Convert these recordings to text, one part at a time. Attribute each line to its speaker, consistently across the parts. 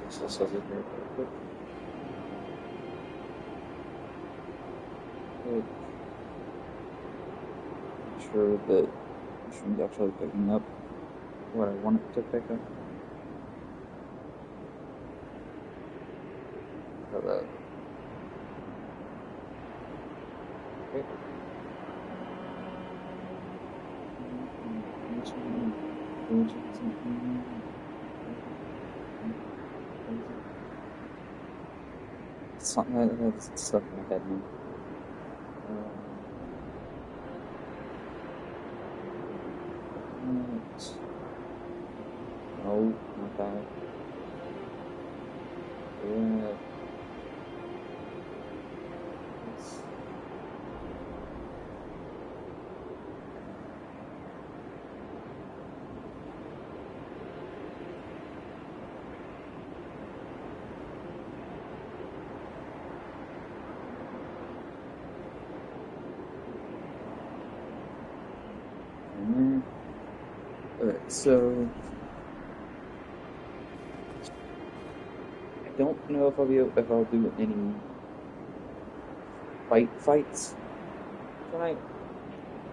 Speaker 1: This over here real quick. Make sure that the stream's actually picking up what I want it to pick up. How about okay. Something that's stuck in my head now. No, not that. Yeah. Alright, so I don't know if I'll do any fights tonight.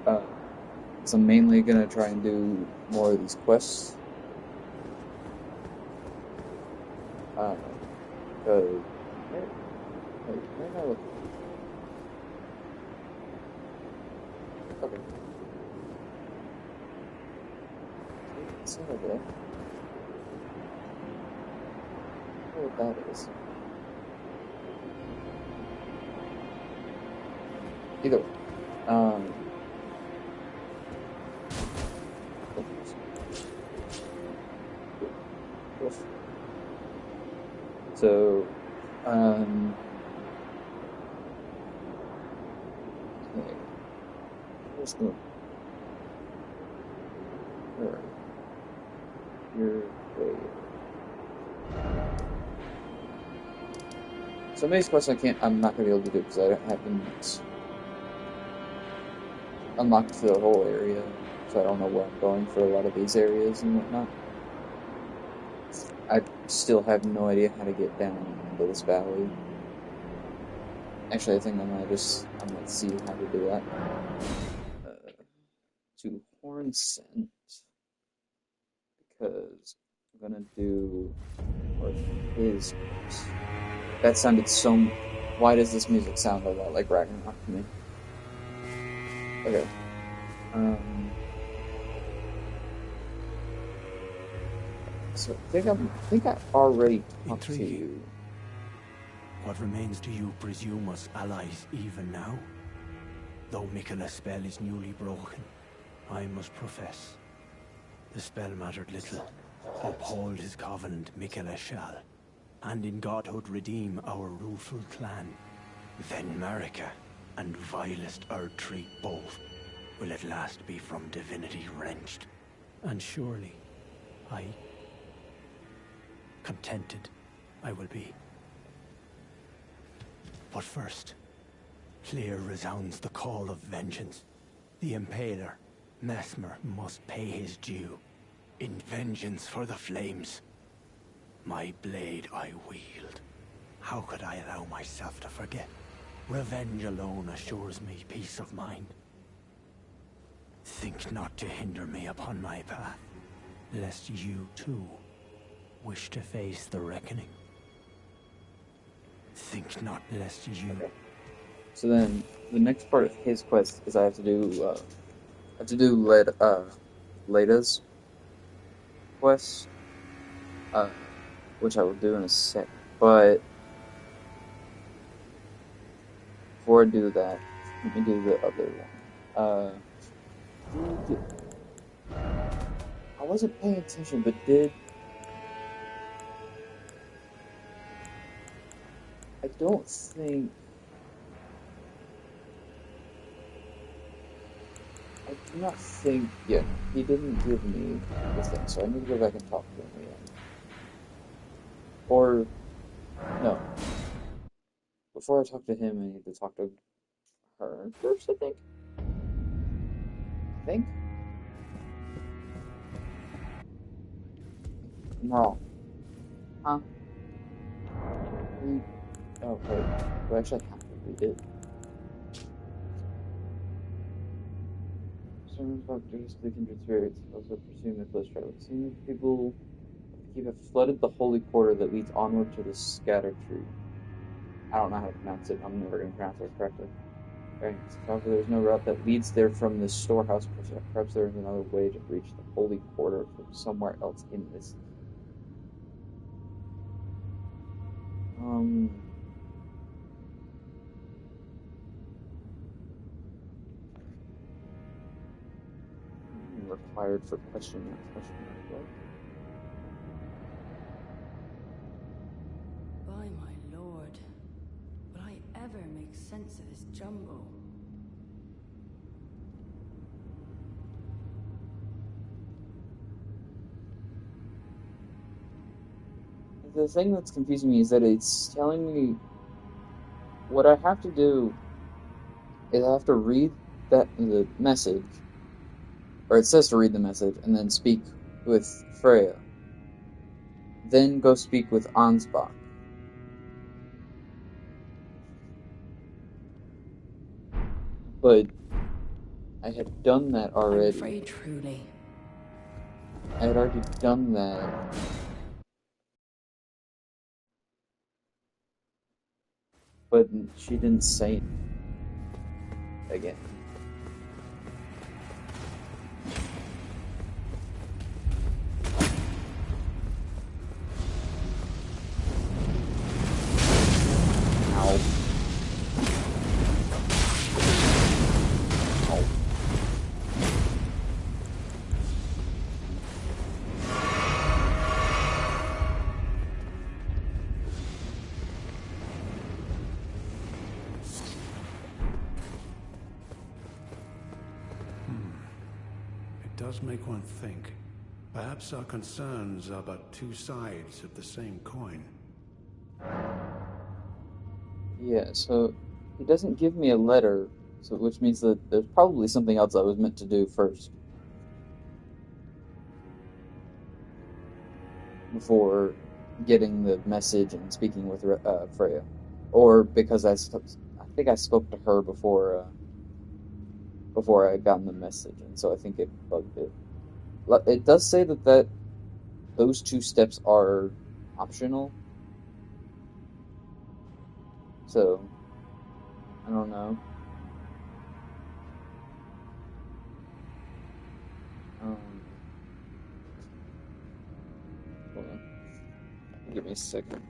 Speaker 1: So I'm mainly gonna try and do more of these quests. Because where am I looking? Okay. It's not over there. I don't know what that is. Either way. So, okay. Let's go. Where? Your way. Some of these quests I'm not gonna be able to do because I haven't unlocked the whole area, so I don't know where I'm going for a lot of these areas and whatnot. I still have no idea how to get down into this valley. Actually, I think I might see how to do that. To Horn Scent, because I'm gonna do his. That sounded so. Why does this music sound a lot like Ragnarok to me? Okay. So I think I already talked to you.
Speaker 2: What remains do you presume us allies even now? Though Miquella's spell is newly broken, I must profess, the spell mattered little. Uphold his covenant, Miquella shall, and in godhood redeem our rueful clan. Then Marika and vilest Erdtree both will at last be from divinity wrenched. And surely, contented I will be. But first, clear resounds the call of vengeance. The Impaler, Mesmer, must pay his due. In vengeance for the flames, my blade I wield. How could I allow myself to forget? Revenge alone assures me peace of mind. Think not to hinder me upon my path, lest you too wish to face the reckoning. Think not lest you...
Speaker 1: Okay. So then, the next part of his quest is I have to do Leda's quest, which I will do in a sec. But before I do that, let me do the other one. I wasn't paying attention, but I don't think... I do not think... Yeah, he didn't give me the thing, so I need to go back and talk to him again. Or... No. Before I talk to him, I need to talk to her first, I think? I'm wrong. Huh? Read. Oh, wait. Do I actually have to read it? Sermons about Jesus to the kindred spirits, also pursue mythos travel. Seeing people of the keep have flooded the holy quarter that leads onward to the scatter tree. I don't know how to pronounce it. I'm never going to pronounce it correctly. However, there's no route that leads there from this storehouse. Perhaps there is another way to reach the holy quarter from somewhere else in this. Required for question mark.
Speaker 3: By my lord, will I ever make sense of this jumble?
Speaker 1: The thing that's confusing me is that it's telling me what I have to do is I have to read the message, or it says to read the message, and then speak with Freya. Then go speak with Ansbach. But I had done that already.
Speaker 3: I'm afraid truly.
Speaker 1: I had already done that. But she didn't say it again. Ow. Ow.
Speaker 2: It does make one think. Perhaps our concerns are but two sides of the same coin.
Speaker 1: Yeah, so he doesn't give me a letter, so which means that there's probably something else I was meant to do first. Before getting the message and speaking with Freya. Or because I think I spoke to her before I had gotten the message, and so I think it bugged it. It does say that those two steps are optional, so I don't know. Um, Hold on. Give me a second.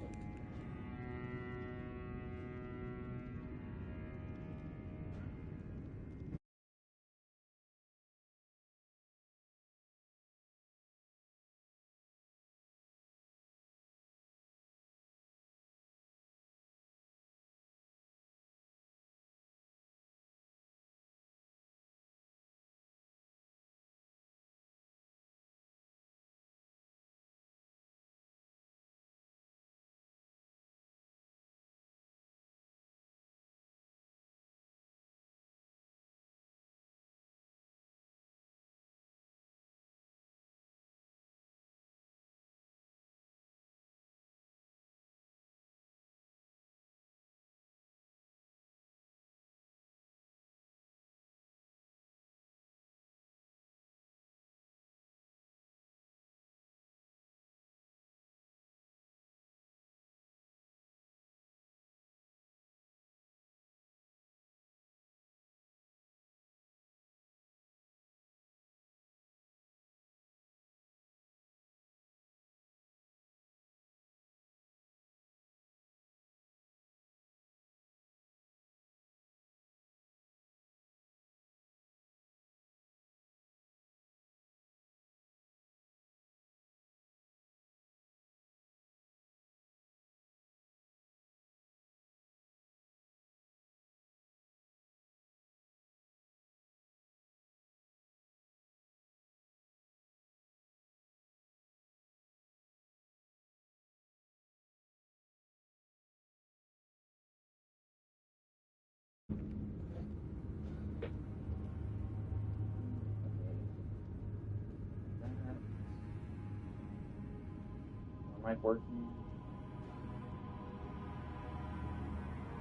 Speaker 1: mic working?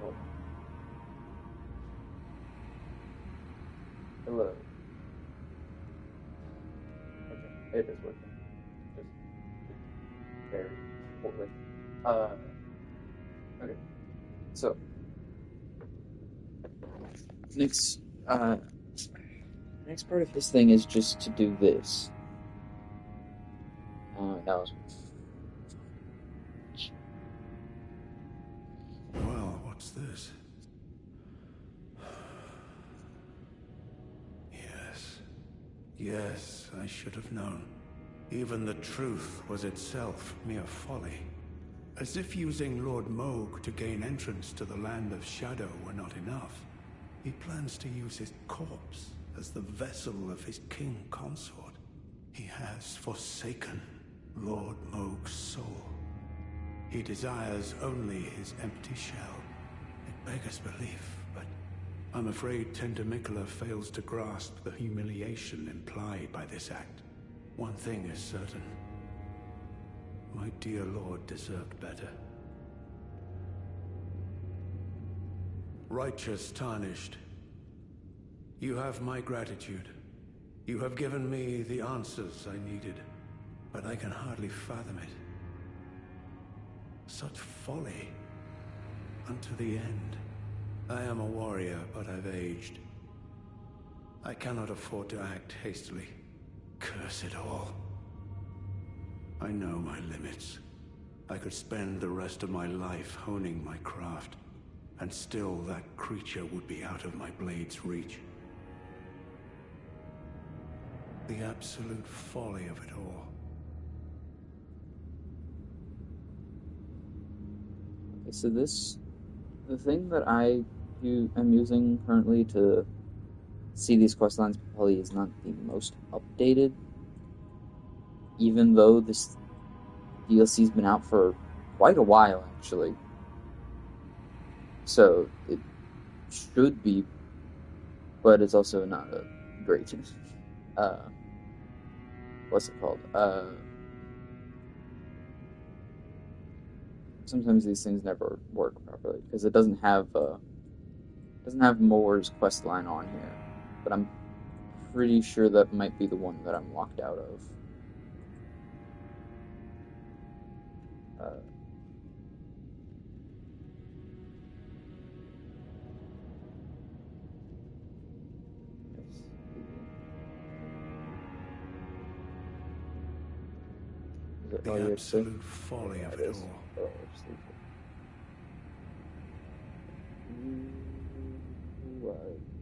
Speaker 1: Oh. Hello. Okay, it is working. Just very poorly. Okay. So next next part of his thing is just to do this. That was
Speaker 2: Well, what's this? Yes, I should have known. Even the truth was itself mere folly. As if using Lord Moog to gain entrance to the Land of Shadow were not enough, he plans to use his corpse as the vessel of his king consort. He has forsaken Lord Moog's soul. He desires only his empty shell. It beggars belief, but I'm afraid Tender Mikola fails to grasp the humiliation implied by this act. One thing is certain. My dear lord deserved better. Righteous Tarnished, you have my gratitude. You have given me the answers I needed, but I can hardly fathom it. Such folly. Unto the end. I am a warrior, but I've aged. I cannot afford to act hastily. Curse it all. I know my limits. I could spend the rest of my life honing my craft, and still that creature would be out of my blade's reach. The absolute folly of it all.
Speaker 1: okay. So the thing that I am using currently to see these quest lines probably is not the most updated, even though this DLC's been out for quite a while, actually. So it should be, but it's also not a great. What's it called? Sometimes these things never work properly because it doesn't have Moore's quest line on here, but I'm pretty sure that might be the one that I'm locked out of.
Speaker 2: The absolute folly of it all.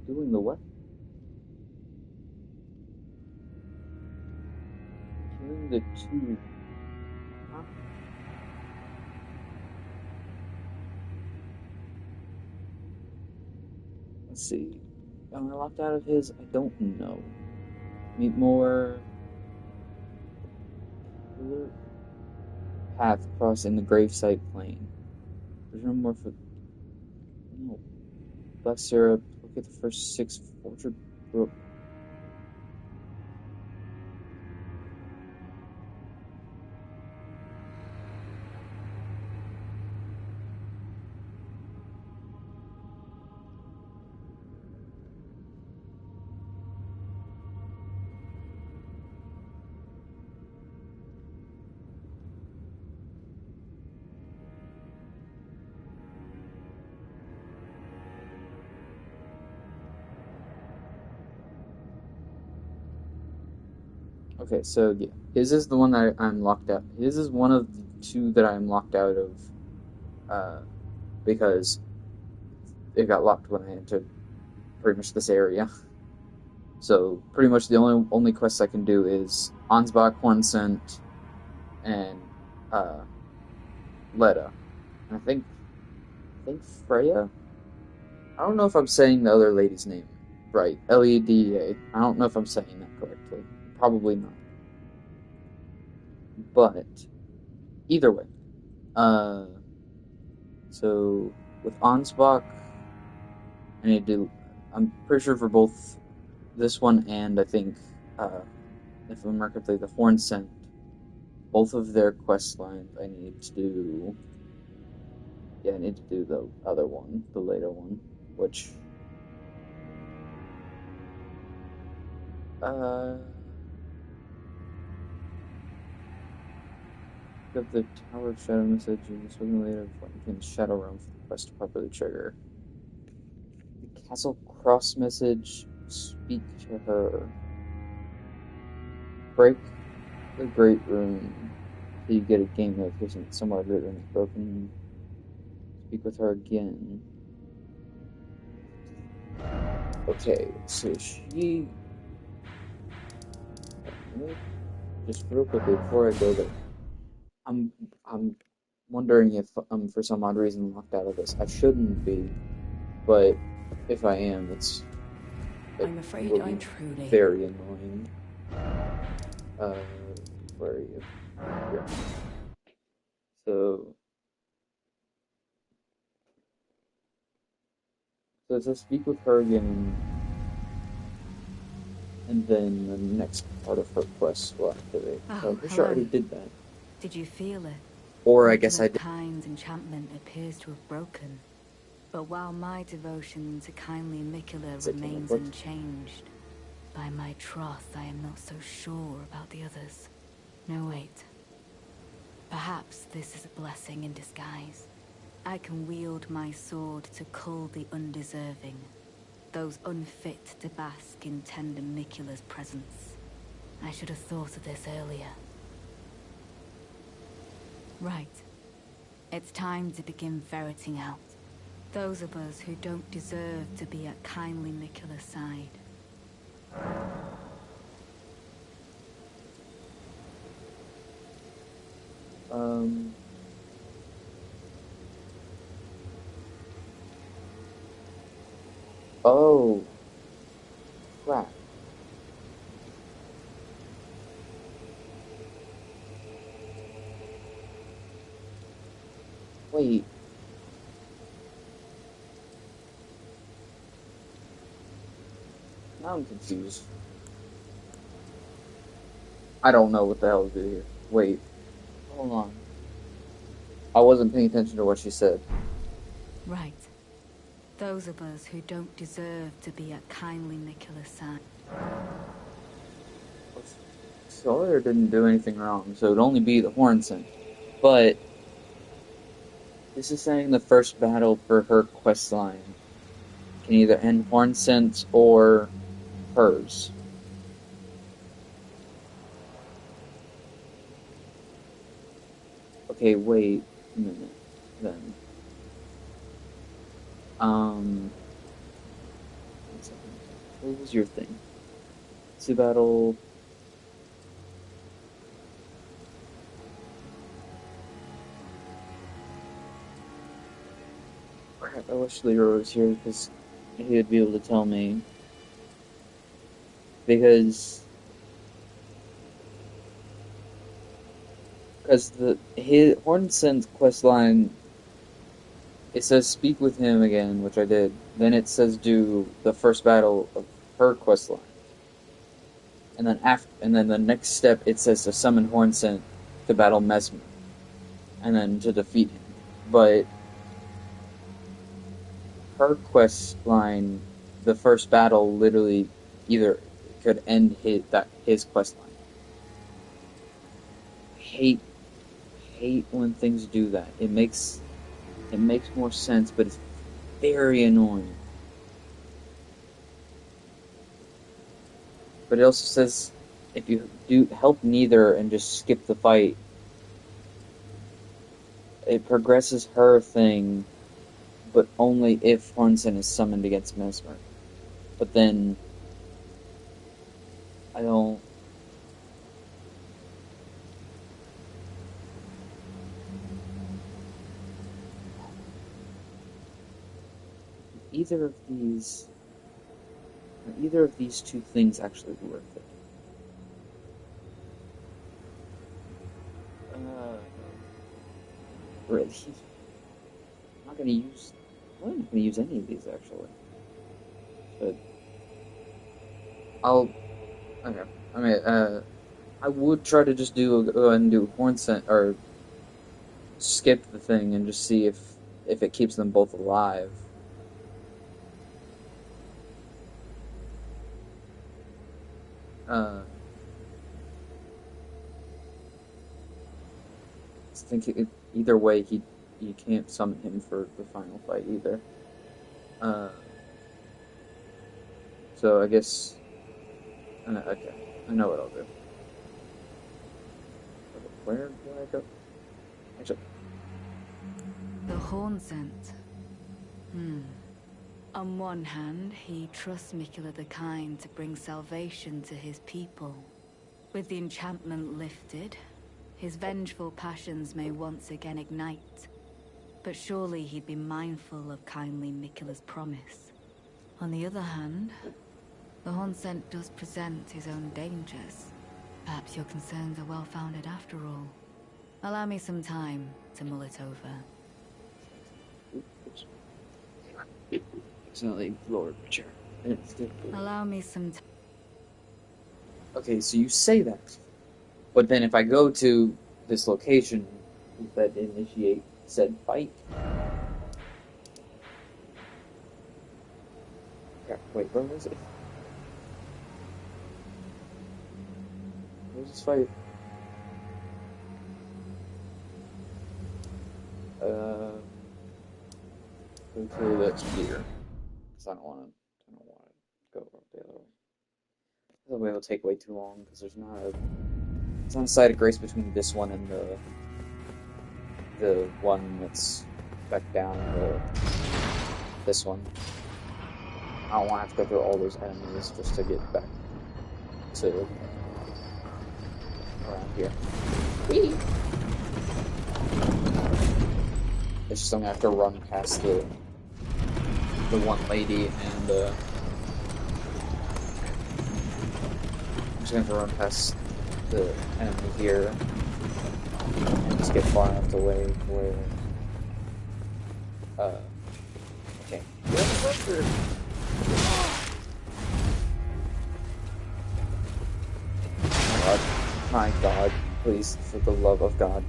Speaker 1: Doing the what? Doing the two. Huh? Let's see. Am I locked out of his? I don't know. Meet more. Path crossing the gravesite plain. There's no more for. No. Black syrup. Look at the first 6 orchard brook. Okay, so yeah, his is the one that I'm locked out. His is one of the 2 that I'm locked out of, because it got locked when I entered pretty much this area. So pretty much the only quests I can do is Ansbach, Hornsent, and Leda. And I think Freya. I don't know if I'm saying the other lady's name right. Leda. I don't know if I'm saying that correctly. Probably not. But either way, so with Ansbach, I need to. I'm pretty sure for both this one and I think, if I remember correctly, the Hornsent both of their quest lines. I need to do. Yeah, I need to do the other one, the later one, which. Of the Tower of Shadow message, you must win later before you can Shadow Realm for the quest to properly trigger. The Castle Cross message, speak to her. Break the Great Rune. So you get a game notification somewhere Great Rune is broken. Speak with her again. Okay, so she. Just real quickly before I go there, I'm wondering if I'm for some odd reason locked out of this. I shouldn't be, but if I am,
Speaker 3: I'm afraid
Speaker 1: will
Speaker 3: I'm
Speaker 1: be
Speaker 3: truly
Speaker 1: very annoying. Where are you? Here. So it says speak with her again, and then the next part of her quest will activate. So
Speaker 3: Oh,
Speaker 1: I'm pretty sure I
Speaker 3: hello.
Speaker 1: already did that.
Speaker 3: Did you feel it?
Speaker 1: Or I guess I
Speaker 3: Nicholas
Speaker 1: did.
Speaker 3: Pine's enchantment appears to have broken. But while my devotion to kindly Mikola
Speaker 1: Is it
Speaker 3: remains
Speaker 1: conflict?
Speaker 3: unchanged, by my troth I am not so sure about the others. No, wait. Perhaps this is a blessing in disguise. I can wield my sword to cull the undeserving, those unfit to bask in tender Mikula's presence. I should have thought of this earlier. Right. It's time to begin ferreting out those of us who don't deserve to be at kindly Mikula's side.
Speaker 1: Oh, crap. Wait. Now I'm confused. I don't know what the hell to do here. Wait. Hold on. I wasn't paying attention to what she said.
Speaker 3: Right. Those of us who don't deserve to be at kindly Mikula's side.
Speaker 1: Sawyer didn't do anything wrong, so it'd only be the horn scent. But this is saying the first battle for her quest line can either end horn scent or hers. Okay, wait a minute then. One second. What was your thing? It's a battle. Crap, I wish Leroy was here because he would be able to tell me. Because his Hornson's quest line, it says speak with him again, which I did. Then it says do the first battle of her quest line, and then the next step it says to summon Hornson to battle Mesmer, and then to defeat him. But her quest line, the first battle literally either could end his quest line. I hate when things do that. It makes more sense, but it's very annoying. But it also says if you do help neither and just skip the fight, it progresses her thing, but only if Hornson is summoned against Mesmer. But then I don't. Either of these are either of these two things actually worth it? Really? I'm not gonna use. I'm not gonna use any of these actually. But I'll. Okay. I mean, I would try to just go ahead and do horn scent or skip the thing and just see if it keeps them both alive. I think either way, you can't summon him for the final fight either. So I guess okay, I know what I'll do. Where do I go? Actually,
Speaker 3: The horn scent. On one hand, he trusts Mikula the Kind to bring salvation to his people. With the enchantment lifted, his vengeful passions may once again ignite. But surely he'd be mindful of kindly Mikula's promise. On the other hand, the horn scent does present his own dangers. Perhaps your concerns are well-founded after all. Allow me some time to mull it over.
Speaker 1: accidentally lowered my chair.
Speaker 3: Allow me some time.
Speaker 1: Okay, so you say that, but then if I go to this location, does that initiate said fight? Okay, wait, where was it? Where's this fight? Go to the here. Because I don't want to go the other way. The other way will take way too long because there's not a site of grace between this one and the one that's back down this one. I don't want to have to go through all those enemies just to get back to around here. Whee! It's just I'm gonna have to run past the one lady and I'm just gonna have to run past the enemy here and just get far enough away where okay. God, my God, please, for the love of God.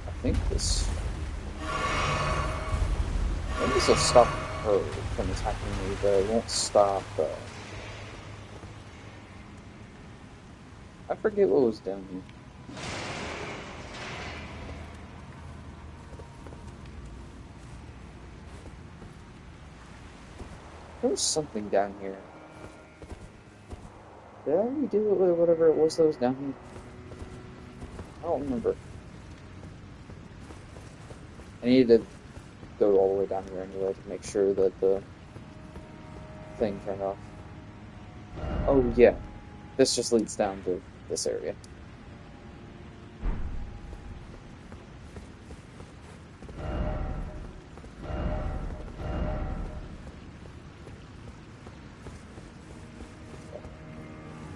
Speaker 1: I think this will stop her from attacking me, but it won't stop. I forget what was down here. There was something down here. Did I already do it with whatever it was that was down here? I don't remember. I needed to go all the way down here anyway to make sure that the thing turned off. Oh yeah, this just leads down to this area.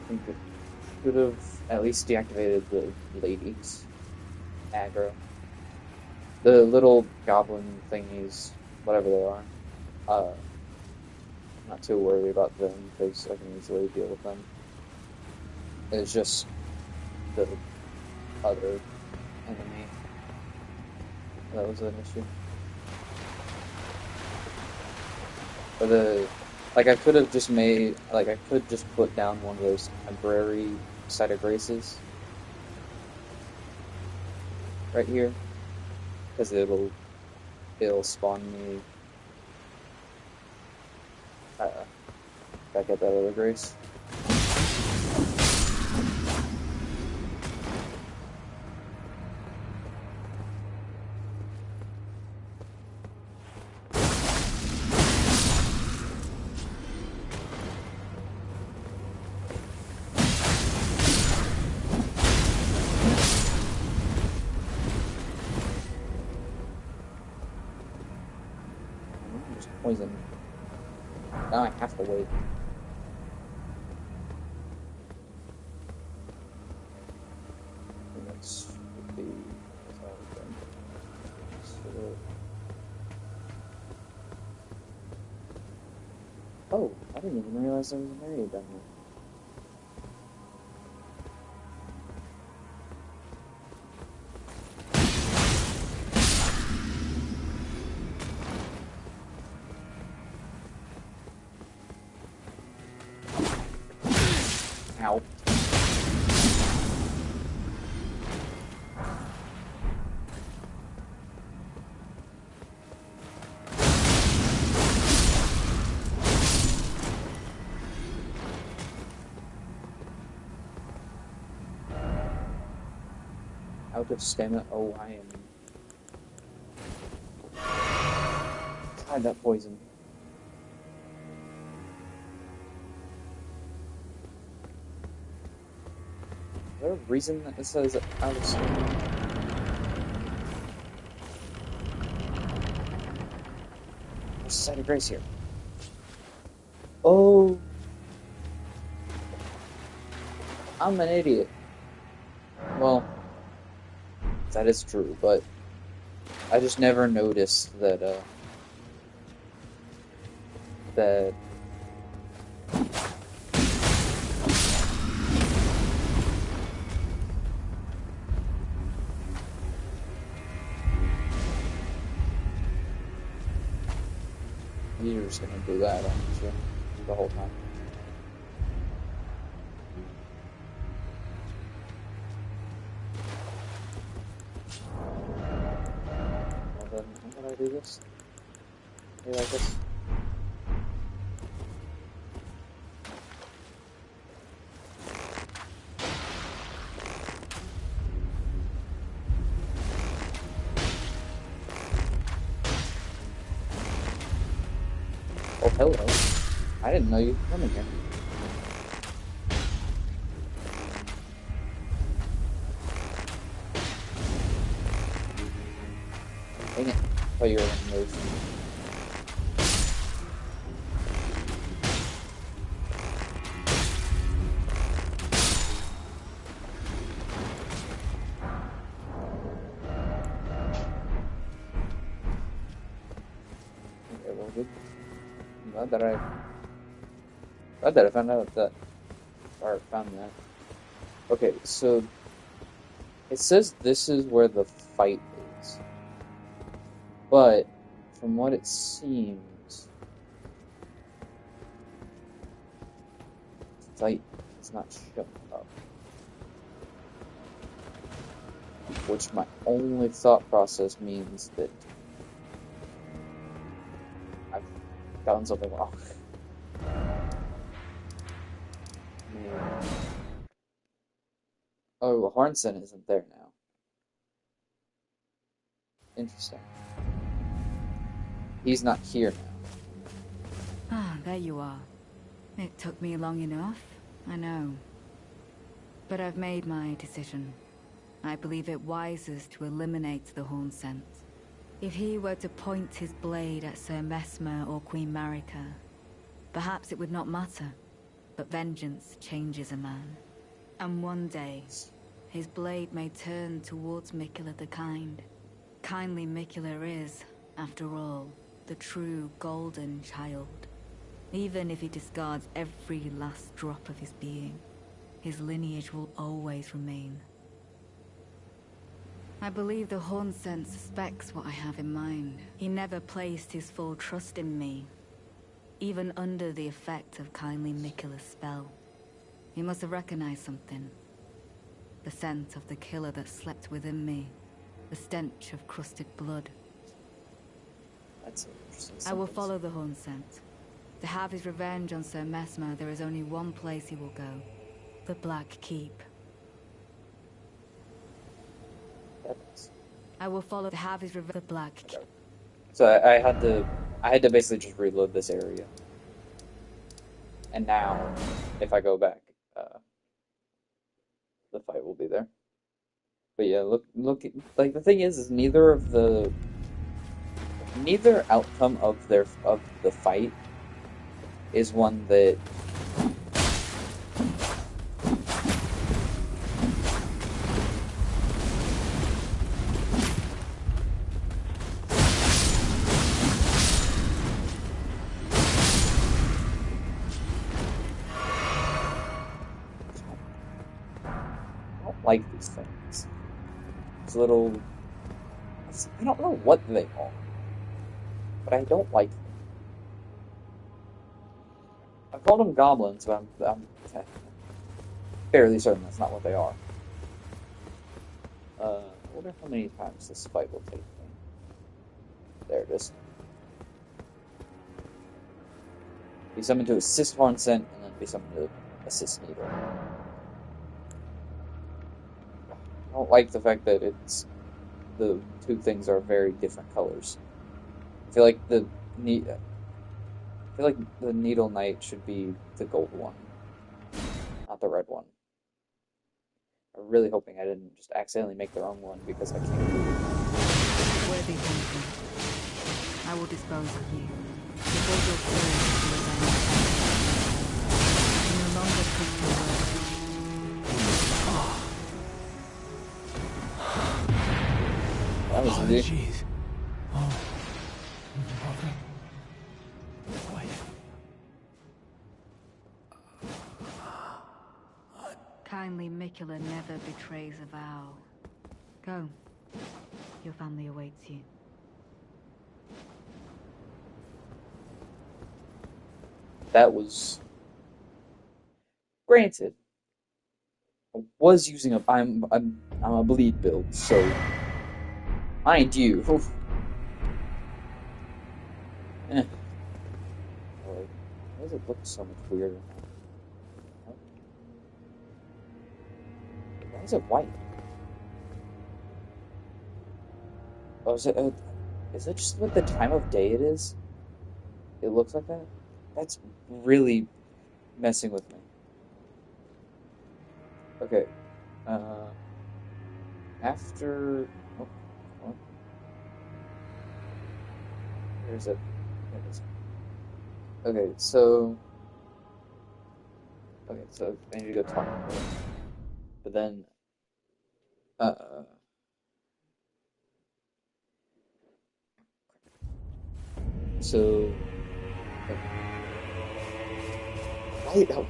Speaker 1: I think it could have at least deactivated the ladies' aggro. The little goblin thingies, whatever they are, I'm not too worried about them because I can easily deal with them. It's just the other enemy that was an issue. But I could have just made, I could just put down one of those temporary site of graces right here, because it'll spawn me back at that other grace. Poison. Now I have to wait. That's Oh, I didn't even realize there was an area down there. Ow. Out of stamina. Oh, I am. God, that poison. Is there a reason that it says out of stamina? There's a site of grace here. Oh, I'm an idiot. Well, that is true, but I just never noticed that, that you're just gonna do that, aren't you? The whole time. Well then, how would I do this? Maybe like this? Oh, hello. I didn't know you were coming here. Dang it. I thought you were in the move. Okay, well, good. I'm glad that I found out that, or found that. Okay, so it says this is where the fight is, but from what it seems, the fight is not showing up. Which my only thought process means that I've done something wrong. Oh, Hornson isn't there now. Interesting. He's not here now.
Speaker 3: Ah, there you are. It took me long enough, I know. But I've made my decision. I believe it wisest to eliminate the Horn Scent. If he were to point his blade at Sir Mesmer or Queen Marika, perhaps it would not matter. But vengeance changes a man. And one day, his blade may turn towards Mikula the Kind. Kindly Mikula is, after all, the true golden child. Even if he discards every last drop of his being, his lineage will always remain. I believe the Horn Scent suspects what I have in mind. He never placed his full trust in me, even under the effect of kindly Mikula's spell. He must have recognized something. The scent of the killer that slept within me. The stench of crusted blood.
Speaker 1: That's interesting.
Speaker 3: I will follow the Horn Scent. To have his revenge on Sir Mesmer, there is only one place he will go. The Black Keep. I will follow to have his revenge. The Black Keep.
Speaker 1: So I had to basically just reload this area. And now, if I go back, the fight will be there. But yeah, look, like the thing is neither outcome of the fight is one that like these things. These little... I don't know what they are, but I don't like them. I've called them goblins, but I'm fairly certain that's not what they are. I wonder how many times this fight will take me. There it is. Be summoned to assist Horn Scent, and then be summoned to assist Needle. I don't like the fact that the two things are very different colors. I feel like the Needle Knight should be the gold one, not the red one. I'm really hoping I didn't just accidentally make the wrong one because I can't read it.
Speaker 3: Worthy thinking. I will dispose of you. Before your spirit is no longer keep your word.
Speaker 1: That was easy.
Speaker 2: Jeez. Oh. Mother. Quiet.
Speaker 3: Kindly Mikula never betrays a vow. Go. Your family awaits you.
Speaker 1: That was granted. I was using I'm a bleed build, so mind you. Why does it look so much weirder now? Why is it white? Oh, is it just what the time of day it is? It looks like that? That's really messing with me. Okay. After... Oh, what? There's it. There it is. Okay, so I need to go talk to her. But then... So...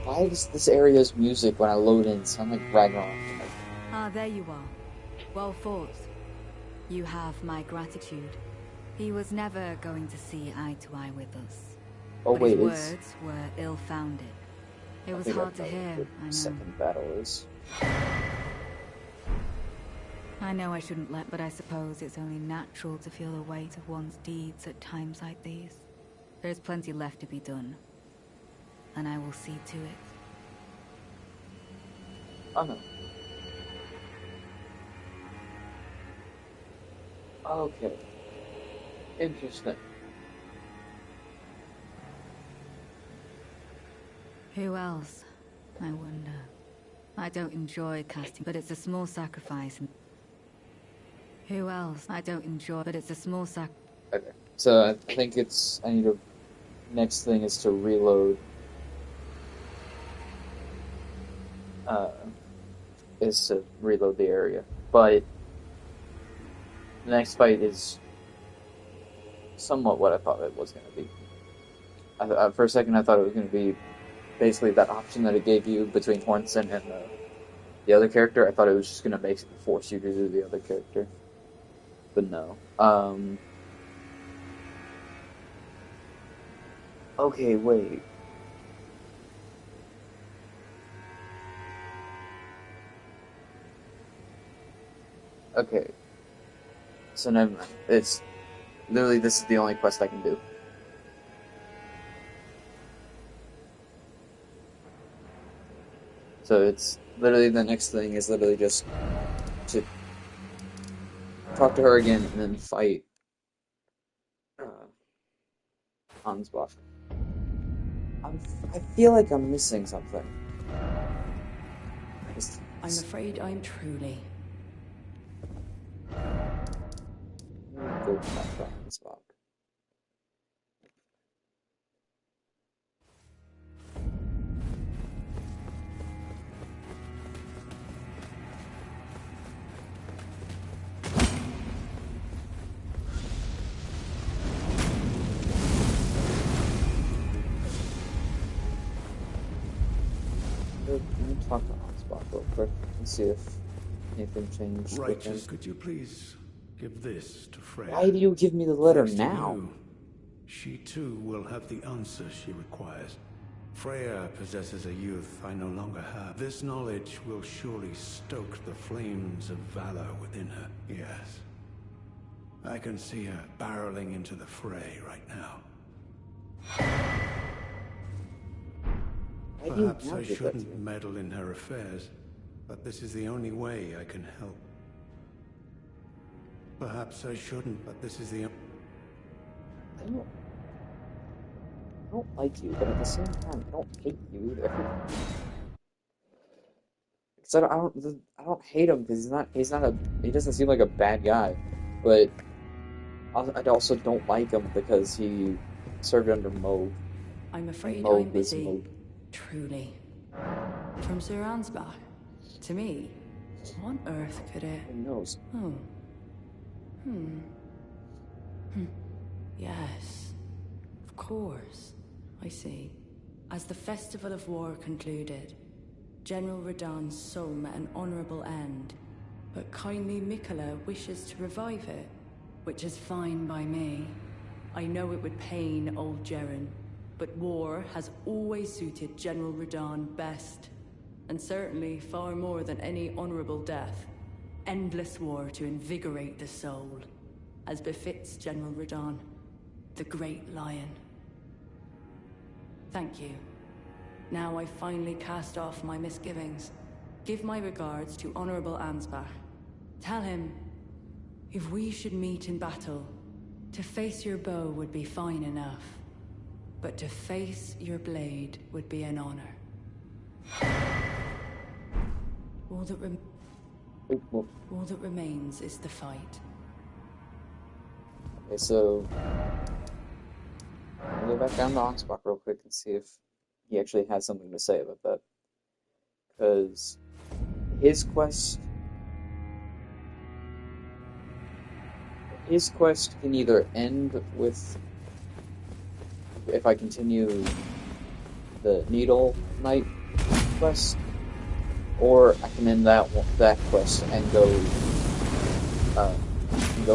Speaker 1: Why does this area's music when I load in sound like Ragnarok?
Speaker 3: Ah, there you are. Well fought. You have my gratitude. He was never going to see eye to eye with us.
Speaker 1: Oh
Speaker 3: but
Speaker 1: wait,
Speaker 3: his words were ill-founded. It was hard to hear, I know.
Speaker 1: Second battle is.
Speaker 3: I know I shouldn't but I suppose it's only natural to feel the weight of one's deeds at times like these. There's plenty left to be done. And I will see to it.
Speaker 1: Oh no. Okay. Interesting.
Speaker 3: Who else? I wonder. I don't enjoy casting, but it's a small sacrifice. Who else? I don't enjoy, but it's a small
Speaker 1: Okay. So I think I need to... Next thing is to reload. Is to reload the area. But the next fight is somewhat what I thought it was going to be. For a second, I thought it was going to be basically that option that it gave you between Hornson and the other character. I thought it was just going to basically force you to do the other character. But no. Okay, wait. Okay. So never mind. It's literally this is the only quest I can do. So it's literally the next thing is literally just to talk to her again and then fight Ansbach. I feel like I'm missing something.
Speaker 4: I'm afraid I'm truly.
Speaker 1: Let me go talk to Ansbach. Let me talk to Ansbach real quick and see if anything changed with him.
Speaker 2: Righteous, could you please give this to Freya?
Speaker 1: Why do you give me the letter
Speaker 2: Thanks to
Speaker 1: now?
Speaker 2: you, she too will have the answers she requires. Freya possesses a youth I no longer have. This knowledge will surely stoke the flames of valor within her. Yes. I can see her barreling into the fray right now.
Speaker 1: Why do you
Speaker 2: Perhaps
Speaker 1: now
Speaker 2: I
Speaker 1: give that to
Speaker 2: shouldn't
Speaker 1: me?
Speaker 2: meddle in her affairs, but this is the only way I can help. Perhaps I shouldn't, but this is the...
Speaker 1: I don't like you, but at the same time, I don't hate you either. Because I don't hate him because he doesn't seem like a bad guy, but I also don't like him because he served under Moog.
Speaker 4: I'm afraid
Speaker 1: Moog
Speaker 4: I'm
Speaker 1: is
Speaker 4: busy.
Speaker 1: Moog.
Speaker 4: Truly. From Sir Ansbach to me, what on earth could it...
Speaker 1: Who knows?
Speaker 4: Oh. Yes. Of course. I see. As the Festival of War concluded, General Radahn's soul met an honorable end, but kindly Mikola wishes to revive it, which is fine by me. I know it would pain old Jeren, but war has always suited General Radahn best, and certainly far more than any honorable death. Endless war to invigorate the soul, as befits General Radahn, the Great Lion. Thank you. Now I finally cast off my misgivings. Give my regards to Honorable Ansbach. Tell him, if we should meet in battle, to face your bow would be fine enough, but to face your blade would be an honor. All that remains is the fight.
Speaker 1: Okay, so I'm gonna go back down to Ansbach real quick and see if he actually has something to say about that. Because his quest can either end with if I continue the Needle Knight quest, or I can end that quest and go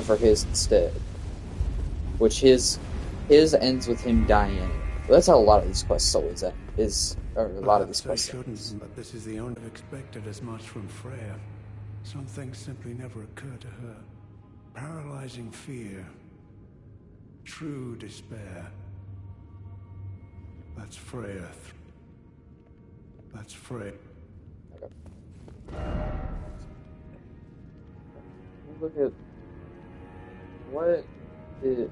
Speaker 1: for his instead. Which his ends with him dying. Well, that's how a lot of these quests always end. A lot of these quests
Speaker 2: shouldn't, but this is the only expected as much from Freya. Some things simply never occur to her. Paralyzing fear. True despair. That's Freya. That's Freya.
Speaker 1: Okay. Look at what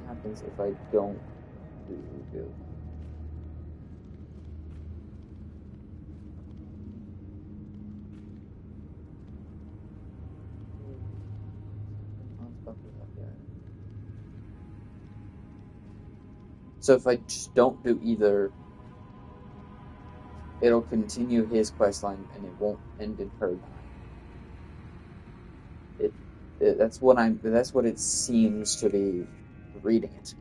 Speaker 1: happens if I don't do. So if I just don't do either, it'll continue his questline and it won't end in her dying. That's what it seems to be reading it.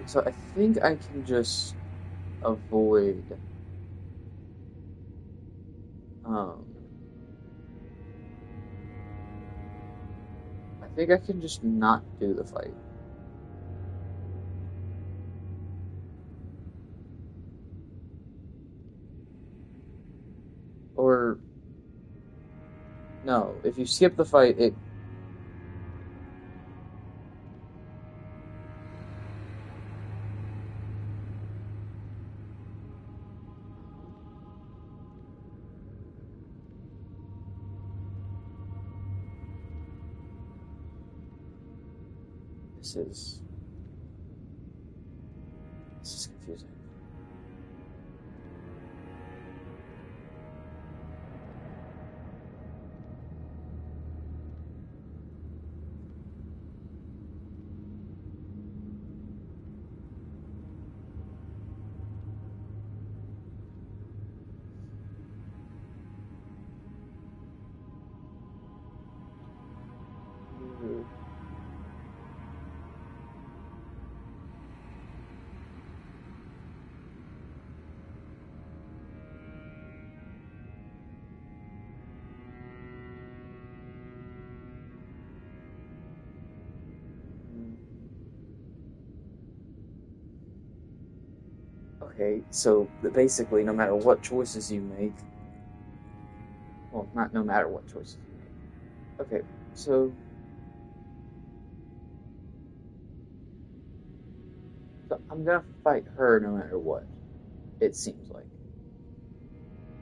Speaker 1: So I think I can just avoid I think I can just not do the fight. Or no, if you skip the fight, it This is confusing. Okay, so basically, no matter what choices you make, well, not no matter what choices you make. Okay, so I'm gonna fight her no matter what. It seems like.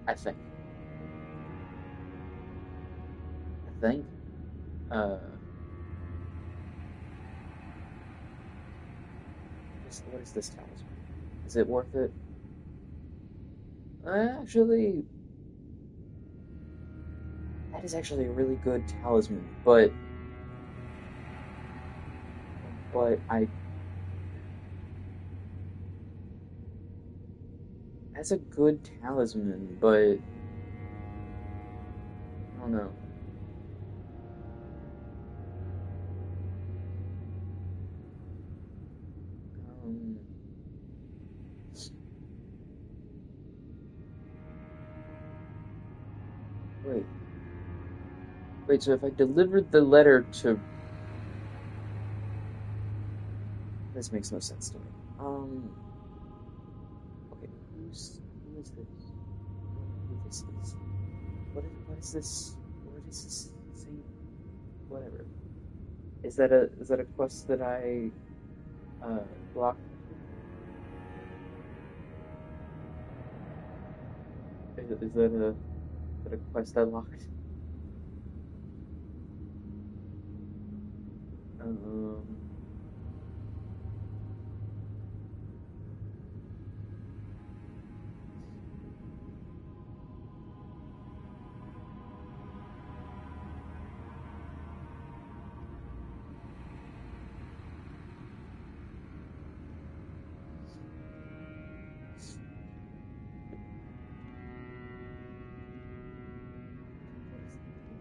Speaker 1: I think. I think. Uh, what is this talisman? Is it worth it? Actually, that is actually a really good talisman, but that's a good talisman, but I don't know. Um, wait. So if I delivered the letter to, this makes no sense to me. Okay, who is this? Who this is? What is this? What is this saying? Whatever. Is that a quest that I blocked? Is that a quest I locked? Um,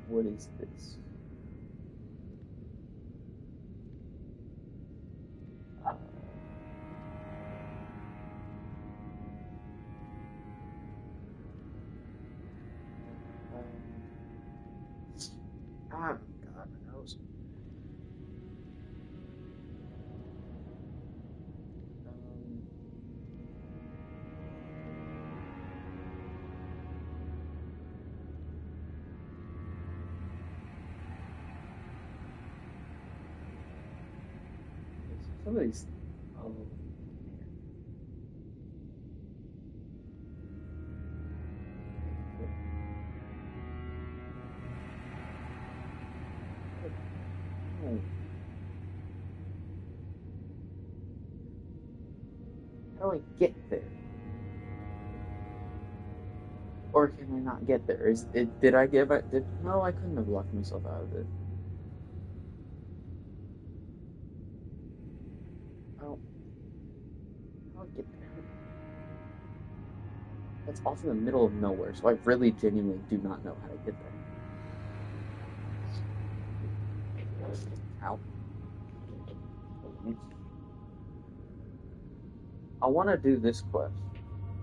Speaker 1: what is this? Uh, God, my nose. Um, somebody's. Oh, oh. How do I get there? Or can I not get there? Is it? Did I give it? Did no? I couldn't have locked myself out of it. How? How do I get there? That's off in the middle of nowhere, so I really genuinely do not know how to get there. How? I want to do this quest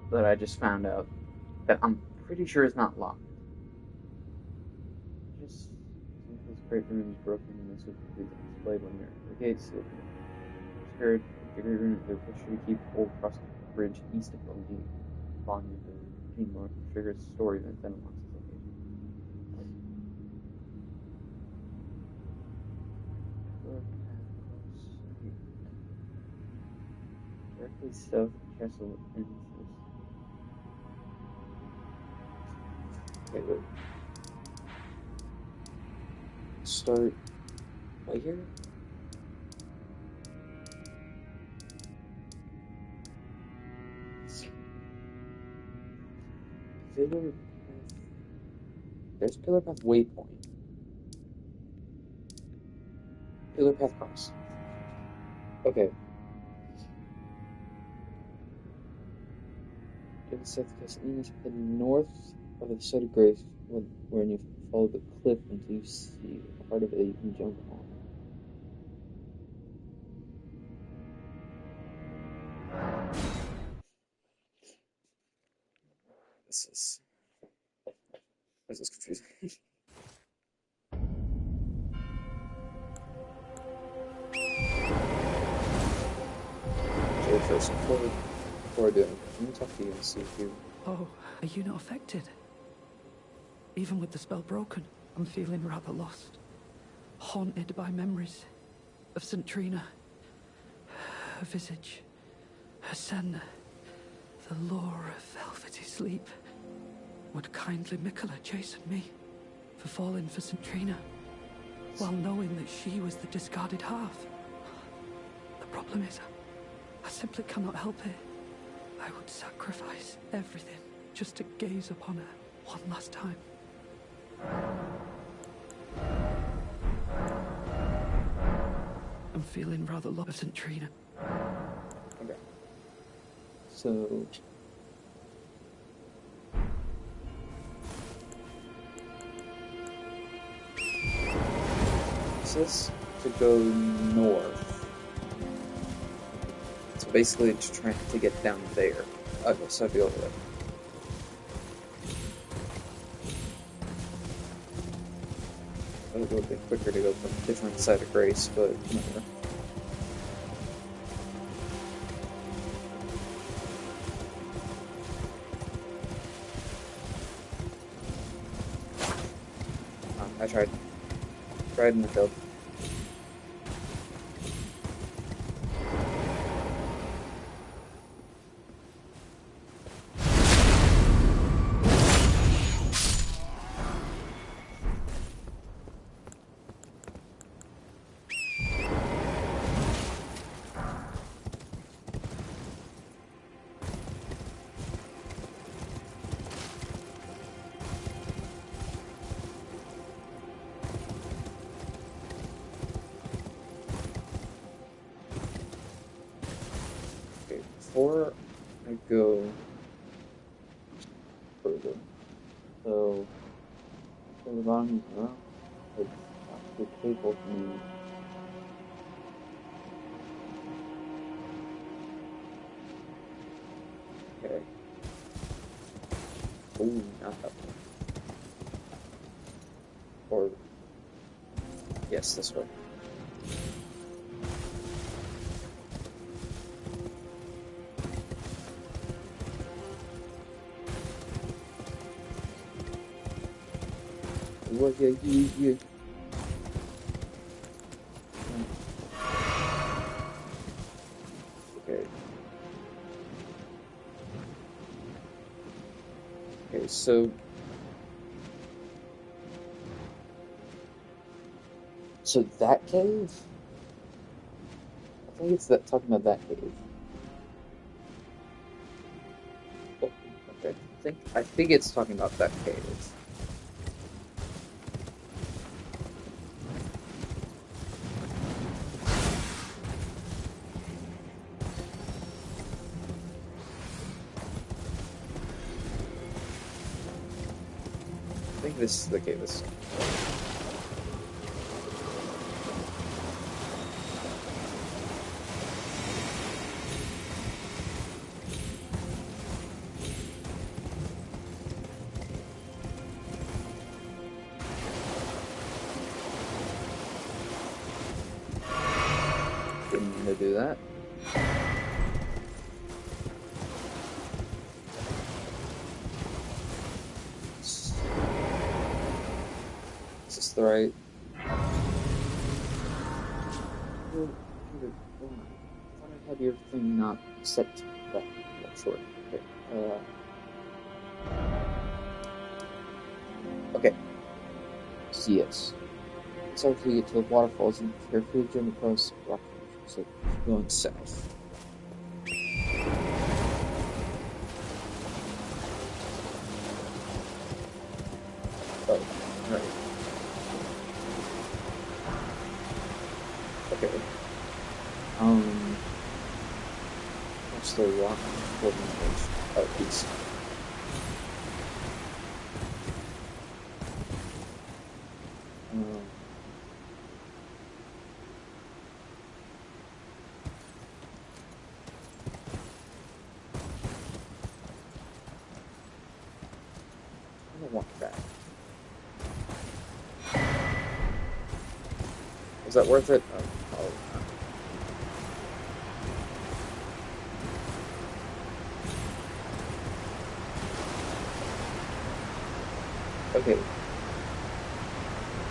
Speaker 1: that I just found out that I'm pretty sure is not locked. Just this great room is broken and this will be displayed when you're at the gates. Scared the great room is push you to keep old cross the bridge east of Longdean. Following the Gene triggers story event then unlocks its location. Directly south of Castle Inces. Okay, wait. Start right here? Pillar Path. There's Pillar Path Waypoint. Pillar Path Cross. Okay. To the south, Castellina's head north of the site of grace when you follow the cliff until you see a part of it that you can jump on. This is confusing. Actually, first, before I do anything, let me talk to you and see if you...
Speaker 5: Oh, are you not affected? Even with the spell broken, I'm feeling rather lost. Haunted by memories of St. Trina. Her visage, her scent, the lure of velvety sleep. Would kindly Mikola chasten me for falling for St. Trina, while knowing that she was the discarded half? The problem is, I simply cannot help it. I would sacrifice everything just to gaze upon her one last time. I'm feeling rather low of St. Trina.
Speaker 1: Okay. So... It says to go north. So basically to try to get down there. Okay, so I'd be over there. A little bit quicker to go from a different side of grace, but whatever. I tried. Tried and I failed. Before I go further, so the bottom, well, it's the table for me. Okay. Ooh, not that one. Or yes, this way. What? Yeah. Okay. Okay, so that cave? I think it's that talking about that cave. Oh, okay. I think it's talking about that cave. I think this is the cave. Didn't mean to do that. Is this the right? Well, I thought I had your thing not set to that short. Okay. Okay. So yes. So after you get to the waterfalls, you carefully jump across rock formations. So keep going south. Oh, right. Okay. What's the rock holding edge? Oh, these. I don't want that. Was that worth it? Oh, probably not. Okay.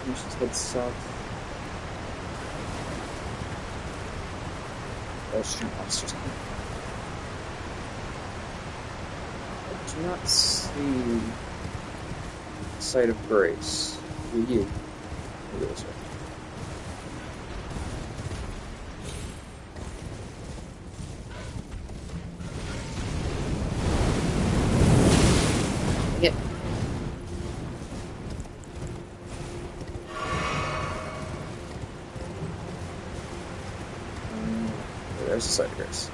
Speaker 1: We should head south. Oh, street monsters. I do not see Sight of Grace. Do you? Maybe this way. Dang it. There's the Sight of Grace.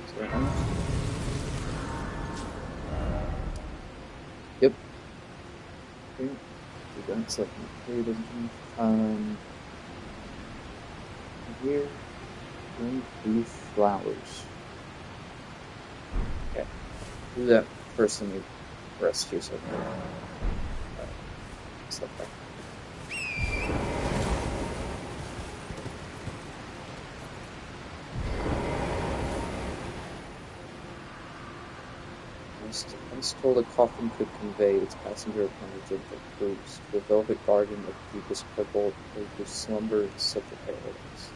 Speaker 1: Is that one? Yep. Okay. Do that so here doesn't change. Here, blue flowers. Okay. Do that first and we rest here so I can stuff back. I was told a coffin could convey its passenger upon a gentle cruise to a velvet garden of deepest purple, whose slumber is such a paradise.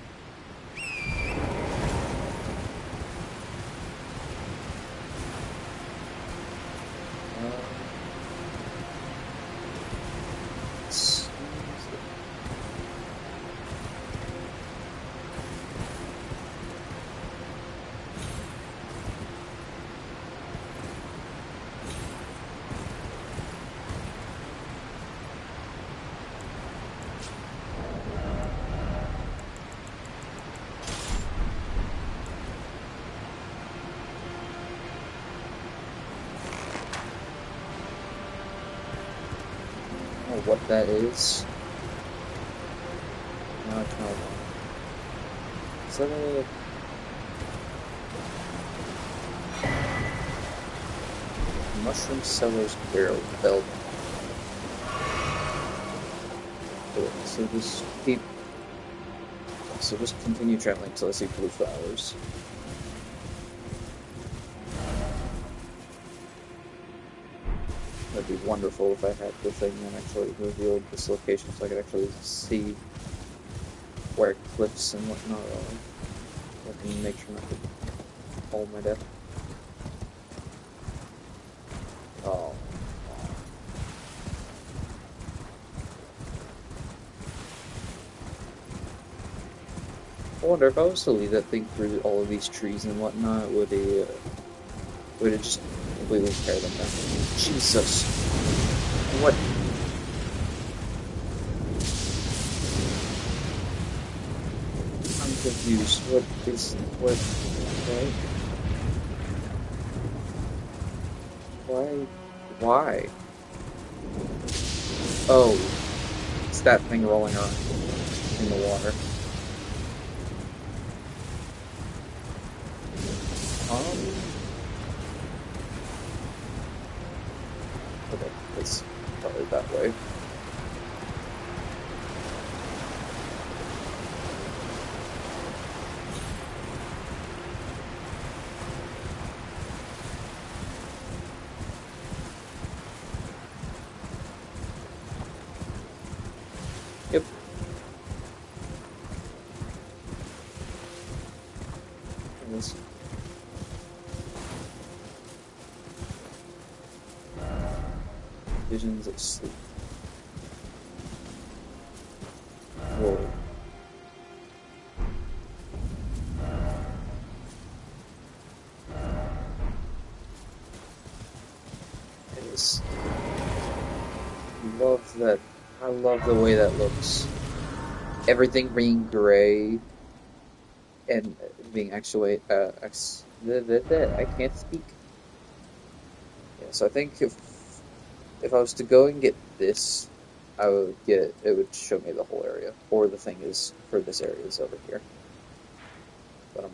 Speaker 1: What that is. Now I kind of want. Is that a mushroom seller's barrel belt? So just continue traveling until I see blue flowers. That'd be wonderful if I had the thing that actually revealed this location so I could actually see where cliffs and whatnot are. So I can make sure not to fall my death. Oh. I wonder if I was to leave that thing through all of these trees and whatnot, would it just completely tear them down? Jesus. What? I'm confused. Why? Oh, it's that thing rolling around in the water. Okay, it's probably that way. Yep. Visions of sleep. Whoa. It is. Love that. I love the way that looks. Everything being gray and being actually I can't speak. Yeah, so I think if I was to go and get this, I would get it would show me the whole area, or the thing is for this area is over here. But I'm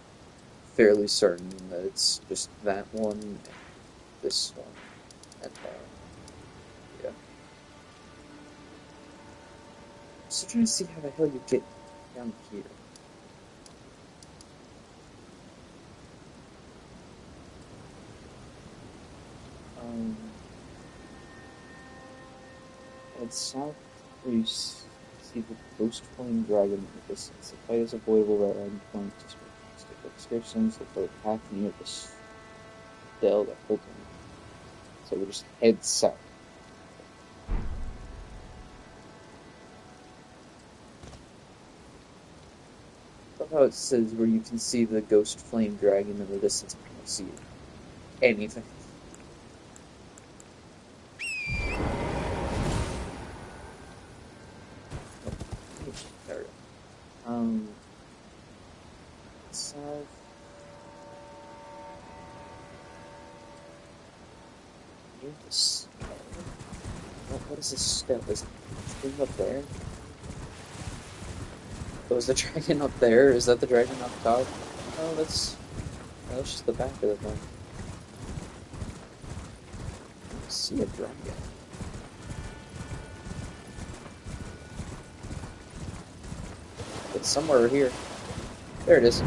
Speaker 1: fairly certain that it's just that one and this one, and yeah. I'm still trying to see how the hell you get down here. Um, Head south where you see the ghost flame dragon in the distance. The fight is avoidable right around the point. Just stick with descriptions. Look for a path near the stele that holds him. So we just head south. I love how it says where you can see the ghost flame dragon in the distance. I can't see anything. Oh, there we go. South. Near the stele. What is this stele? Is it thing up there? Oh, is the dragon up there? Is that the dragon up top? Oh, that's just the back of the thing. I see a dragon. It's somewhere over here. There it is.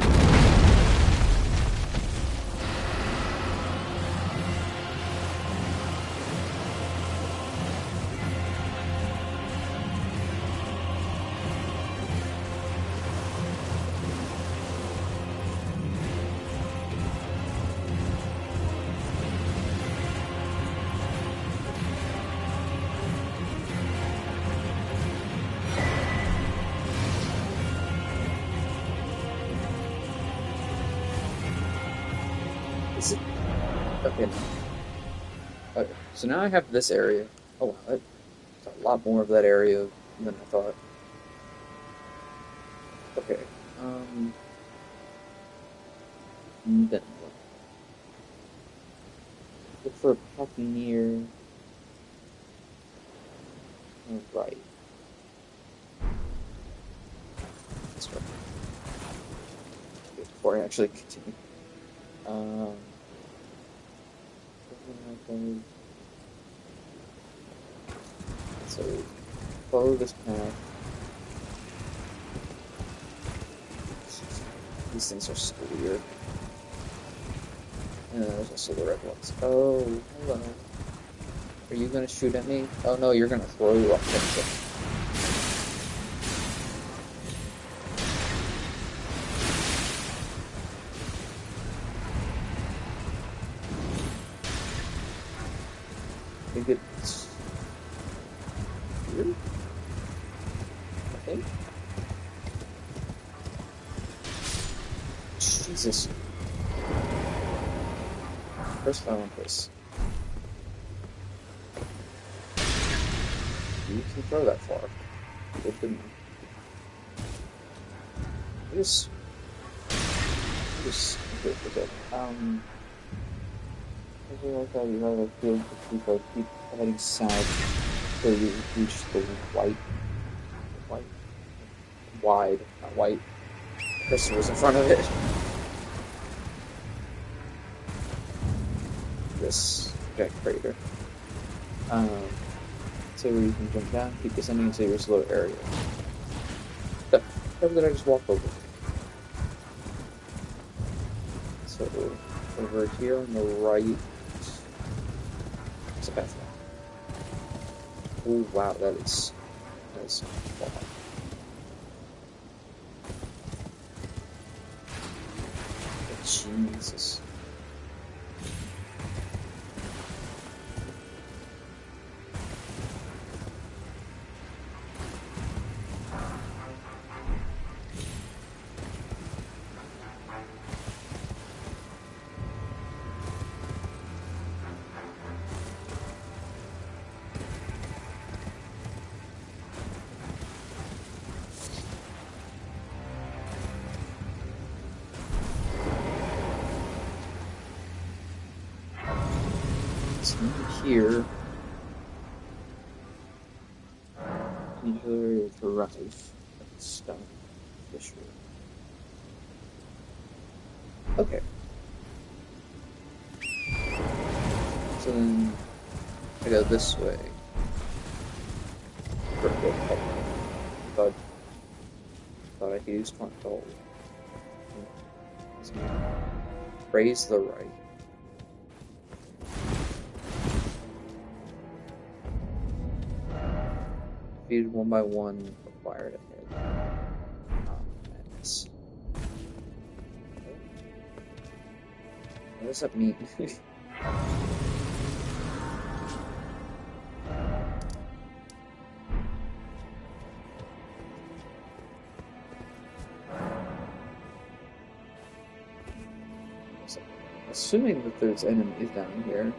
Speaker 1: Is it? Okay. Okay. So now I have this area. Oh wow, that's a lot more of that area than I thought. Okay. Then what? Look for a path near. Right. That's right. Before I actually continue. So follow this path. These things are so weird. There's also the red ones. Oh, hello. Are you gonna shoot at me? Oh no, you're gonna throw you off the I think it's here? I think. Jesus. First I want this. You can throw that far. Good to know. Just okay. I feel like you have a field to keep heading south until you reach the wide, not white. Cursor was in front of it. This jet crater. So where you can jump down, keep descending until your slow area. How did I just walk over? So over here on the right. It's a path now. Oh wow, that is wow. Jesus. Here, usually arrive at the stone fissure. Okay. So then I go this way for a bit, probably. Thought I could use control. Raise the right. Defeated one by one, acquired ahead. Madness. What does that mean? Assuming that there's enemies down here,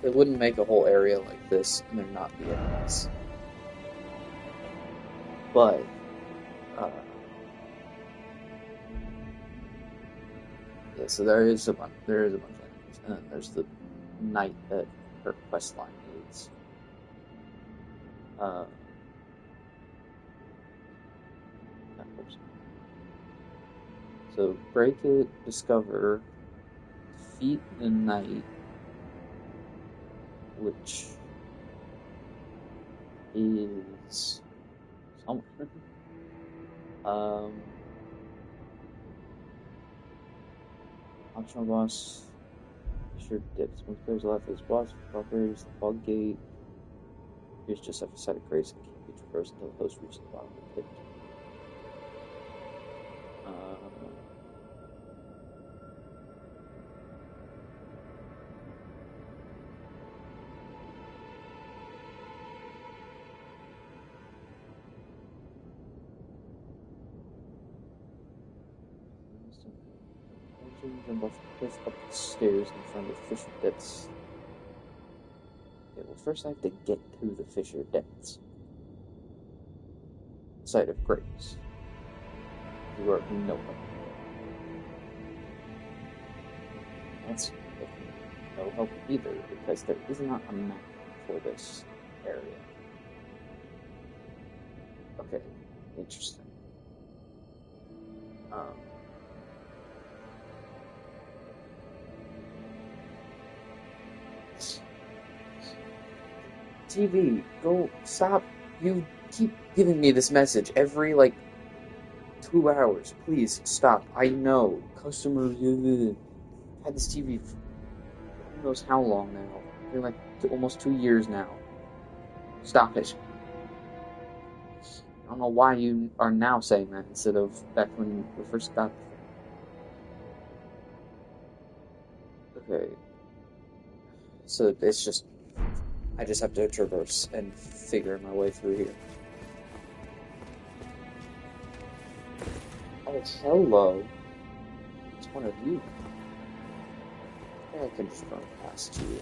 Speaker 1: it wouldn't make a whole area like this and there not be enemies. But yeah, so there is a bunch of enemies, and then there's the knight that her quest line needs. So break it, discover, defeat the knight, which is somewhere. Optional boss. Sure dips. When players left this boss, properties the bug gate. Here's just a side of grace and can't be traversed until the host reaches the bottom of the pit. Jump off the cliff up the stairs in front of the fissure depths. Okay, well, first I have to get to the fissure depths. Site of grace. You already know them. That's no help either, because there is not a map for this area. Okay, interesting. TV, go stop. You keep giving me this message every, 2 hours. Please, stop. I know. Customers had this TV for who knows how long now. Like almost 2 years now. Stop it. I don't know why you are now saying that instead of back when we first got the thing. Okay. So it's just... I just have to traverse and figure my way through here. Oh, hello. It's one of you. I can just run past you.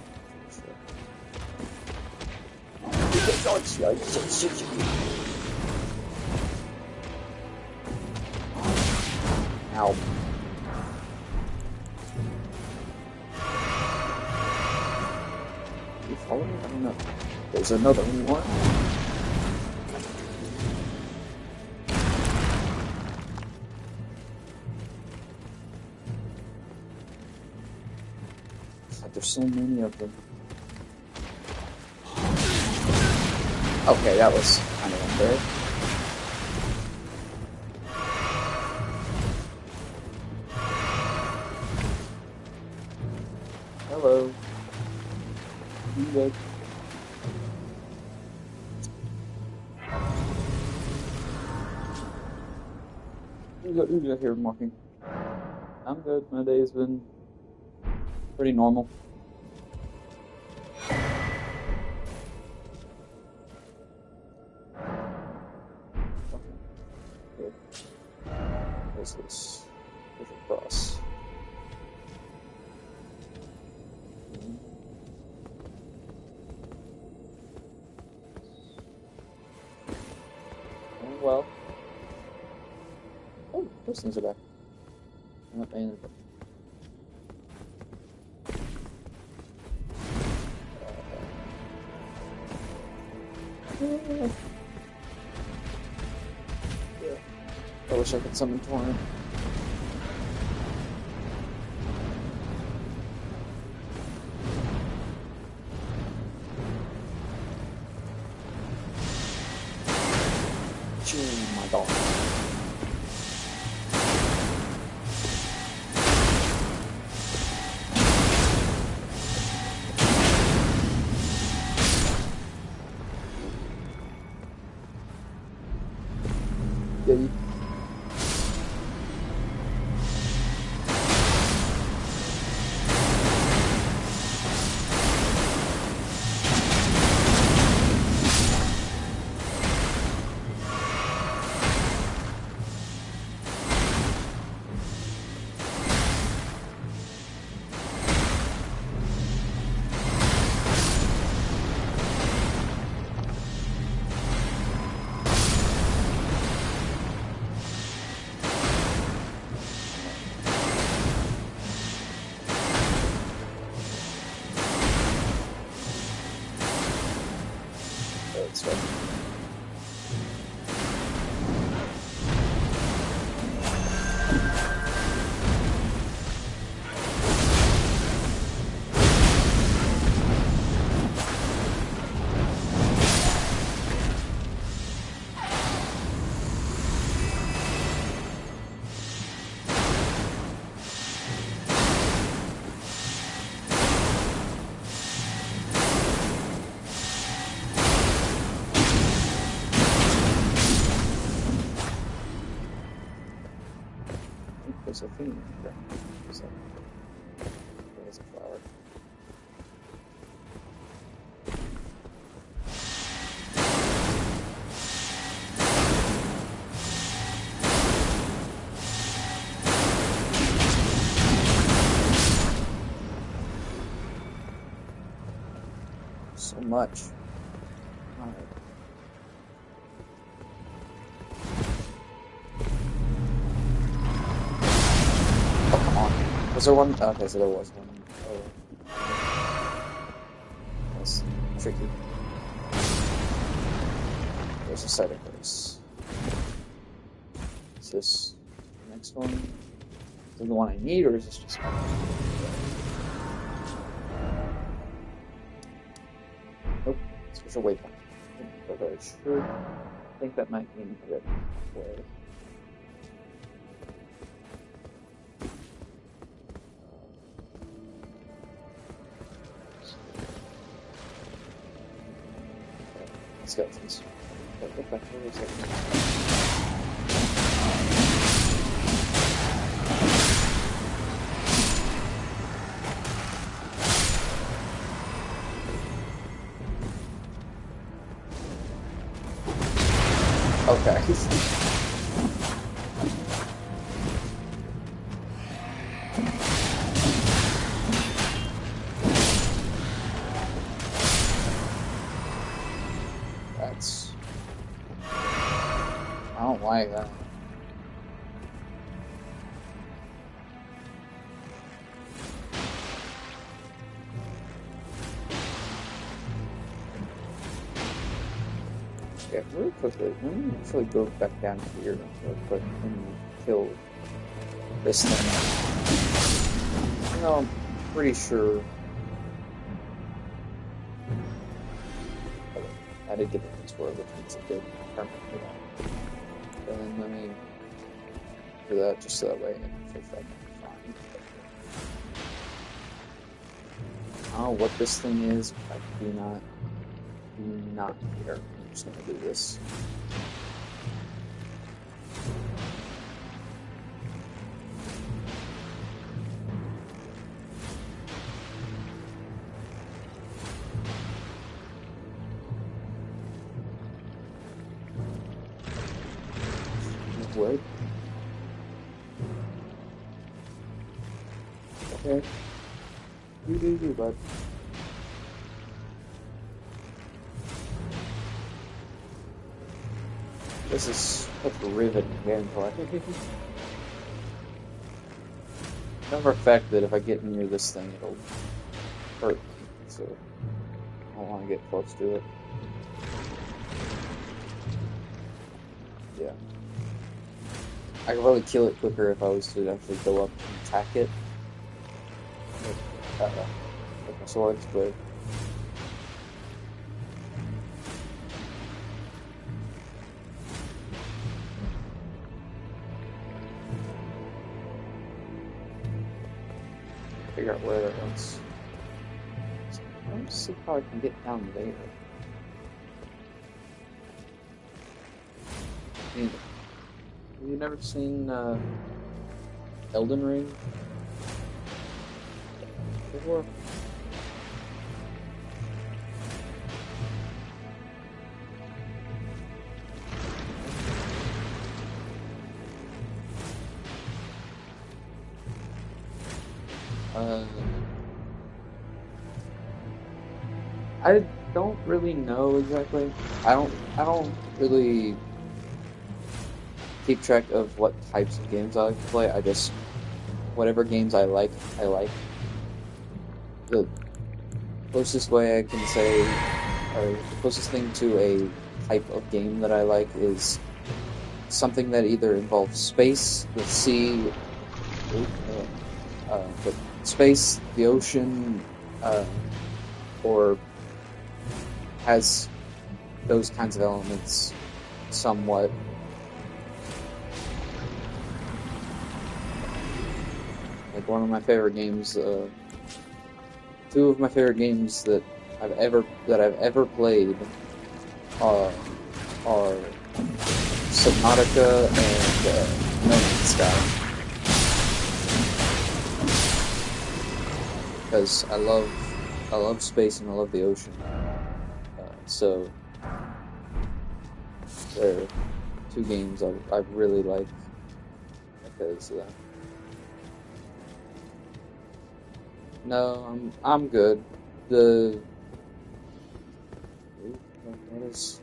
Speaker 1: Ow. You follow me? I don't know. There's another one. There's so many of them. Okay, that was kind of unfair. Hello. You good? Who's out here mocking? I'm good. My day's been pretty normal. Okay. What's this? There's a cross. Oh, well. Oh, those things are back. I'm not paying them. I wish I could summon Torrent. Oh my god. Goody. Let's go. There's a thing in the ground. So, there's a flower. So much. Alright. Was there one? Okay, so there was one. Oh. That's tricky. There's a side of this. Is this the next one? Is it the one I need, or is this just one? Nope. Special waypoint. But I should think that might mean a bit way. Skeletons. Get back here a second. Okay. That's... I don't like that. Yeah, really quickly, let me actually go back down here real quick and kill this thing. You know, I'm pretty sure... I did get the sword, which means it did permanent for that. Then let me do that just so that way I can fine. I don't know what this thing is, but I do not care. I'm just gonna do this. Wood. Okay. You, bud. This is such a riveting gameplay. Never fact that if I get near this thing, it'll hurt me, so I don't want to get close to it. I could probably kill it quicker if I was to actually go up and attack it with my swords, but figure out where it was. Let's see how I can get down there. Have you never seen Elden Ring before? I don't really know exactly. I don't really keep track of what types of games I like to play. I just whatever games I like, I like. The closest way I can say, or the closest thing to a type of game that I like is something that either involves space, the sea, the space, the ocean, or has those kinds of elements somewhat. Like one of my favorite games, two of my favorite games that I've ever played are Subnautica and No Man's Sky. Because I love space and I love the ocean. So they're two games I really like because no, I'm good. What is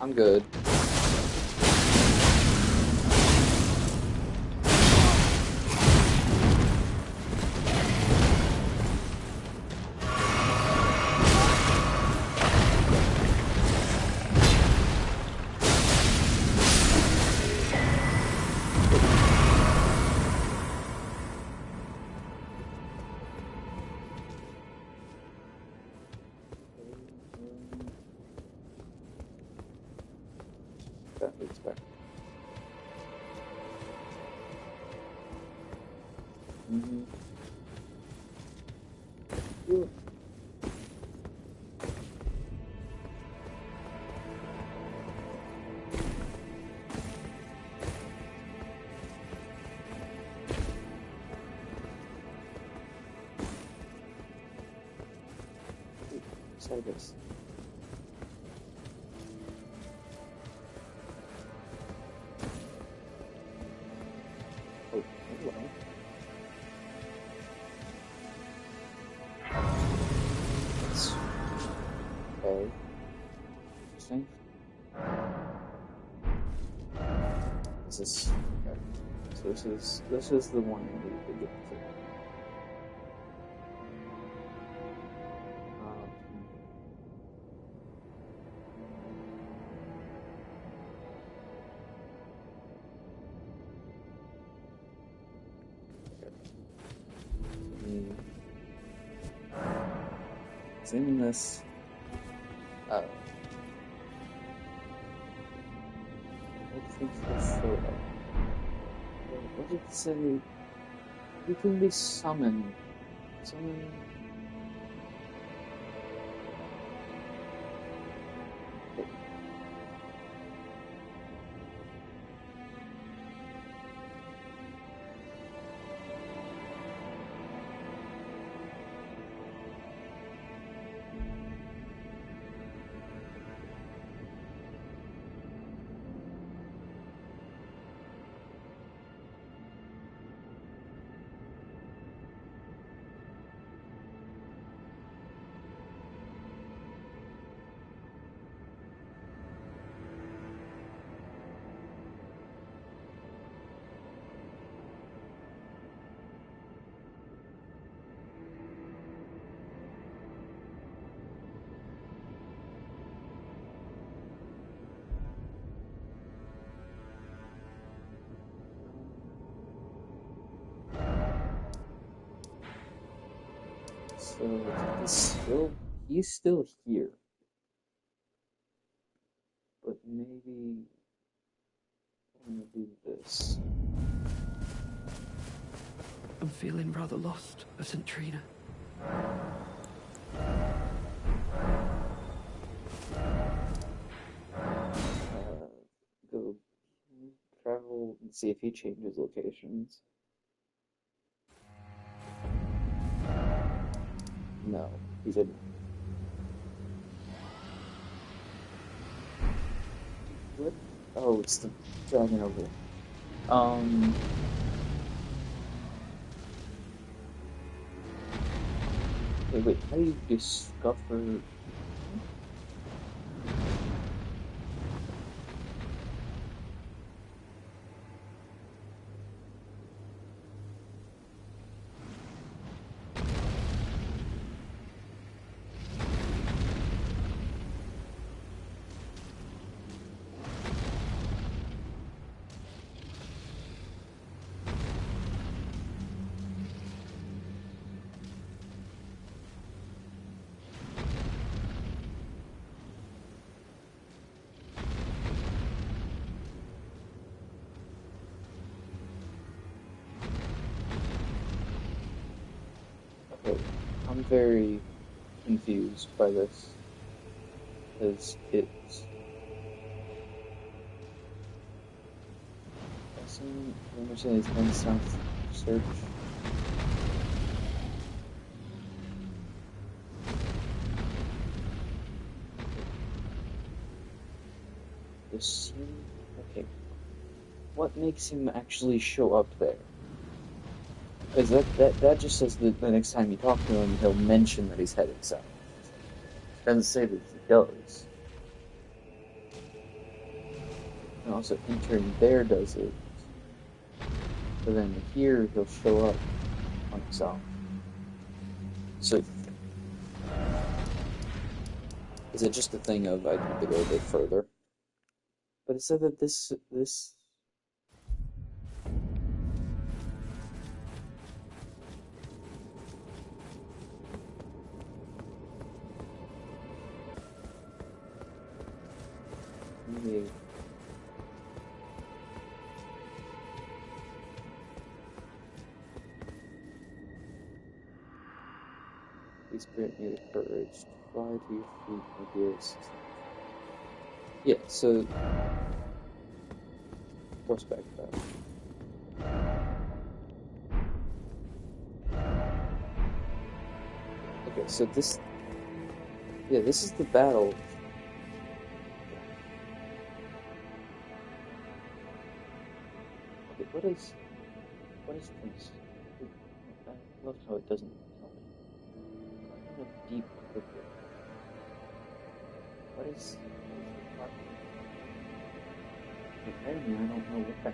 Speaker 1: I'm good. That leads back. Ooh. Say this. Oh, hello. That's okay. Interesting. This is okay. So this is the one I need to get to. Um, okay. It's in this. What things will show up? What did it say? You can be summoned. Summon. So he's still here. But maybe I'm gonna do this.
Speaker 5: I'm feeling rather lost of Centrina.
Speaker 1: Go travel and see if he changes locations. No, he didn't. What? Oh, it's the dragon over there. Hey, wait, how do you discover? Okay, I'm very confused by this because it's doesn't understand his end south search. The scene. Okay, what makes him actually show up there? Because that just says that the next time you talk to him, he'll mention that he's headed south. Doesn't say that he does. And also entering there does it. But then here he'll show up on himself. So is it just a thing of I need to go a bit further? But it said that this maybe please grant me the courage to fly to your feet, my dearest. Yeah, so horseback battle. Okay, so this is the battle. Okay, what is this? I love how it doesn't tell me. I have a deep purple. What is the party? Apparently, I don't know what that is.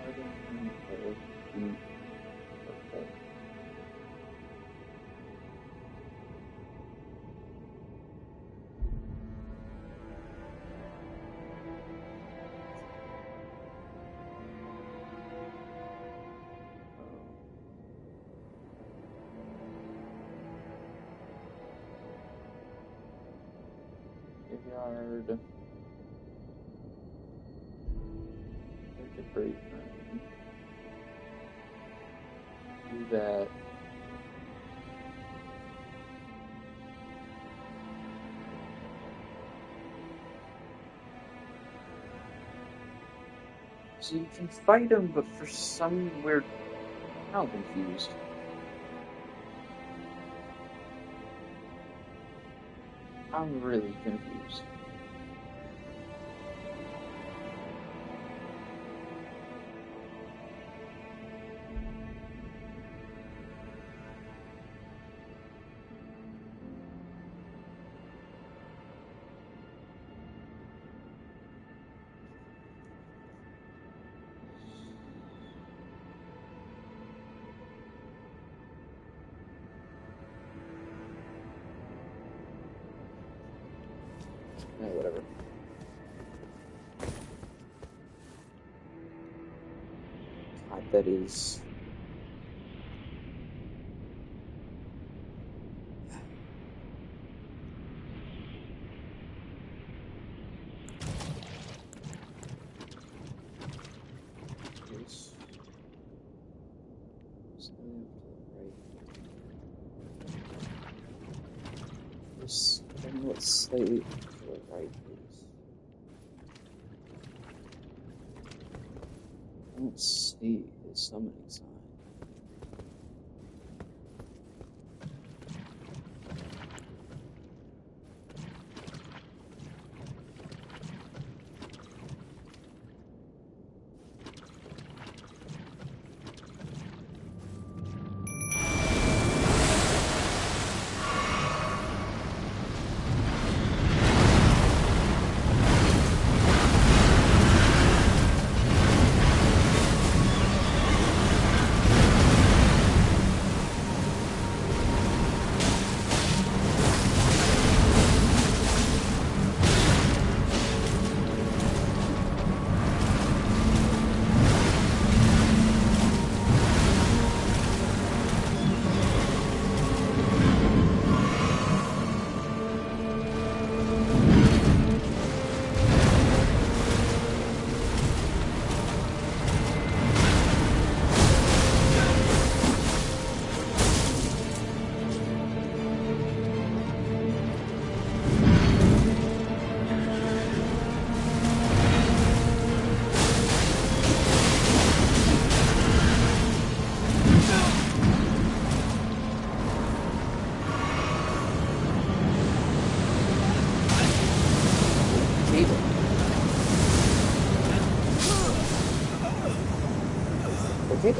Speaker 1: Garden of deep purple. Graveyard. There's a great room. Do that. So you can fight him, but for some weird... I'm confused. I'm really confused. Whatever. God, that is... Just, I don't know what slightly to the right is. I don't see his summoning sign. Okay.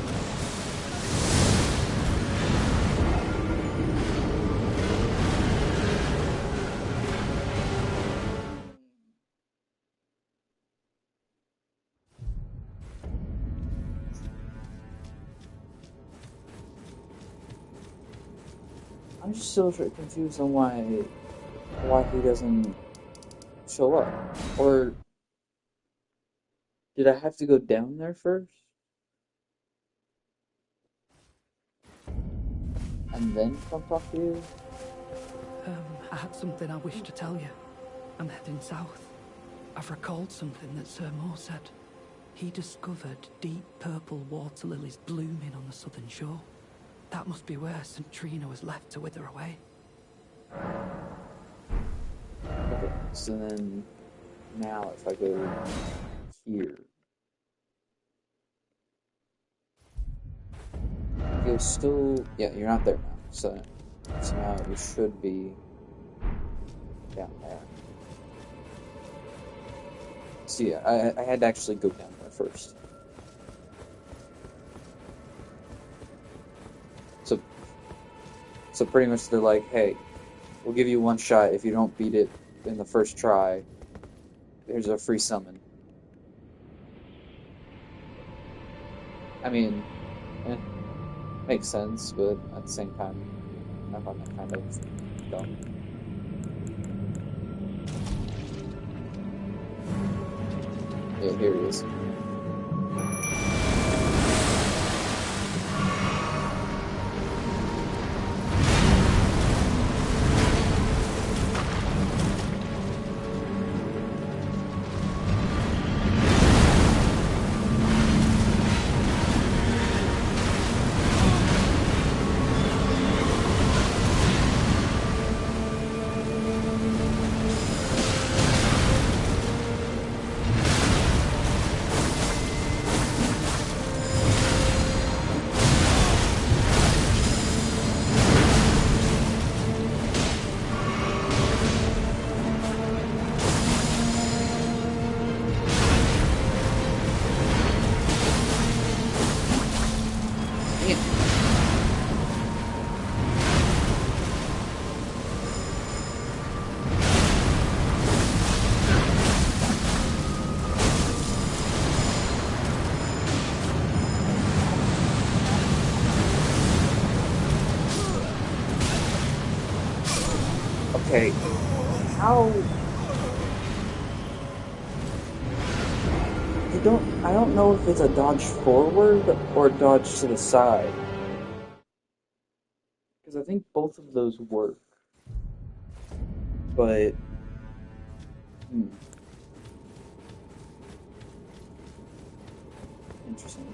Speaker 1: I'm just still confused on why he doesn't show up. Or did I have to go down there first? And then come talk to you?
Speaker 5: I had something I wish to tell you. I'm heading south. I've recalled something that Sir Moore said. He discovered deep purple water lilies blooming on the southern shore. That must be where St. Trina was left to wither away.
Speaker 1: Okay, so then now if I go here, you'll still, yeah, you're not there now. So now you should be down there. So yeah, I had to actually go down there first. So pretty much they're like, hey, we'll give you one shot. If you don't beat it in the first try, here's a free summon. I mean, makes sense, but at the same time, I find that kind of dumb. Yeah, here he is. Okay, how? I don't know if it's a dodge forward or dodge to the side. Because I think both of those work. But, interesting.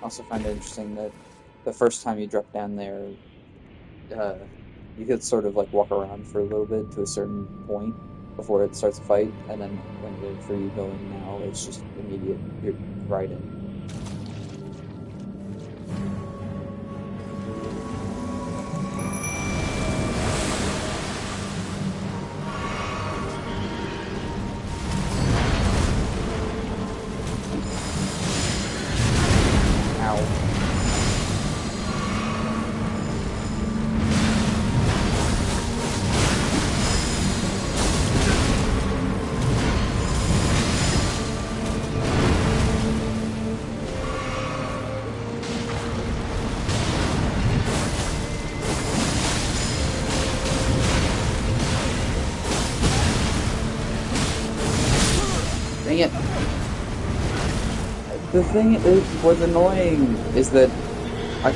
Speaker 1: also find it interesting that the first time you drop down there, you could sort of like walk around for a little bit to a certain point before it starts a fight, and then for you going now, it's just immediate. You're right in. Dang it. The thing that was annoying is that I'm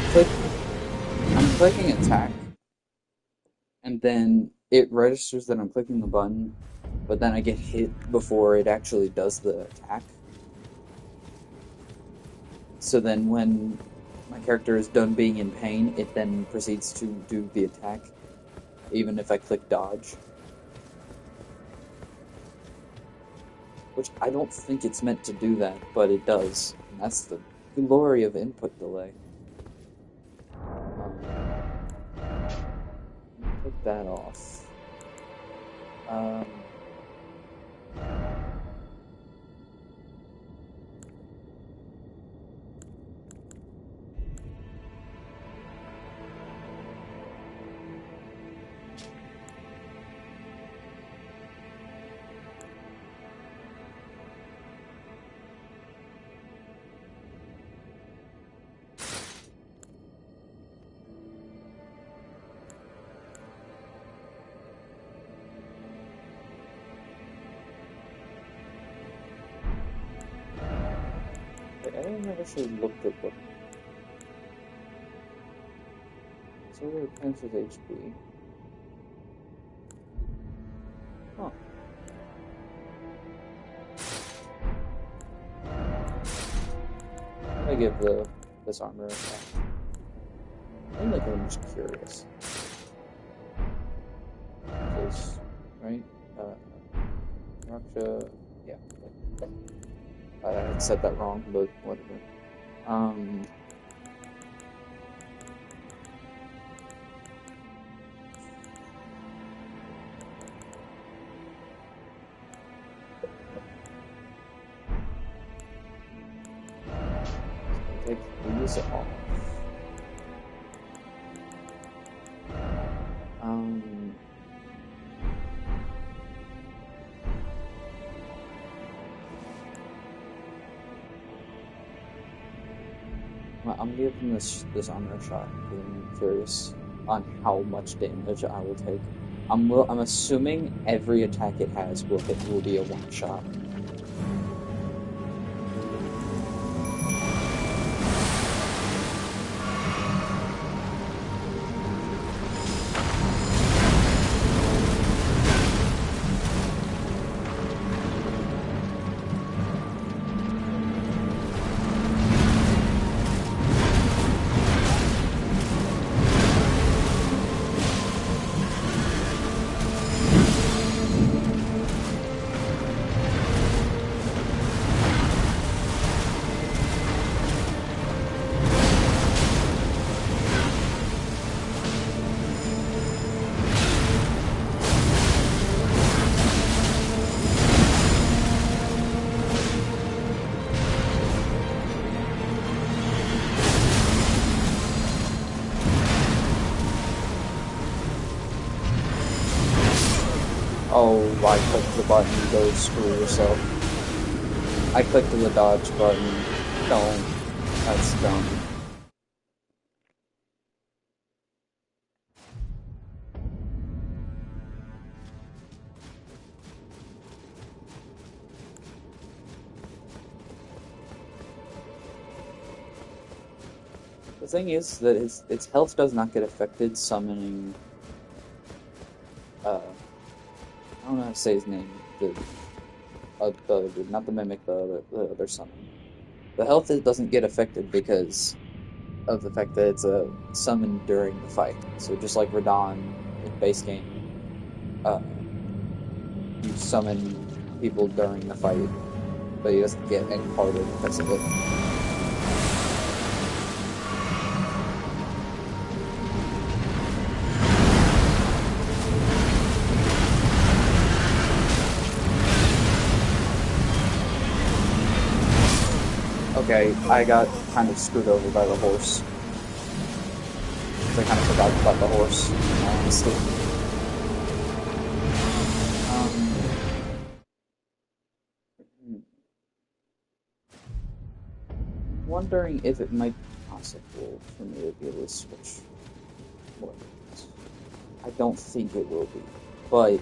Speaker 1: clicking attack, and then it registers that I'm clicking the button, but then I get hit before it actually does the attack. So then when my character is done being in pain, it then proceeds to do the attack, even if I click dodge. Which I don't think it's meant to do that, but it does. And that's the glory of input delay. Take that off. I don't know if I should look at what. So it depends with HP. Huh. I'm gonna give this armor a shot. I'm just curious. This, right? Raksha, yeah. I said that wrong, but whatever. Take these off. Well, I'm giving this armor a shot because I'm curious on how much damage I will take. I'm assuming every attack it has will be a one shot. Oh, I clicked the button, go screw yourself. I clicked the dodge button. Don't. That's dumb. The thing is that its health does not get affected summoning. I don't know how to say his name. The other dude, not the mimic, the other summon. The health doesn't get affected because of the fact that it's a summon during the fight. So just like Radon in base game, you summon people during the fight, but he doesn't get any harder because of it. Okay, I got kind of screwed over by the horse. I kind of forgot about the horse, honestly. Wondering if it might be possible for me to be able to switch weapons. I don't think it will be, but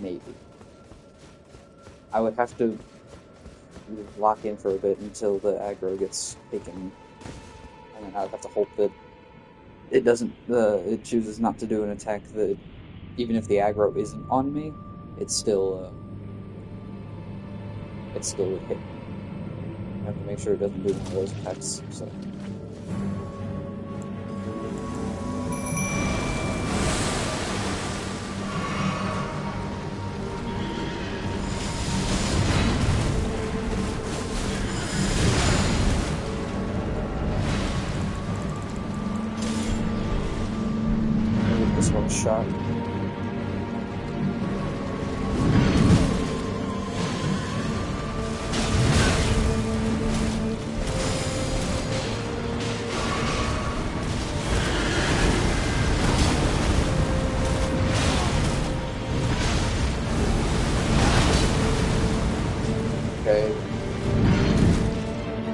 Speaker 1: maybe. I would have to lock in for a bit until the aggro gets taken, and then I would have to hope that it doesn't. It chooses not to do an attack that, even if the aggro isn't on me, it still would hit me. I have to make sure it doesn't do one of those attacks. So. This one's shot. Okay.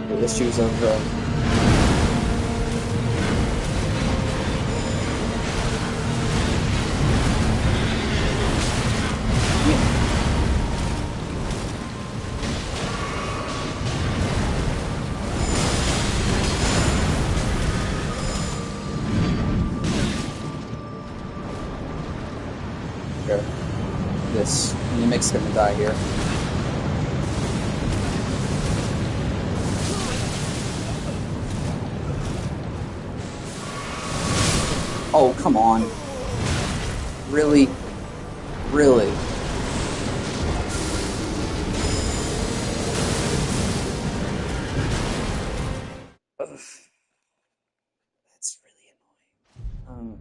Speaker 1: The issues of this mimic's gonna die here. Oh, come on. Really? Really? Ugh. That's really annoying.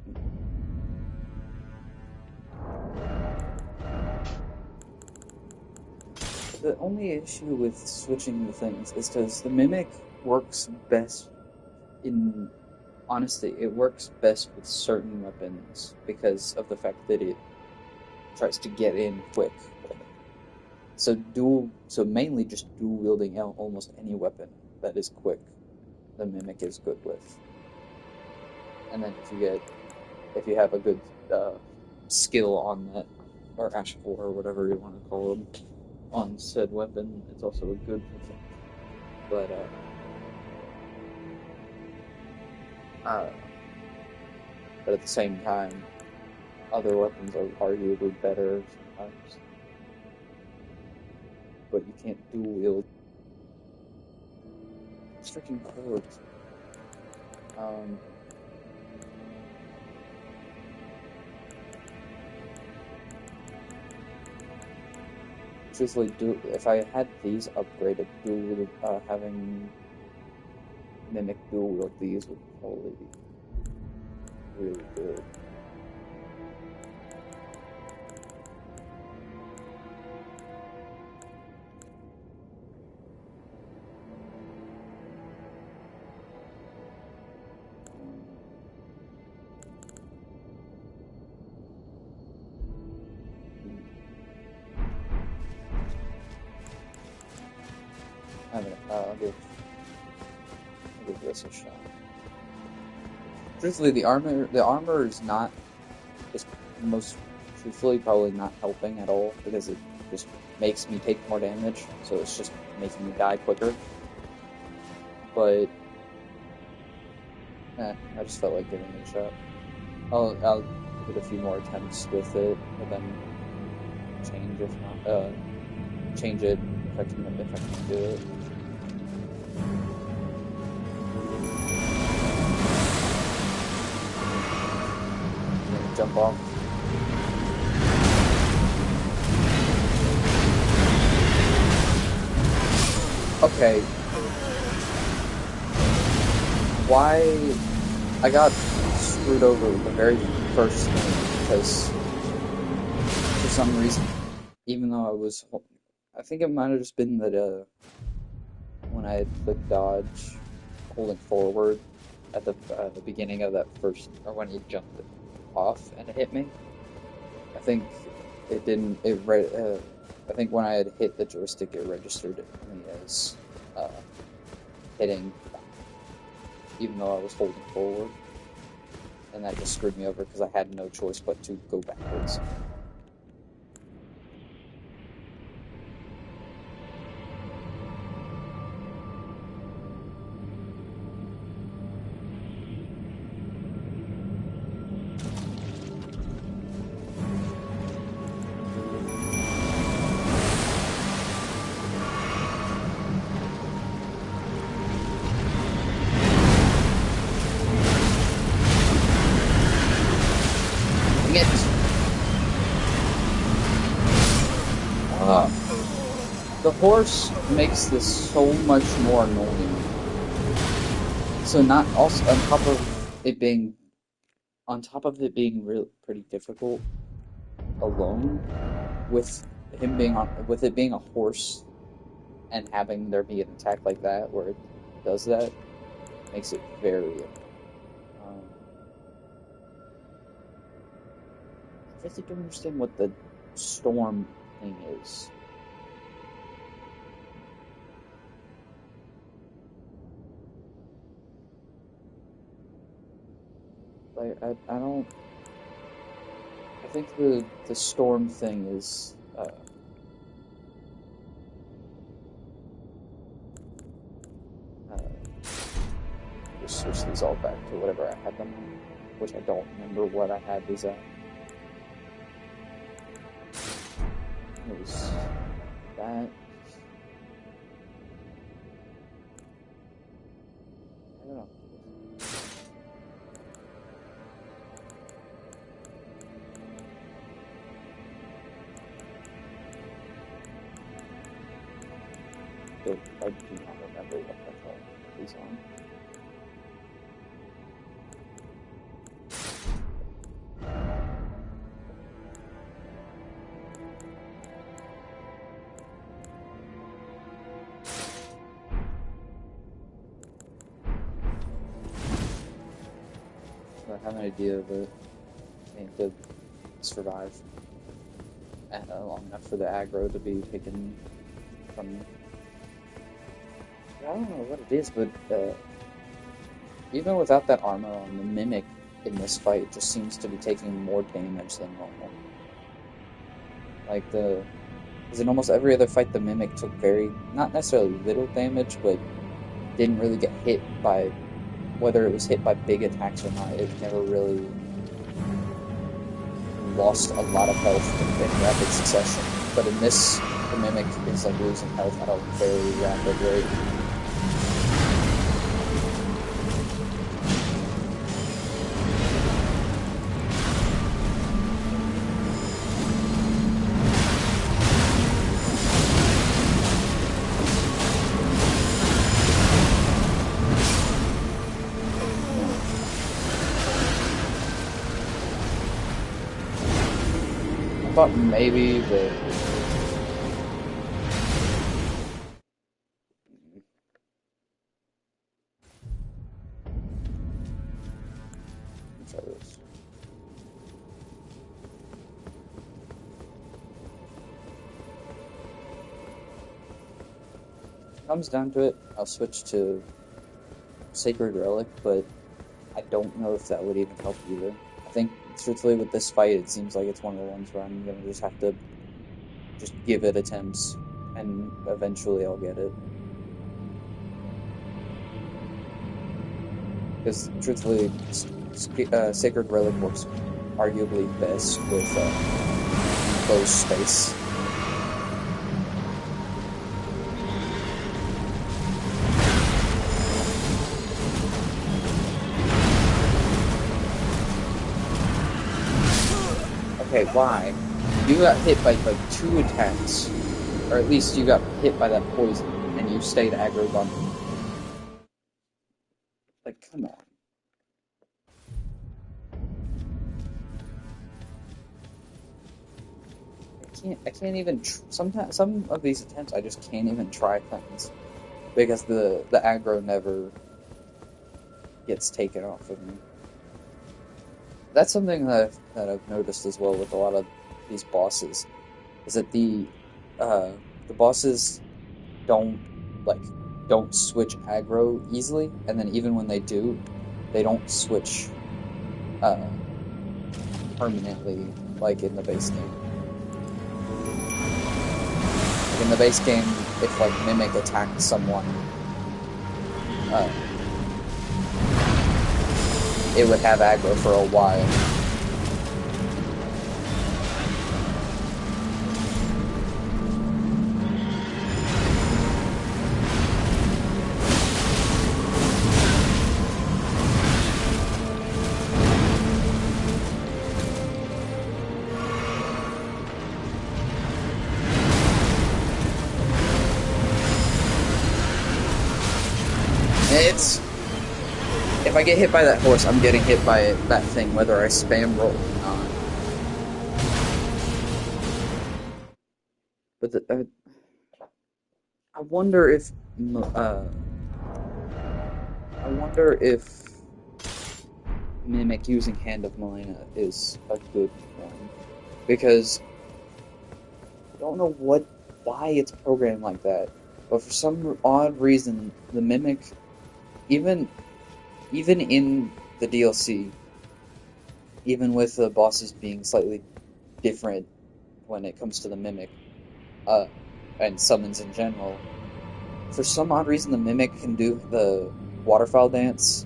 Speaker 1: The only issue with switching the things is because the Mimic works best in... Honestly, it works best with certain weapons because of the fact that it tries to get in quick. So mainly just dual wielding almost any weapon that is quick, the Mimic is good with. And then if you have a good skill on that, or Ash 4 or whatever you want to call them, on said weapon, it's also a good weapon. But at the same time, other weapons are arguably better sometimes. But you can't dual wield. Freaking chords. Truthfully, if I had these upgraded, having Mimic dual wield these would probably be really good. I'll give this a shot. Truthfully, the armor is not, is most truthfully probably not helping at all, because it just makes me take more damage, so it's just making me die quicker. But I just felt like giving it a shot. I'll give it a few more attempts with it, but then change it, if I can do it. jump off. Okay. Why I got screwed over with the very first thing because for some reason, even though I think it might have just been that when I had clicked dodge, holding forward at the beginning of that first, or when he jumped off and it hit me. I think it didn't. I think when I had hit the joystick, it registered me as hitting, even though I was holding forward, and that just screwed me over because I had no choice but to go backwards. The horse makes this so much more annoying. So not also on top of it being pretty difficult alone, with with it being a horse and having there be an attack like that where it does that makes it very annoying. I just don't understand what the storm thing is. Like, I don't... I think the storm thing is... just switch these all back to whatever I had them on, which I don't remember what I had these at. It was that... I don't know. I do not remember what the hell he's on. I have an idea that I need to survive long enough for the aggro to be taken from me. I don't know what it is, but even without that armor on, the Mimic in this fight just seems to be taking more damage than normal. Like because in almost every other fight, the Mimic took not necessarily little damage, but didn't really get hit by, whether it was hit by big attacks or not, it never really lost a lot of health in rapid succession. But in this, the Mimic is like losing health at a very rapid rate. I thought maybe the... Let's try this. If it comes down to it, I'll switch to Sacred Relic, but I don't know if that would even help either. I think, truthfully, with this fight, it seems like it's one of the ones where I'm gonna just have to give it attempts, and eventually I'll get it. Because, truthfully, Sacred Relic works arguably best with closed space. okay, why? You got hit by like 2 attacks, or at least you got hit by that poison, and you stayed aggroed on them. Like, come on. I can't even, sometimes, some of these attempts, I just can't even try things, because the aggro never gets taken off of me. That's something that I've noticed as well with a lot of these bosses, is that the bosses don't switch aggro easily, and then even when they do, they don't switch permanently like in the base game. Like in the base game, if like Mimic attacked someone, it would have aggro for a while. If I get hit by that horse, I'm getting hit by that thing, whether I spam roll or not. But I wonder if Mimic using Hand of Melina is a good one, because I don't know why it's programmed like that, but for some odd reason, the Mimic, even in the DLC, even with the bosses being slightly different when it comes to the Mimic, and summons in general, for some odd reason the Mimic can do the waterfowl dance,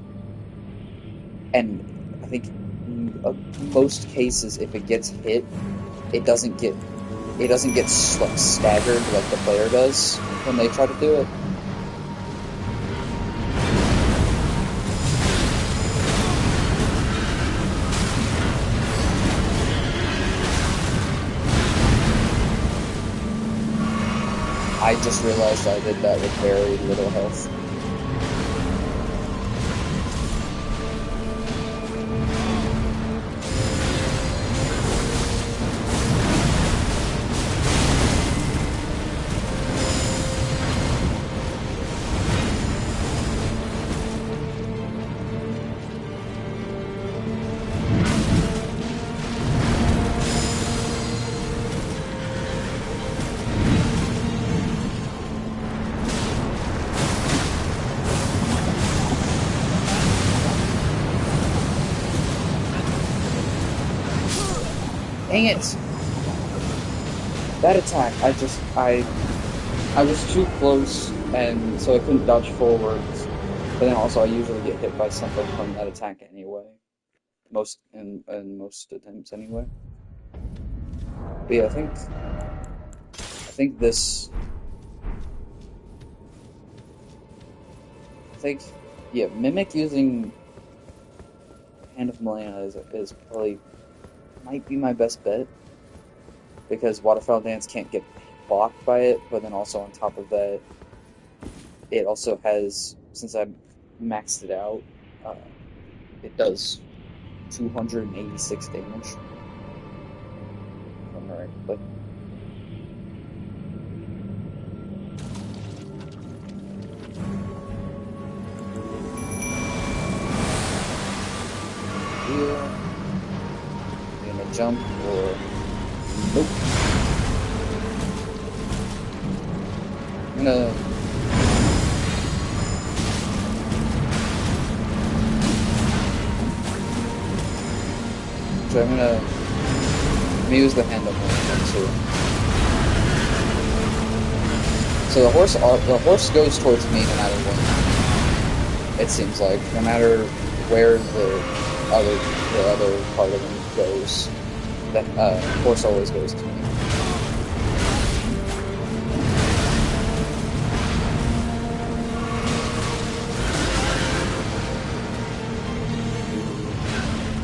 Speaker 1: and I think in most cases, if it gets hit, it doesn't get like staggered like the player does when they try to do it. I just realized I did that with very little health. Dang it! That attack, I was too close, and so I couldn't dodge forwards. But then also, I usually get hit by something from that attack anyway. In most attempts anyway. But yeah, I think yeah, Mimic using Hand of Melina is probably, might be my best bet, because Waterfowl Dance can't get blocked by it, but then also on top of that, it also has, since I maxed it out, it does 286 damage. Alright, but here, I'm gonna jump, or nope. I'm gonna so I'm gonna use the Hand of Melina too. So the horse goes towards me no matter what. It seems like, no matter where the other part of him goes, the horse always goes to me.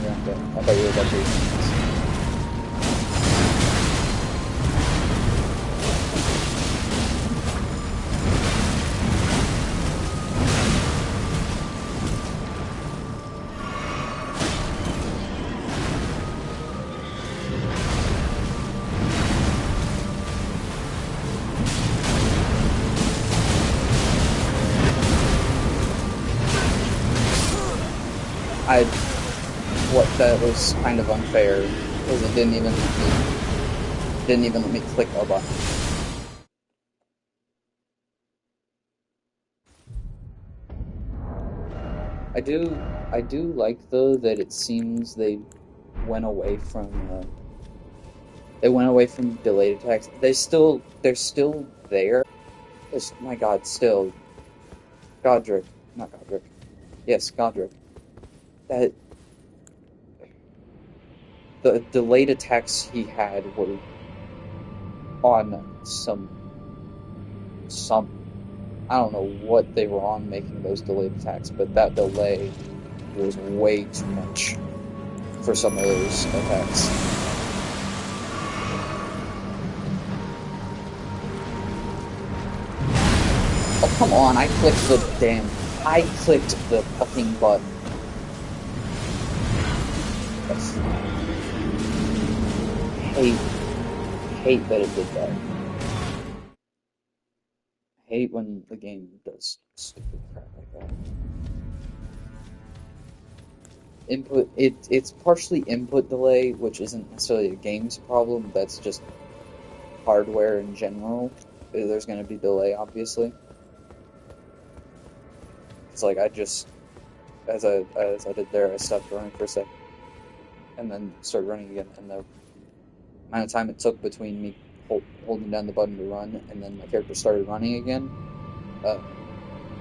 Speaker 1: Yeah, okay. I thought you were about to. what that was kind of unfair because it didn't even let me click a button. I do like though that it seems they went away from delayed attacks. They're still there. My God, still Godric, not Godric. Yes, Godric. That the delayed attacks he had were on some I don't know what they were on making those delayed attacks, but that delay was way too much for some of those attacks. Oh, come on, I clicked the fucking button. Hate that it did that. Hate when the game does stupid crap like that. It's partially input delay, which isn't necessarily a game's problem, that's just hardware in general. There's going to be delay, obviously. It's like I just, as I did there, I stopped running for a sec, and then started running again, and the amount of time it took between me holding down the button to run and then my character started running again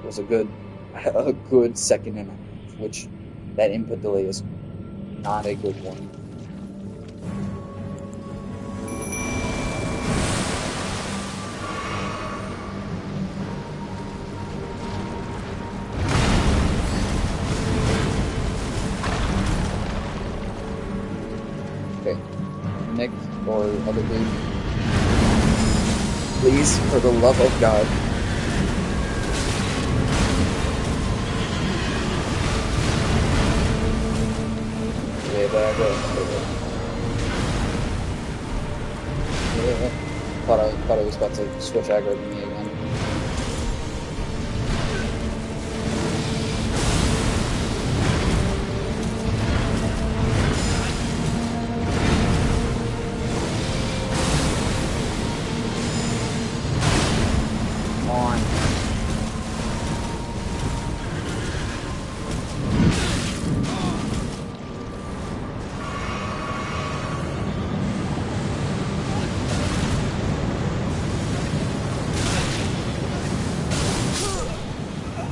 Speaker 1: was a good second and a half, which that input delay is not a good one. Okay, Nick or other dude, please, for the love of God. Yeah, there I go. Yeah, thought I was about to switch aggro to me again.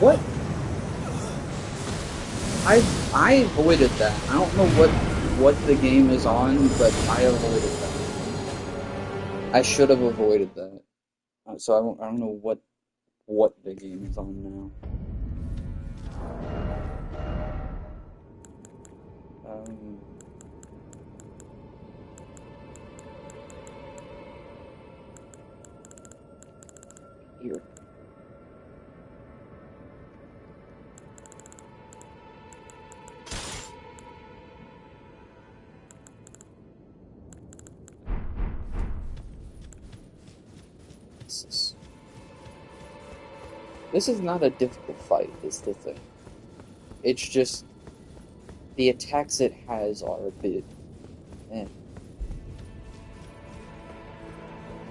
Speaker 1: What? I avoided that. I don't know what the game is on, but I avoided that. I should have avoided that. So I don't know what the game is on now. Here. This is not a difficult fight, is the thing. It's just the attacks it has are a bit.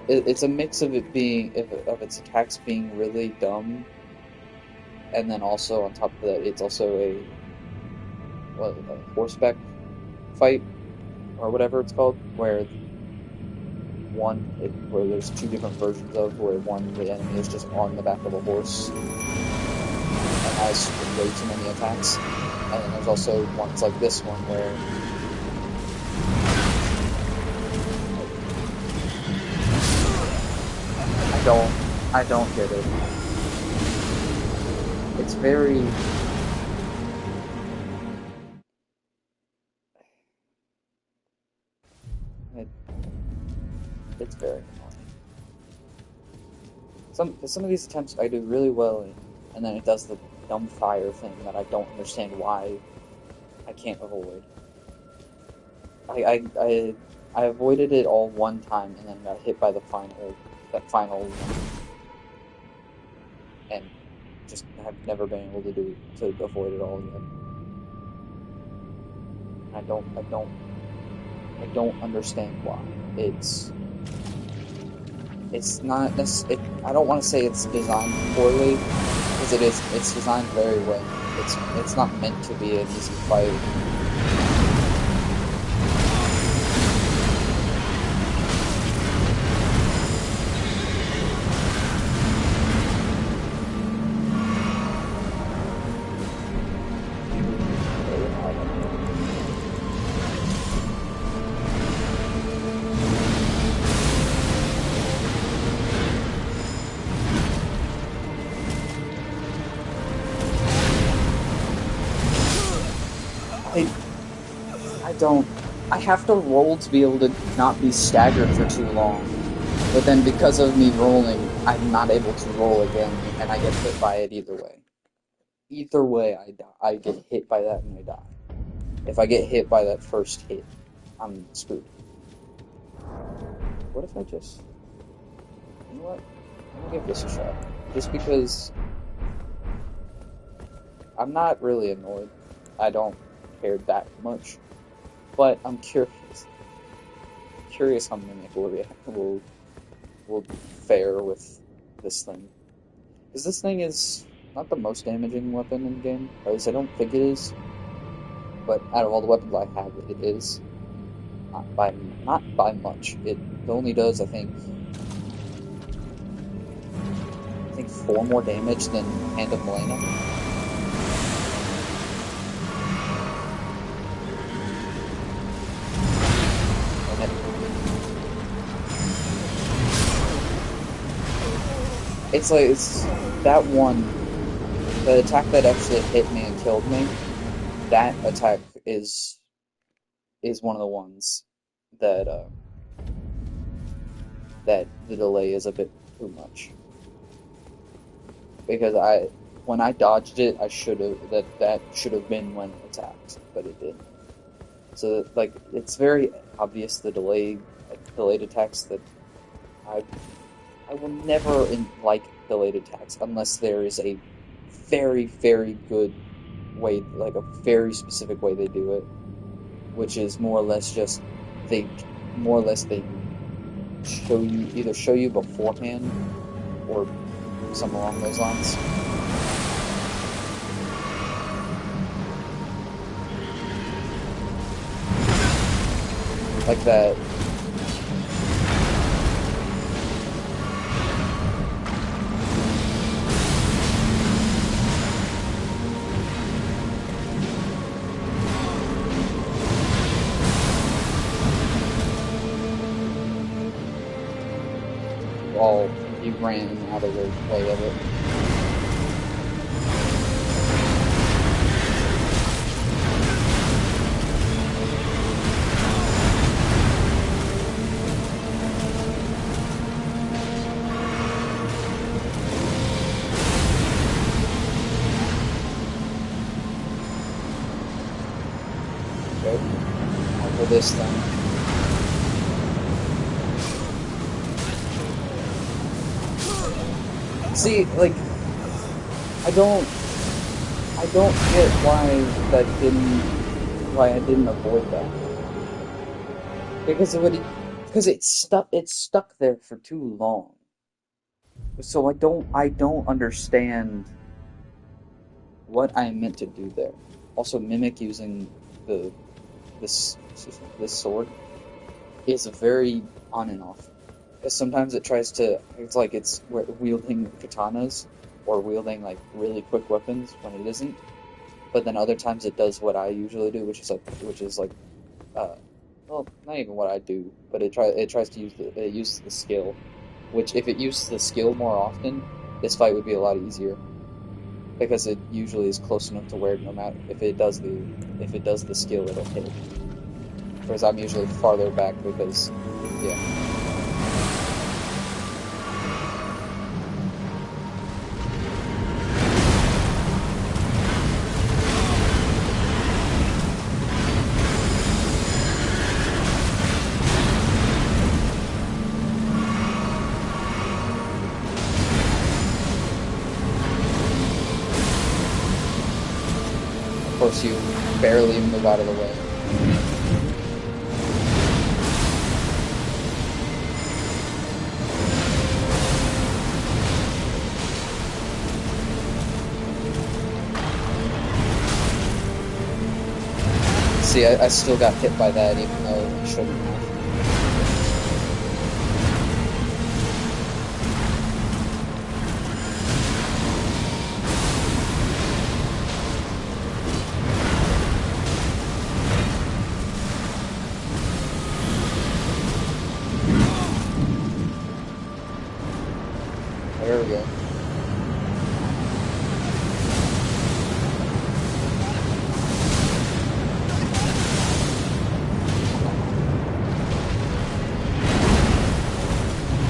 Speaker 1: It's a mix of it being of its attacks being really dumb, and then also on top of that, it's also a horseback fight or whatever it's called, where where there's two different versions of where the enemy is just on the back of a horse and has way too many attacks, and then there's also ones like this one where I don't get it. It's very it's very annoying. Some of these attempts I do really well in, and then it does the dumb fire thing that I don't understand why I can't avoid. I avoided it all one time and then got hit by that final one, and just have never been able to avoid it all yet. I don't understand why. It's not. I don't want to say it's designed poorly, because it is. It's designed very well. It's not meant to be an easy fight. I have to roll to be able to not be staggered for too long. But then because of me rolling, I'm not able to roll again, and I get hit by it either way. Either way, I die. I get hit by that and I die. If I get hit by that first hit, I'm screwed. What if I just... You know what? I'm gonna give this a shot. Just because... I'm not really annoyed. I don't care that much. But I'm curious. Curious how Mimic will fare with this thing. Because this thing is not the most damaging weapon in the game. Or at least I don't think it is. But out of all the weapons I have, it is. Not by much. It only does, I think 4 more damage than Hand of Melena. It's that one, the attack that actually hit me and killed me, that attack is one of the ones that that the delay is a bit too much. Because when I dodged it, I should have, that should have been when it attacked, but it didn't. So, like, it's very obvious the delayed attacks that I will never like delayed attacks unless there is a very, very good way, like a very specific way they do it, which is more or less they show you beforehand or something along those lines. Like that. He ran out of the way of it. Okay. Over this thing. See, like, I don't get why I didn't avoid that. Because it's stuck there for too long. So I don't understand what I meant to do there. Also, Mimic using this sword is very on and off. Because sometimes it's like it's wielding katanas or wielding like really quick weapons when it isn't. But then other times it does what I usually do, which is well, not even what I do, but it tries to use the skill. Which if it uses the skill more often, this fight would be a lot easier. Because it usually is close enough to where no matter if it does the skill, it'll hit. Whereas I'm usually farther back because yeah. Of course, you barely move out of the way. See, I still got hit by that even though it shouldn't have. There we go.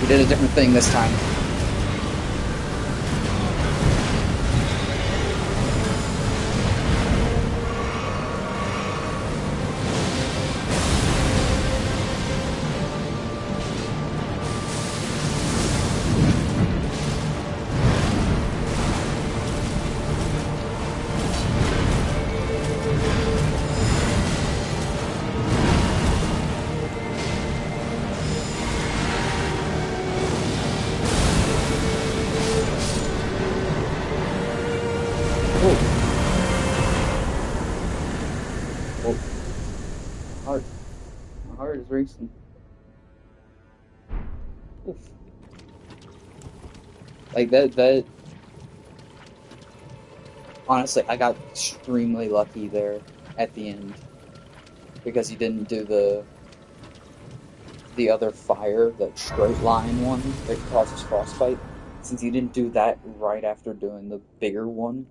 Speaker 1: We did a different thing this time. My heart is racing. Oof. Like that honestly, I got extremely lucky there at the end because he didn't do the other fire, that straight line one that causes frostbite. Since he didn't do that right after doing the bigger one,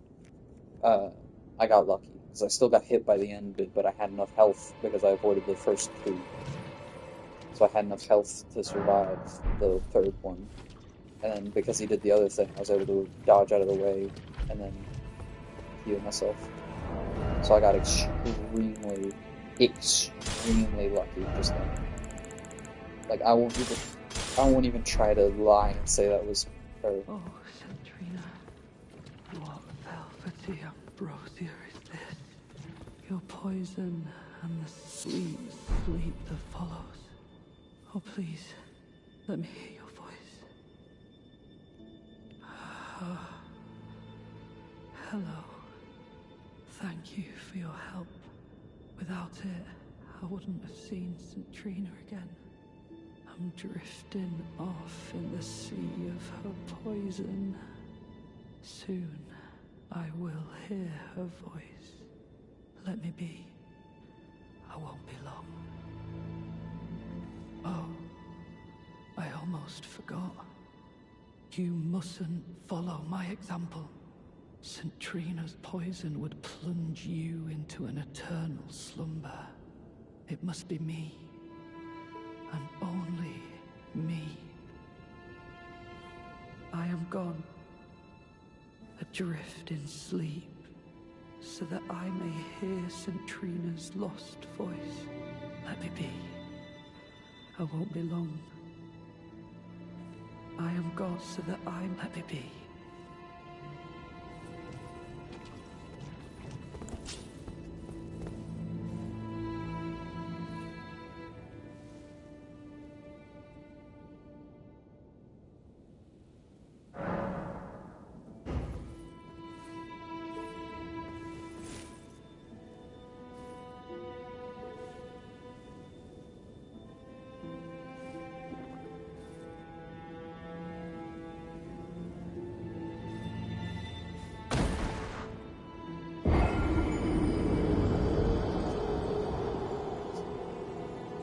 Speaker 1: I got lucky because I still got hit by the end, but I had enough health because I avoided the first two. So I had enough health to survive the third one. And then because he did the other thing, I was able to dodge out of the way and then heal myself. So I got extremely lucky just then. Like I won't even try to lie and say that was her.
Speaker 5: Oh, Centrina, what velvety ambrosia is this? Your poison and the sweet sleep that follows. Oh, please, let me hear your voice. Hello. Thank you for your help. Without it, I wouldn't have seen Centrina again. I'm drifting off in the sea of her poison. Soon, I will hear her voice. Let me be. I won't be long. Oh, I almost forgot. You mustn't follow my example. Centrina's poison would plunge you into an eternal slumber. It must be me, and only me. I am gone, adrift in sleep, so that I may hear Centrina's lost voice. Let me be. I won't be long. I am gone so that I let me be.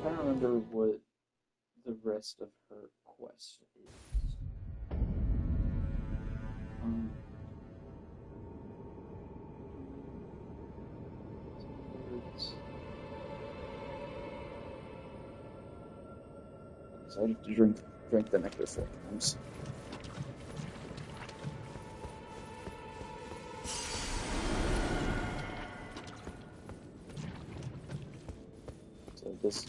Speaker 1: I don't remember what the rest of her quest is. So I have to drink the nectar 4 times. So does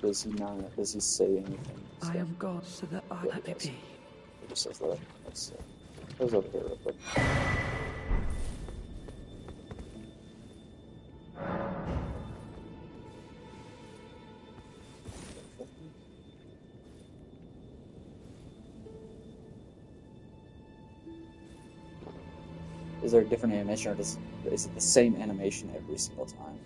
Speaker 1: he say anything?
Speaker 5: I am God so that I let me be.
Speaker 1: It just says that. Let's goes over here real quick. Is there a different animation, or is it the same animation every single time?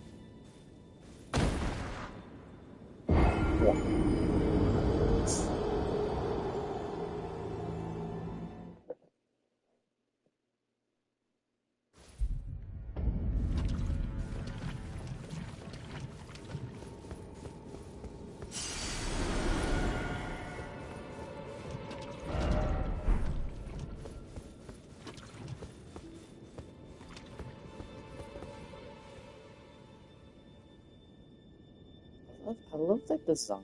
Speaker 1: I love that design.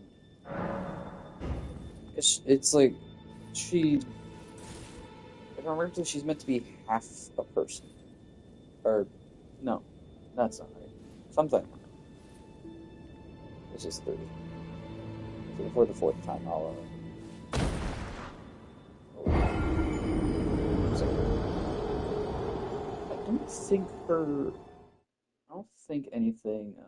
Speaker 1: It's like she, if I remember correctly, she's meant to be half a person. Or, no, that's not right. Something. It's just 30. So for the fourth time, I don't think her. I don't think anything. I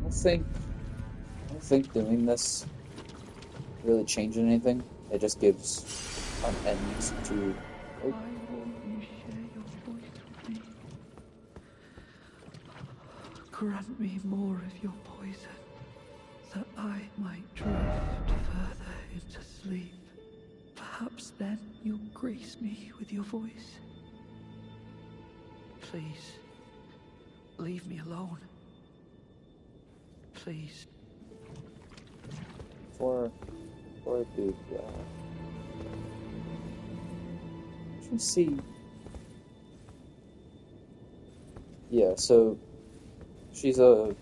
Speaker 1: don't think doing this really changing anything. It just gives an end to. Oh,
Speaker 5: Why won't you share your voice with me? Grant me more of your poison, that I might drift further into sleep. Perhaps then you'll grace me with your voice. Please, leave me alone. Please.
Speaker 1: for a dude. Let's see. Yeah, so she's a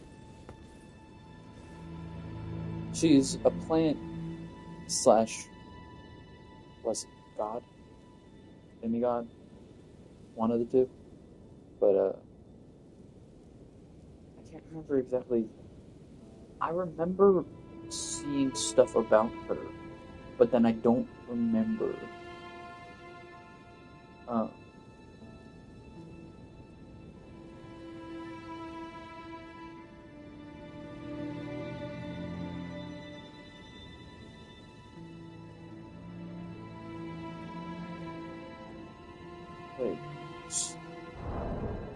Speaker 1: plant slash was it god, demigod, one of the two. But I can't remember exactly. I remember seeing stuff about her, but then I don't remember. Wait,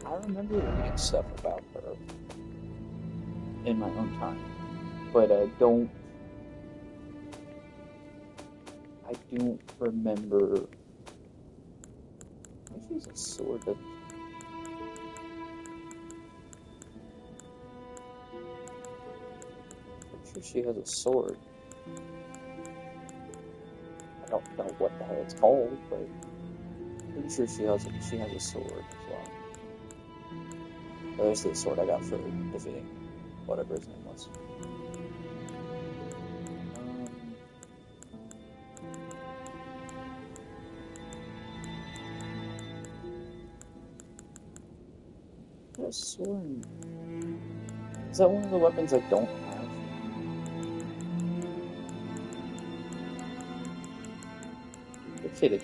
Speaker 1: I remember reading stuff about her in my own time, but I don't remember. She has a sword. I'm sure she has a sword. I don't know what the hell it's called, but I'm pretty sure she has a sword as well. But there's the sword I got for defeating whatever his name was. A sword. Is that one of the weapons I don't have? You're kidding.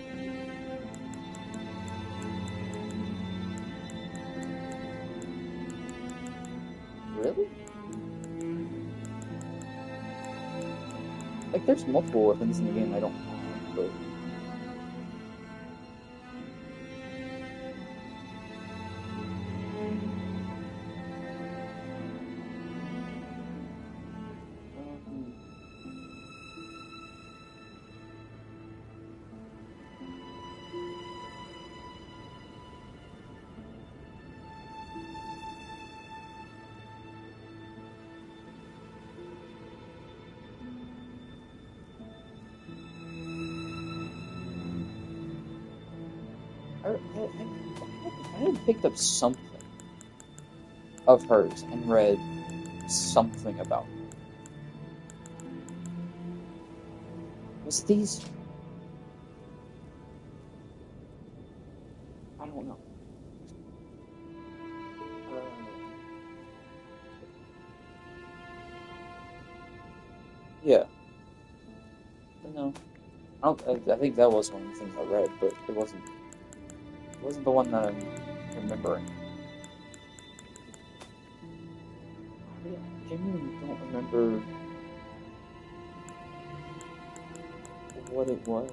Speaker 1: Really? Like, there's multiple weapons in the game I don't have, but... I had picked up something of hers and read something about her. Was it these? I don't know. Yeah. No. I think that was one of the things I read, but it wasn't the one that I'm remembering. I genuinely don't remember what it was.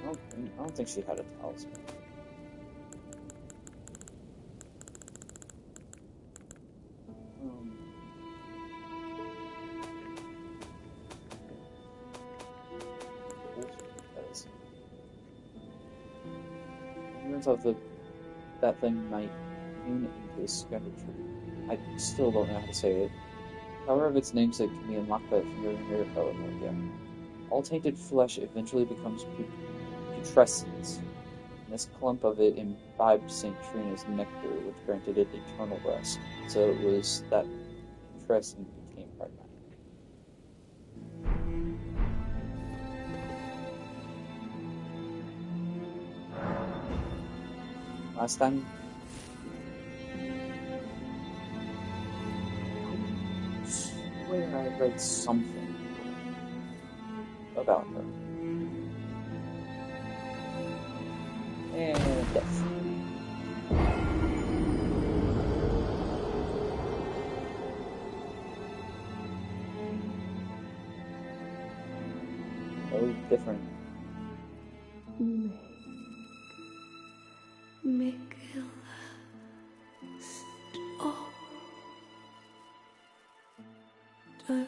Speaker 1: I don't think she had a talisman. Of that thing might tune into a scatter tree. I still don't know how to say it. Power of its namesake can be unlocked by a familiar miracle. Yeah. All tainted flesh eventually becomes putrescence. And this clump of it imbibed St. Trina's nectar, which granted it eternal rest. So it was that Tresson became pregnant. Last time, I swear I read something about her. And death. Oh, different.
Speaker 4: Mikhail, stop. Don't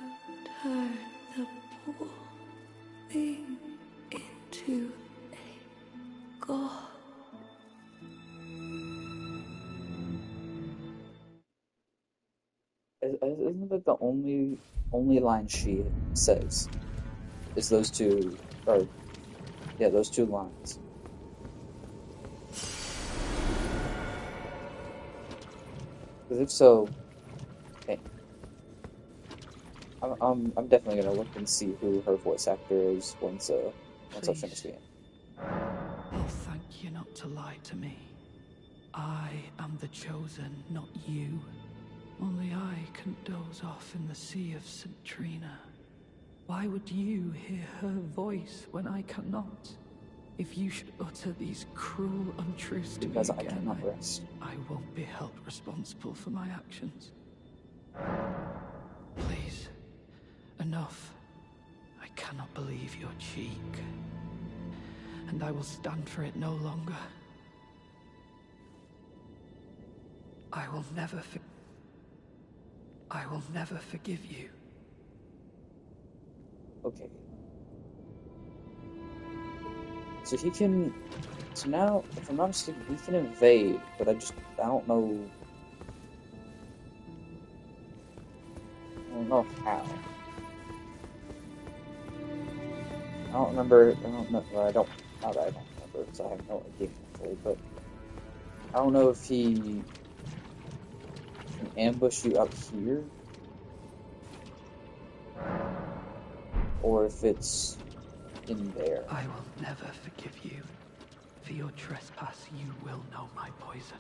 Speaker 4: turn the poor thing into a god.
Speaker 1: Isn't that the only line she says? Is those two, or yeah, those two lines. Because if so, hey, I'm definitely gonna look and see who her voice actor is once I finish the game.
Speaker 5: I'll thank you not to lie to me. I am the chosen, not you. Only I can doze off in the sea of St. Trina. Why would you hear her voice when I cannot? If you should utter these cruel untruths to me
Speaker 1: Because I
Speaker 5: again,
Speaker 1: cannot rest.
Speaker 5: I won't be held responsible for my actions. Please, enough. I cannot believe your cheek. And I will stand for it no longer. I will never forgive you.
Speaker 1: Okay. So he can. So now, if I'm not mistaken, he can invade, but I don't know. I don't know how. I don't remember. I don't know. Well, I don't. Not that I don't remember, because I have no idea actually. But I don't know if he can ambush you out here, or if it's in there.
Speaker 5: I will never forgive you. For your trespass, you will know my poison.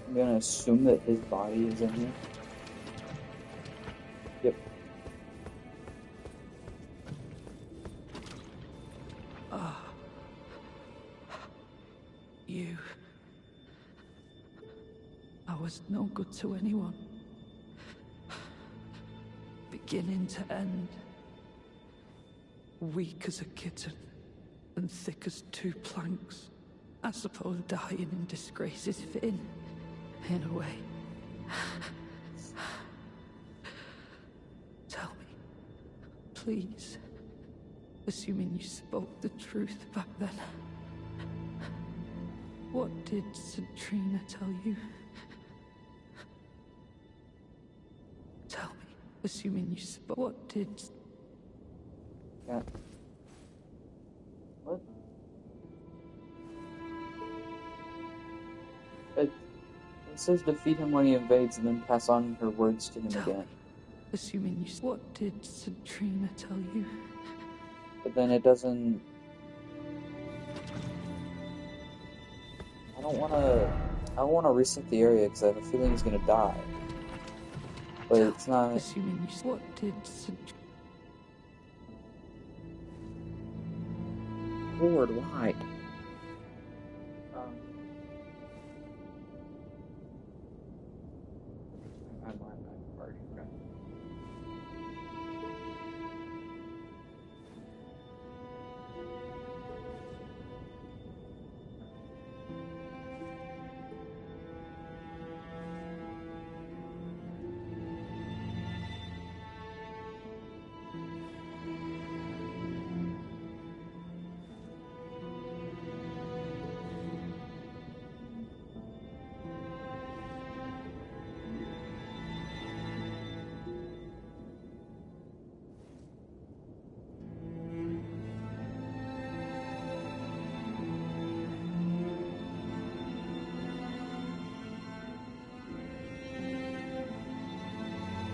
Speaker 1: I'm gonna assume that his body is in here. Yep.
Speaker 5: You. I was no good to anyone. Beginning to end. Weak as a kitten, and thick as two planks. I suppose dying in disgrace is fitting, in a way. Tell me, please, assuming you spoke the truth back then. What did St. Trina tell you? Tell me, assuming you spoke. What did...
Speaker 1: Yeah. What? It says defeat him when he invades and then pass on her words to him again.
Speaker 5: Assuming you... What did St. Trina tell you?
Speaker 1: But then it doesn't... I don't want to reset the area because I have a feeling he's gonna die. But it's not...
Speaker 5: Assuming you... What did St...
Speaker 1: Lord, why?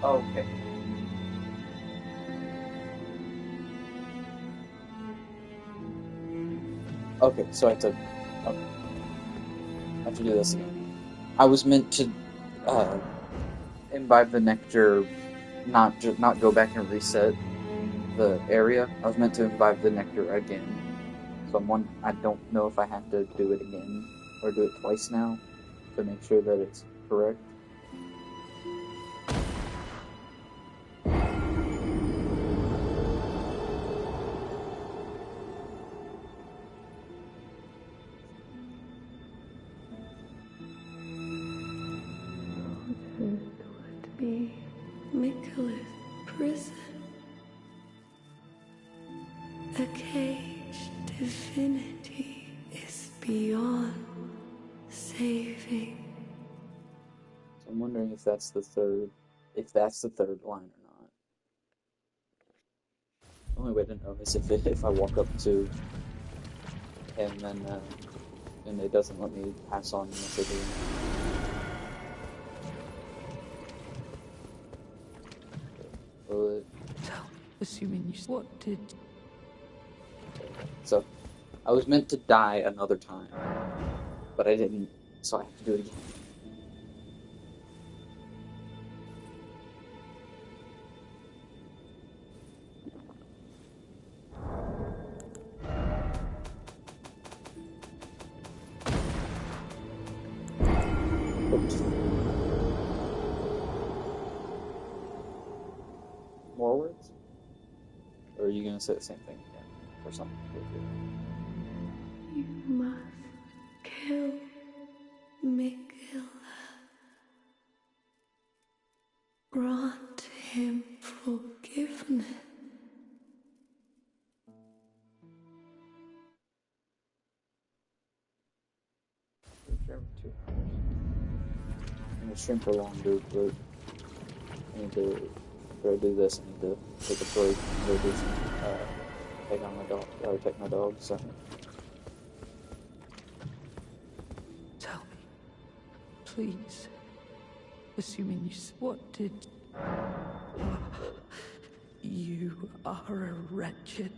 Speaker 1: Okay. Okay, so I have to. Okay, I have to do this again. I was meant to imbibe the nectar, not go back and reset the area. I was meant to imbibe the nectar again. So I don't know if I have to do it again or do it twice now to make sure that it's correct.
Speaker 4: Would be Michaela's prison. A caged divinity is beyond saving.
Speaker 1: So I'm wondering if that's the third line or not. The only way to know is if I walk up to him and it doesn't let me pass on unless I do. Will
Speaker 5: Assuming you... What did...
Speaker 1: So, I was meant to die another time, but I didn't, so I have to do it again. Oops. More words? Or are you gonna say the same thing again? Or something?
Speaker 4: You must kill Michaela. Grant him forgiveness.
Speaker 1: Stream for 2 hours. I'm gonna stream for longer, but I need to, after I do this, I need to take a break and go do some, take on my dog, or take my dog, so.
Speaker 5: Tell me, please. Assuming you... What did... You are a wretched,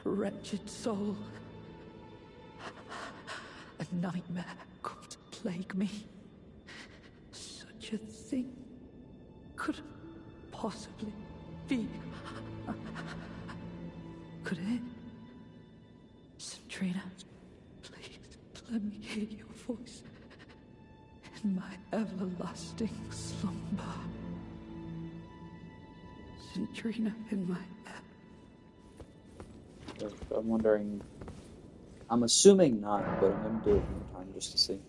Speaker 5: wretched soul. A nightmare come to plague me. Such a thing could possibly be. Could it? Centrina, please let me hear your voice in my everlasting slumber. Centrina in my head.
Speaker 1: I'm wondering, I'm assuming not, but I'm gonna do it one more time just to see.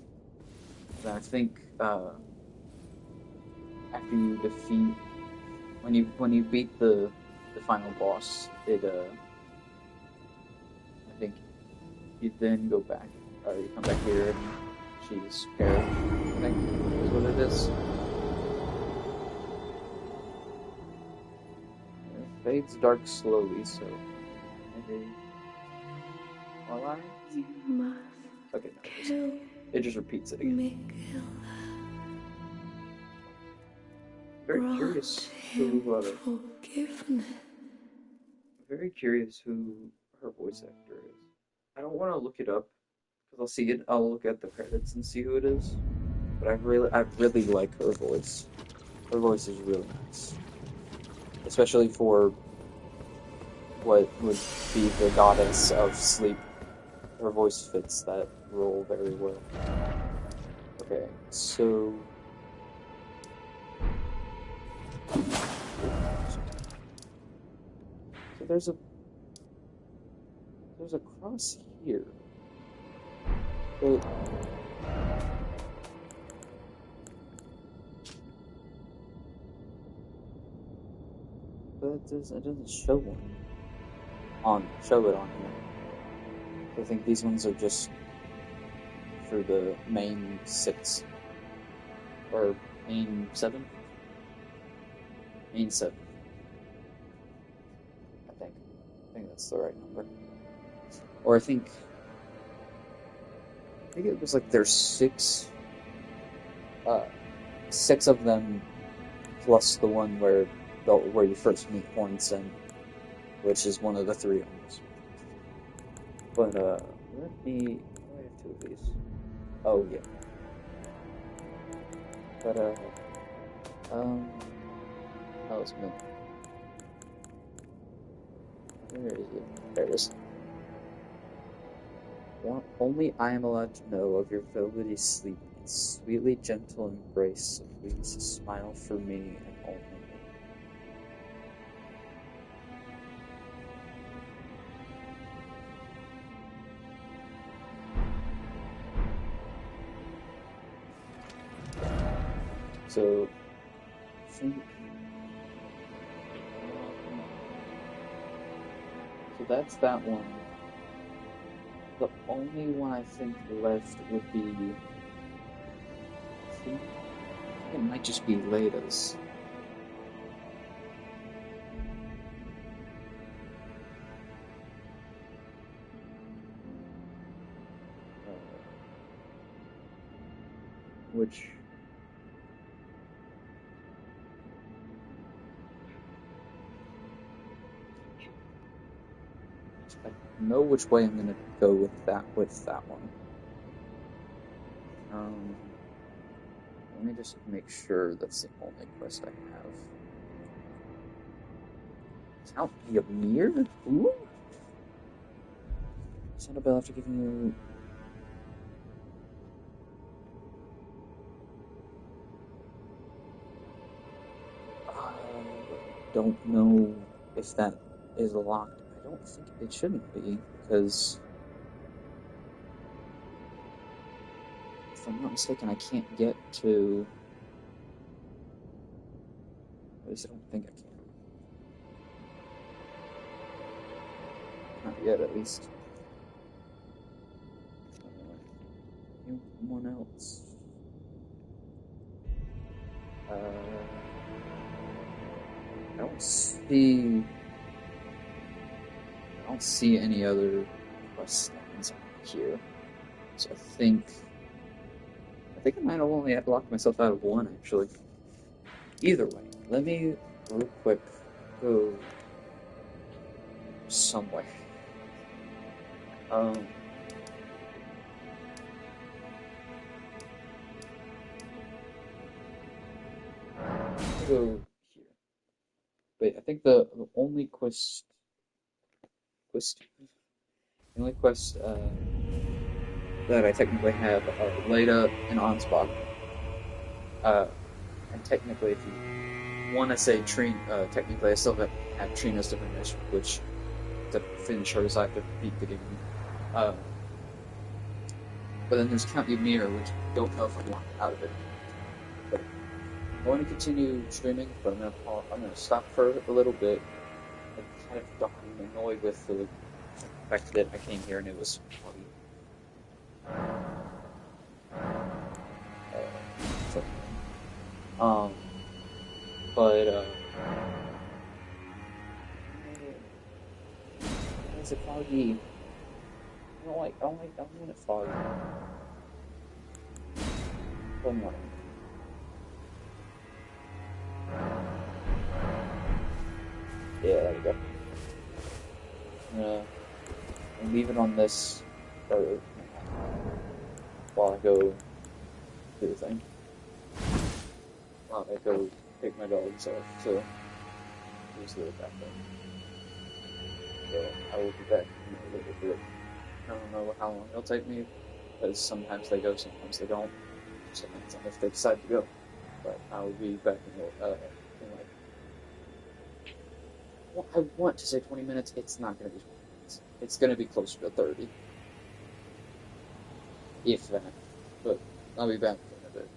Speaker 1: And I think, after you defeat, when you beat the final boss, I think you then go back, or you come back here and she's perished, I think is what it is. It fades dark slowly, so maybe more lines?
Speaker 4: You must
Speaker 1: Okay, no,
Speaker 4: kill
Speaker 1: it just repeats it again.
Speaker 4: Michaela.
Speaker 1: Very curious
Speaker 4: Forgiveness.
Speaker 1: very curious who her voice actor is. I don't want to look it up because I'll see it. I'll look at the credits and see who it is. But I really like her voice. Her voice is really nice, especially for what would be the goddess of sleep. Her voice fits that role very well. Okay, so. So there's a cross here. But it doesn't show one show it on here. I think these ones are just for the main 6 or main 7. Main 7. I think that's the right number. Or I think it was like there's 6 of them plus the one where you first meet Hornson, which is one of the three almost. But let me. Oh, I have two of these. Oh yeah. But talisman. Where is it? There it is. Only I am allowed to know of your velvety sleep and sweetly gentle embrace, so please smile for me and only me. So, I think, so that's that one. The only one I think left would be, I think it might just be Lada's. Which I know which way I'm gonna go with that one. Let me just make sure that's the only quest I have. Count Ymir? Ooh! Sanabel, after giving you... I don't know if that is locked. I don't think it shouldn't be, because... if I'm not mistaken, I can't get to... At least I don't think I can. Not yet, at least. Anyone else? I don't see any other quest lines here. So I think I might have only locked myself out of one, actually. Either way, let me real quick go somewhere. Go here. Wait, I think the only quest, the only quest that I technically have are Leda and Ansbach. And technically, if you want to say Trina, technically I still have Trina's to finish, which to finish hers I have to beat the game. But then there's Count Ymir, which I don't know if I want out of it. But I'm going to continue streaming, but I'm gonna stop for a little bit. I'm kind of gotten annoyed with the fact that I came here and it was foggy. But is it foggy? I don't want it foggy. Come on. Yeah, there we go. I'm leave it on this while I go do the thing. While I go pick my dogs up, so just leave it back there. So I will be back in a little bit. I don't know how long it'll take me, because sometimes they go, sometimes they don't. Sometimes if they decide to go. But I will be back in like... Well, I want to say 20 minutes, it's not going to be 20 minutes. It's going to be closer to 30. If that. But I'll be back in a bit.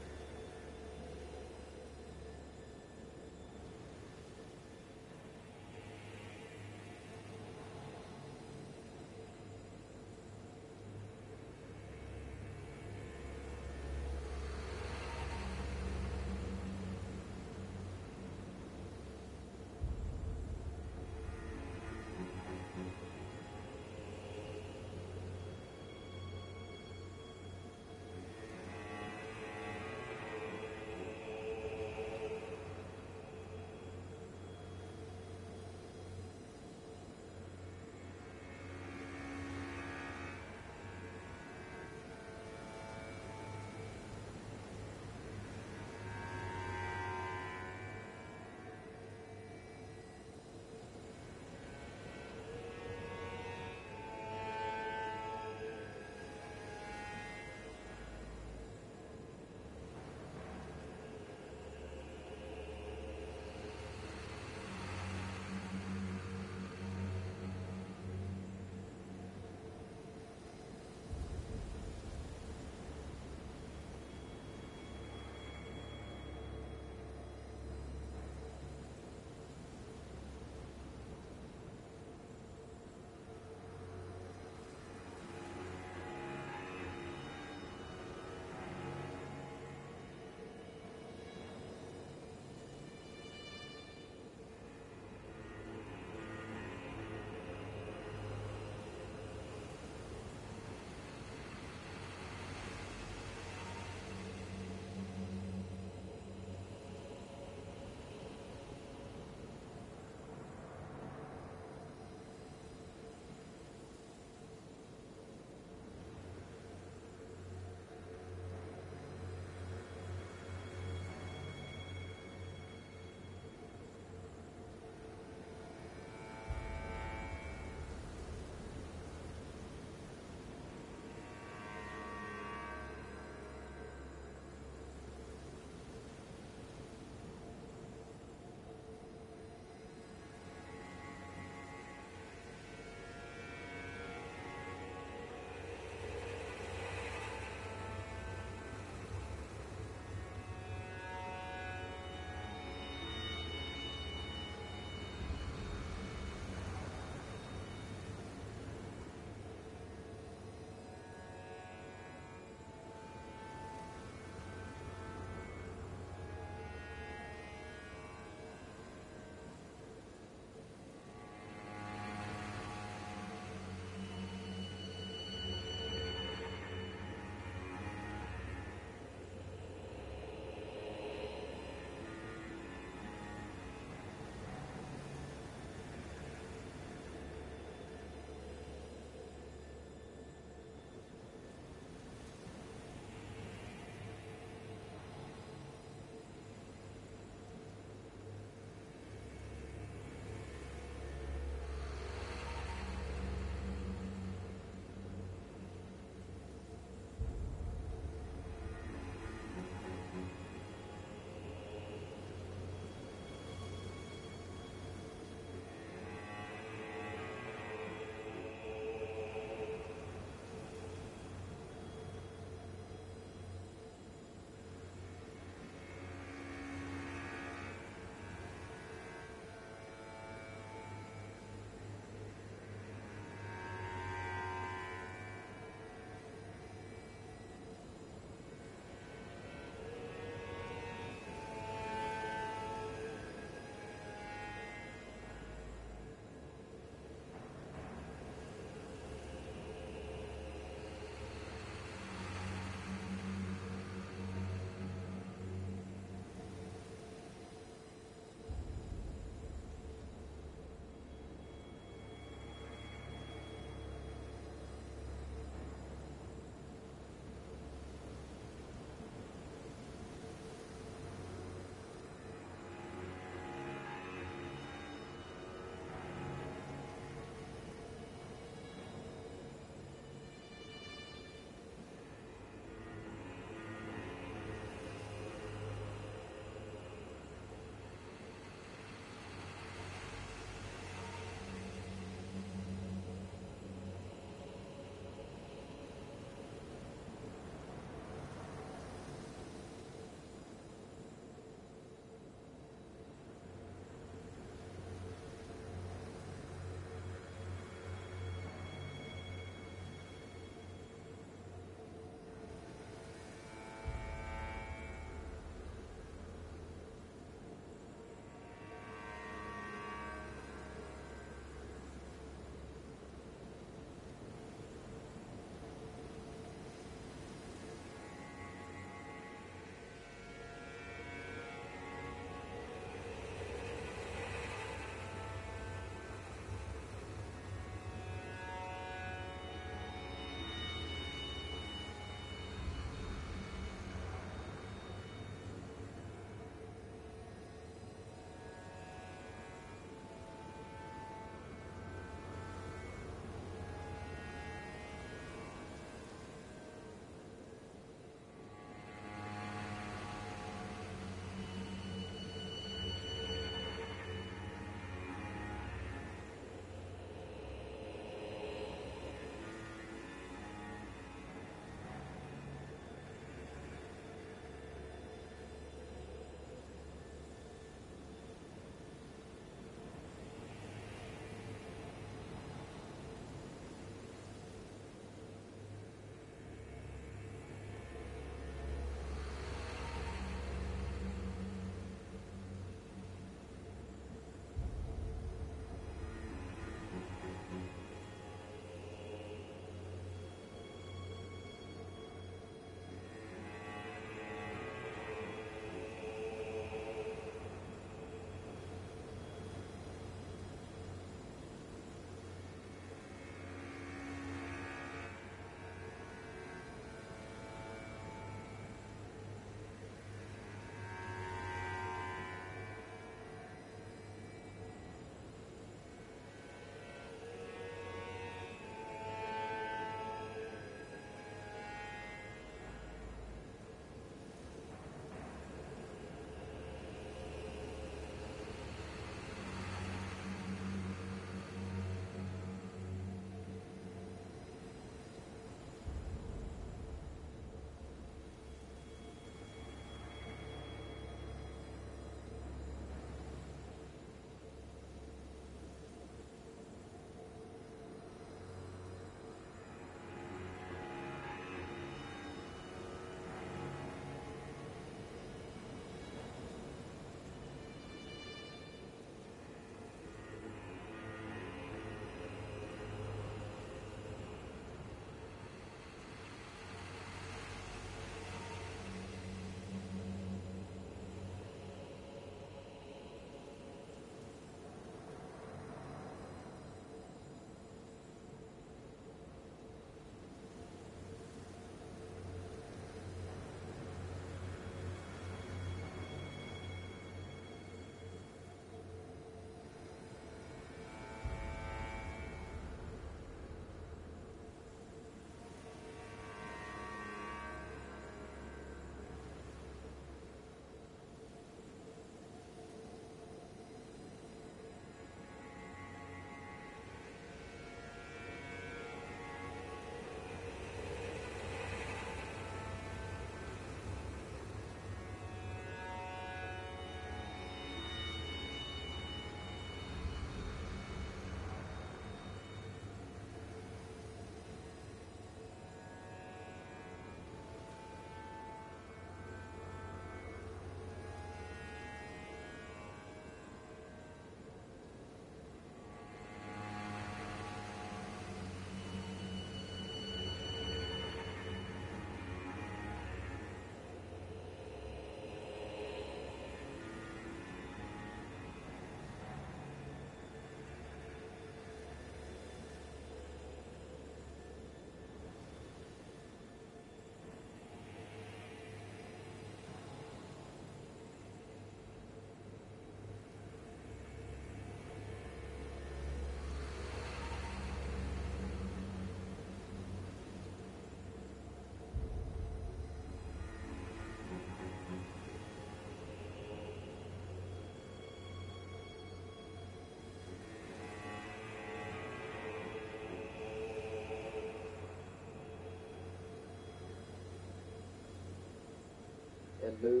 Speaker 1: Hello.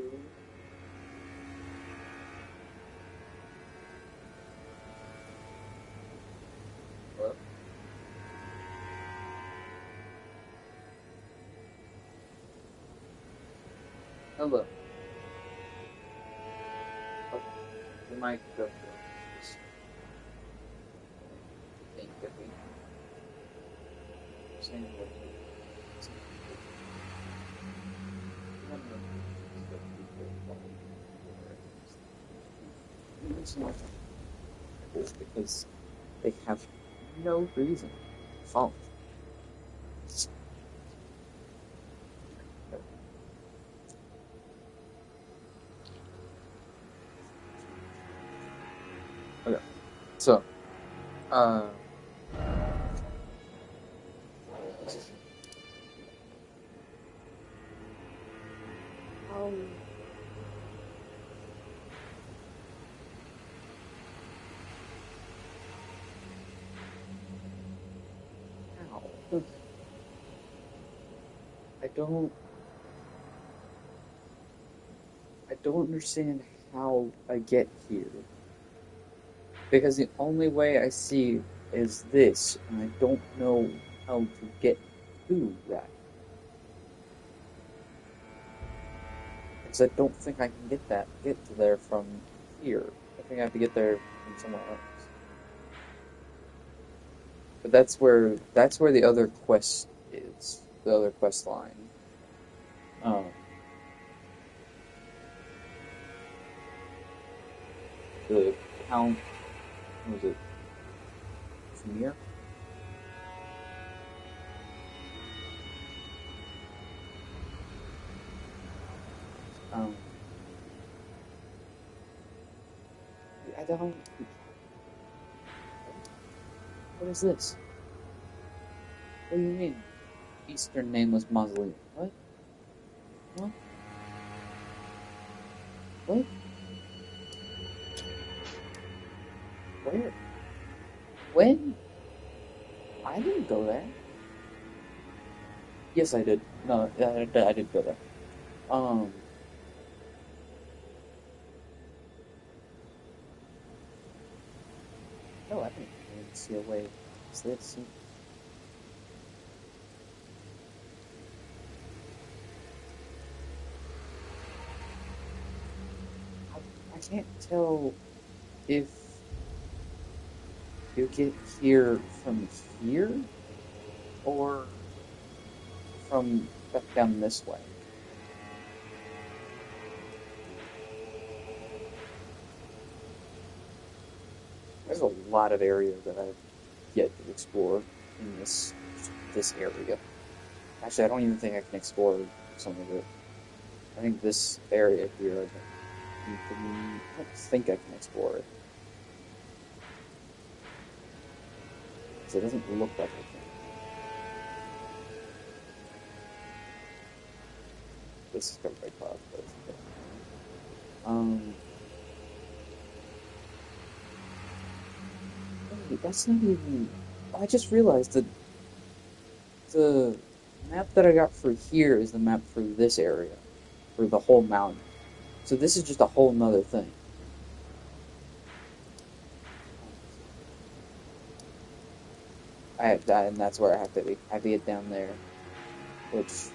Speaker 1: Hello? Hello. Okay. We might go through this. I think that we understand what because they have no reason to follow. Okay, so, how? I don't understand how I get here. Because the only way I see is this, and I don't know how to get to that. Because I don't think I can get to there from here. I think I have to get there from somewhere else. But that's where the other quest is. The other quest line. The Count, what was it? From here? I don't. What is this? What do you mean? Eastern Nameless Mausoleum. What? What? What? Where? When? I didn't go there. Yes, I did. No, I did go there. No, I didn't really see a way. Is this? I can't tell if you get here from here or from back down this way. There's a lot of area that I've yet to explore in this area. Actually, I don't even think I can explore some of it. I think this area here, I don't think I can explore it. Because it doesn't look like I can. This is covered by clouds, but it's okay. Wait, that's not even... I just realized that the map that I got for here is the map for this area. For the whole mountain. So this is just a whole nother thing. I have that, and that's where I have to be. I have to get down there. Which...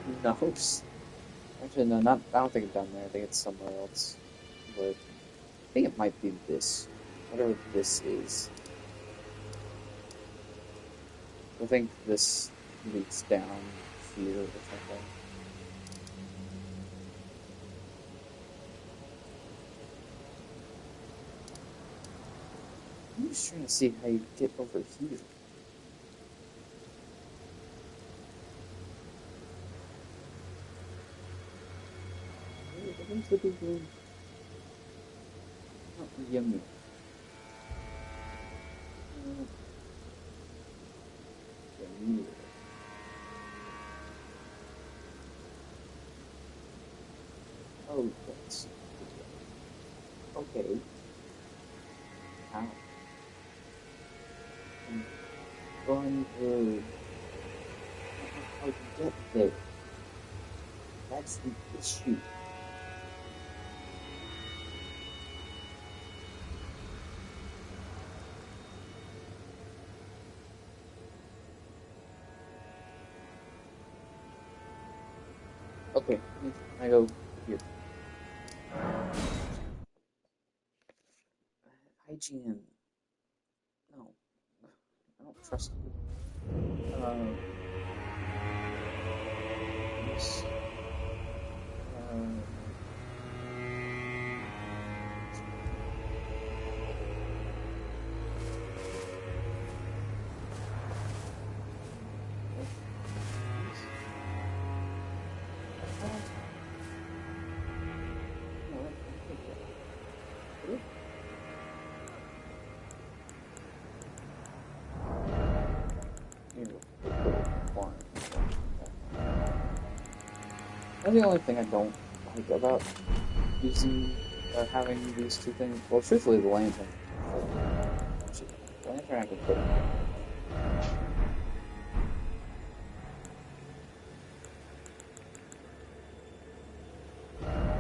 Speaker 1: Who knows? Actually, no, not. I don't think it's down there. I think it's somewhere else. But I think it might be this. Whatever this is. I think this leads down here or something. I'm just trying to see how you get over here. Where's the big room? Oh, yummy. Yummy. Oh, that's... Okay. How? I'm going to... How to get there? That's the issue. Okay, I go here. IGN. No, I don't trust you. Yes. That's the only thing I don't like about using or having these two things. Well, truthfully, the lantern. The lantern I can put in here.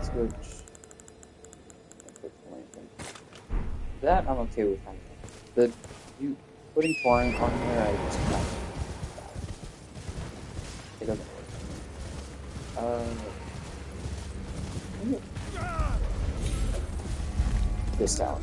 Speaker 1: Switch. And put the lantern. That I'm okay with having. The you putting torrent on there, I just cannot. It doesn't work. This tower.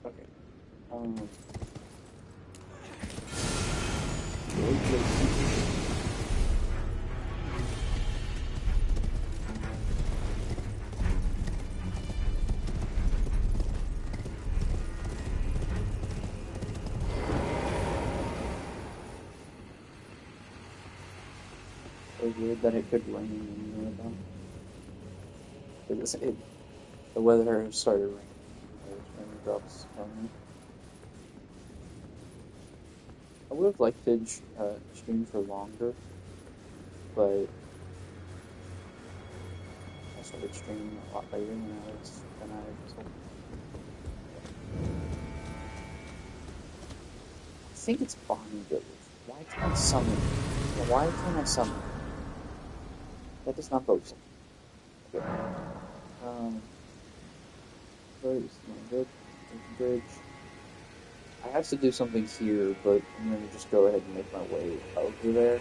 Speaker 1: Okay. So weird that it could rain anywhere though. Because the weather started raining. There's raindrops coming. I would have liked to stream for longer, but I started streaming a lot later than I was told. I think it's Bonnie Village. Why can't I summon? Why can't I summon? That does not bode. Okay. Bridge. Bridge. I have to do something here, but I'm going to just go ahead and make my way over there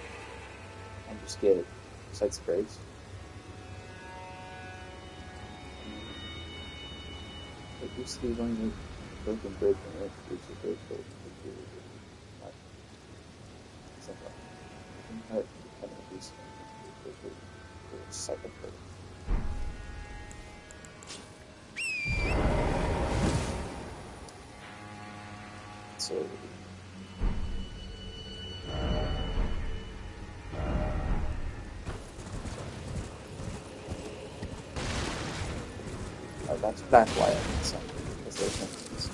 Speaker 1: and just get sites of graves. It used to be going to broken bridge and it used to bridge, but not something. I think that kind of is a site of graves. So that's why I did something, because there's no things.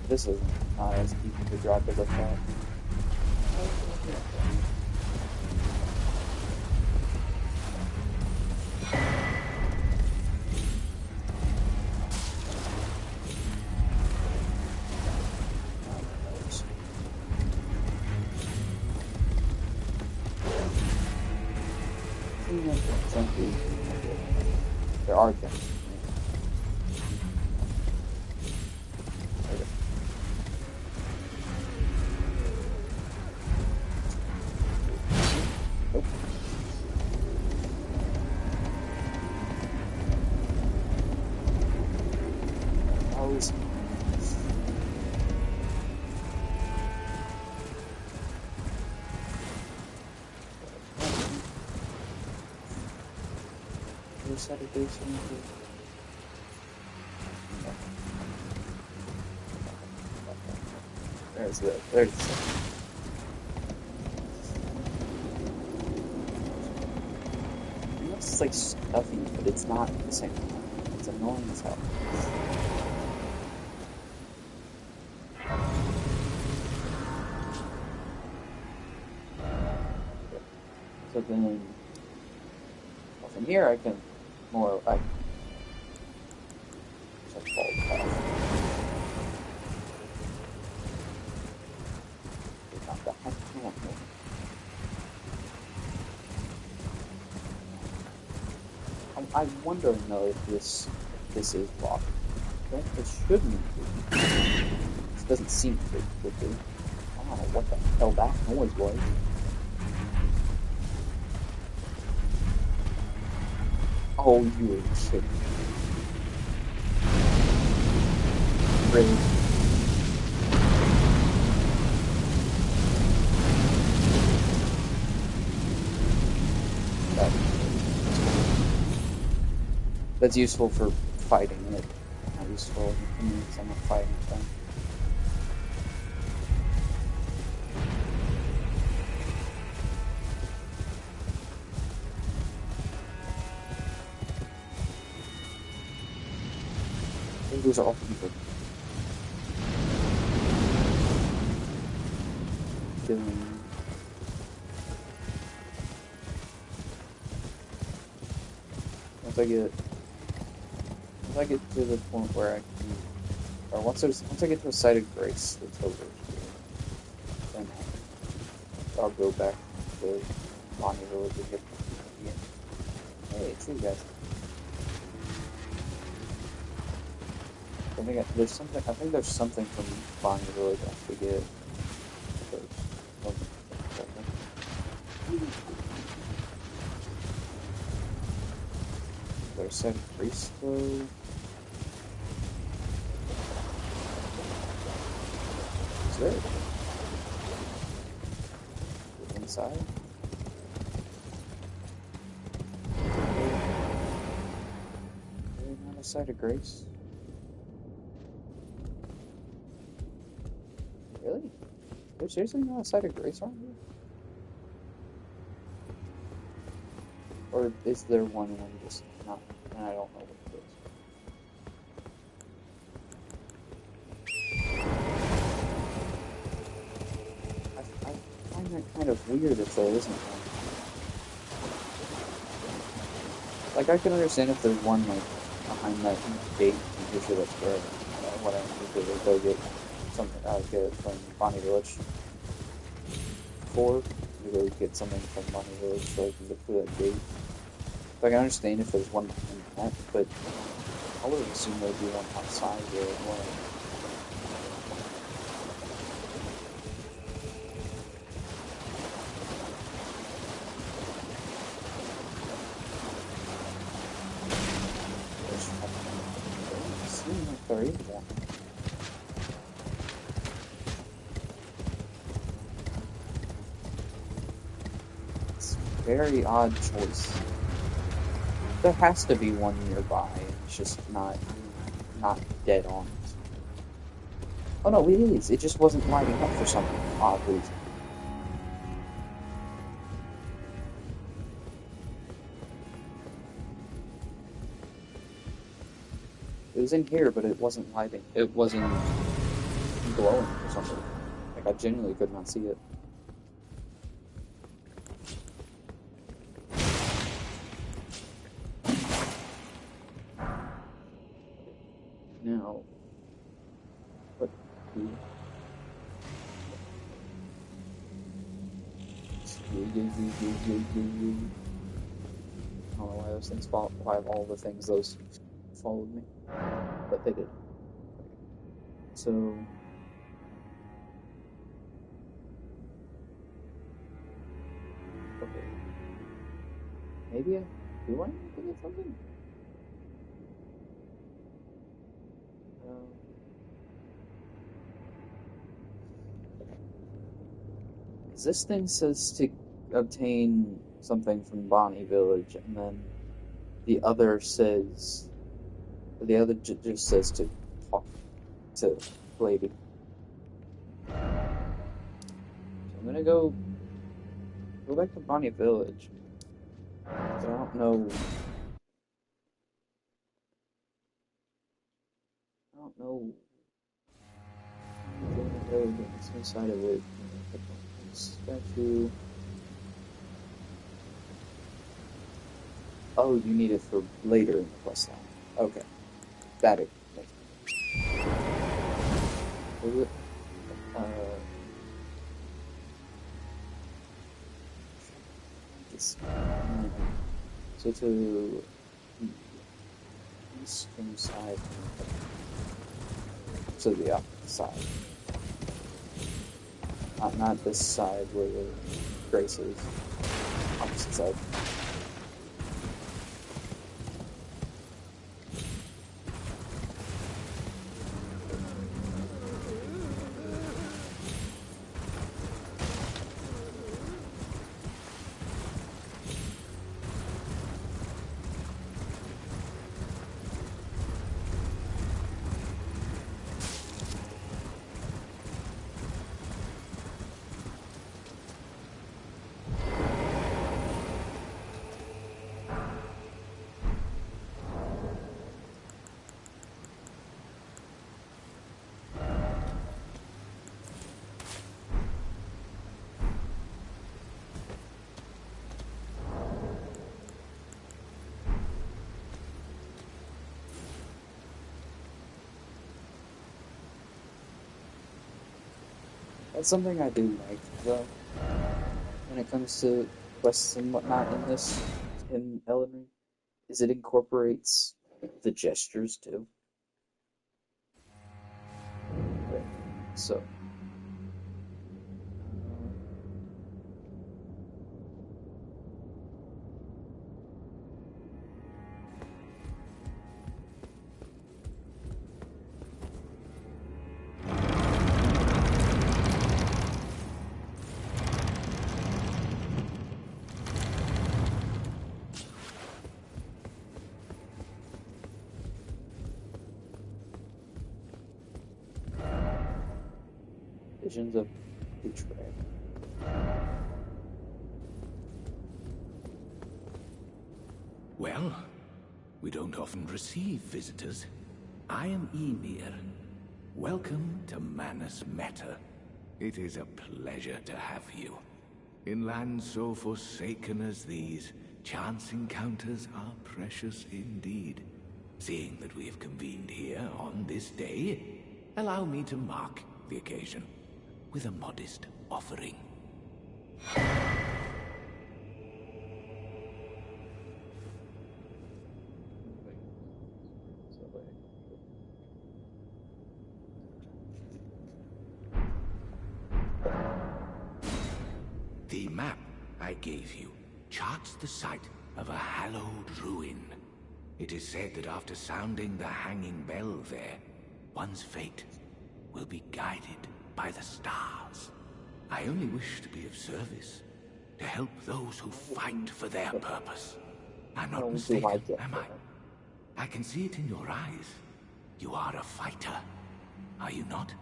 Speaker 1: This is not as deep of a drop as I thought. There are things. side of grace around here? There's the it looks like stuffy, but it's not at the same time. It's annoying as hell. Okay. So then, well, from here I can just follow the path. Not that much. I don't know. I'm wondering though if this is locked. It shouldn't be. This doesn't seem to be. I don't know what the hell that noise was. Oh, you were kidding. Really? That's useful for fighting it. Not useful for me because I'm not fighting it then. I think those are all people. Once I get to the point where I can, or once I get to a site of grace that's over here, then I'll go back to Bonnie Village again. Hey, it's you guys. I think there's something from Bonnie Village I have to get first. There's a site of grace though. Is there? Inside? Not a site of grace? Really? There's seriously not a site of grace on here? Or is there one and I'm just not, and I don't know what it is? I find that kind of weird if there isn't one. Like, I can understand if there's one, like, behind that gate, I'm pretty sure that's where, what I need to go get something, get from Bonnie Village. To go get something from Bonnie Village so I can get through that gate. So I can understand if there's one behind that, but I would assume there'd be one outside there as well. There is one. It's a very odd choice. There has to be one nearby, and it's just not dead on. Oh no, it is. It just wasn't lighting up for some odd reason. It was in here, but it wasn't lighting. It wasn't glowing for some reason. Like, I genuinely could not see it. Now, what do... I don't know why those things follow, why all the things those followed me, but they did. Okay. So, okay, maybe I do I need to get something? This thing says to obtain something from Bonnie Village, and then the other says, the other just says to talk to lady. So I'm gonna go back to Bonnie Village, but I don't know. I don't know. Join the village on the same side of it. Statue. Oh, you need it for later in the quest line. Okay, that it makes sense. Is it? This. So to the eastern side, to the opposite side. Not this side where the grace is. Opposite side. That's something I do like, though, when it comes to quests and whatnot in Elden Ring, is it incorporates the gestures too. Right. So, visions of betrayal.
Speaker 6: Well, we don't often receive visitors. I am Ymir. Welcome to Manus Meta. It is a pleasure to have you. In lands so forsaken as these, chance encounters are precious indeed. Seeing that we have convened here on this day, allow me to mark the occasion with a modest offering. The map I gave you charts the site of a hallowed ruin. It is said that after sounding the hanging bell there, one's fate will be guided by the stars. I only wish to be of service, to help those who fight for their purpose. I'm not mistaken, am I? I can see it in your eyes. You are a fighter, are you not?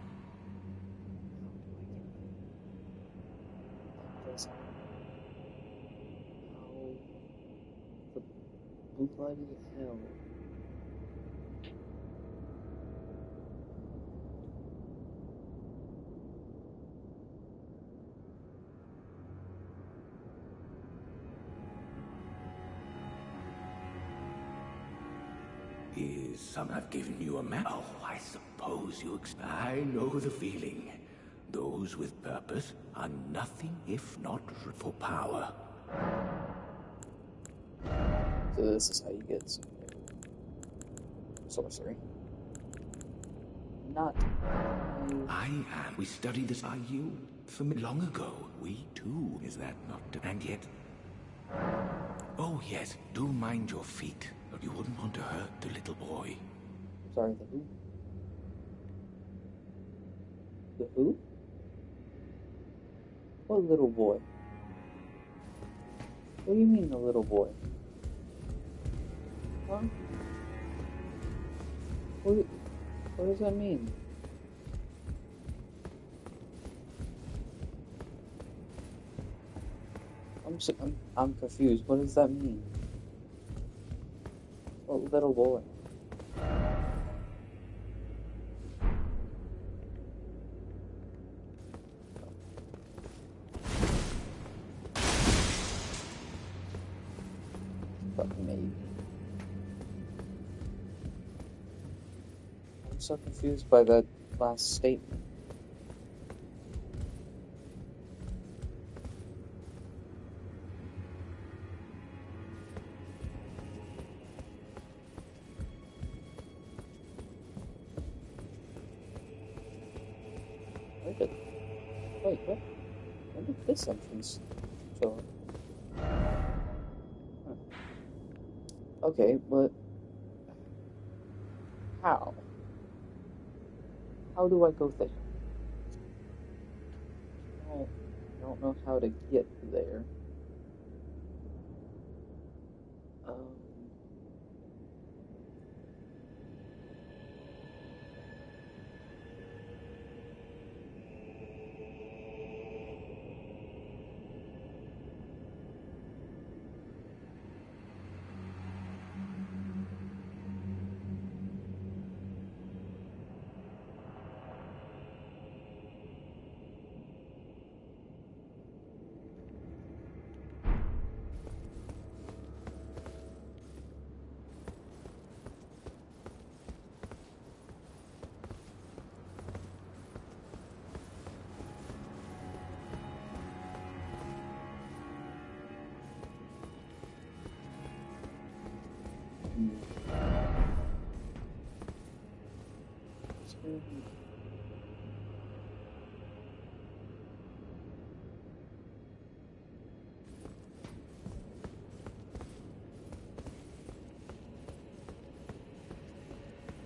Speaker 1: The bloody hell.
Speaker 6: Some have given you a map. Oh, I suppose you I know the feeling. Those with purpose are nothing if not for power.
Speaker 1: So this is how you get some sorcery. Not
Speaker 6: I am. We studied this. Are you familiar? Long ago, we too. Is that not? And yet. Oh yes. Do mind your feet. You wouldn't want to hurt the little boy.
Speaker 1: Sorry, the who? The who? What little boy? What do you mean, the little boy? Huh? What does that mean? I'm confused. What does that mean? What little boy? But maybe. I'm so confused by that last statement. Wait, what? When did this entrance show up? Huh. Okay, but how? How do I go there? I don't know how to get there.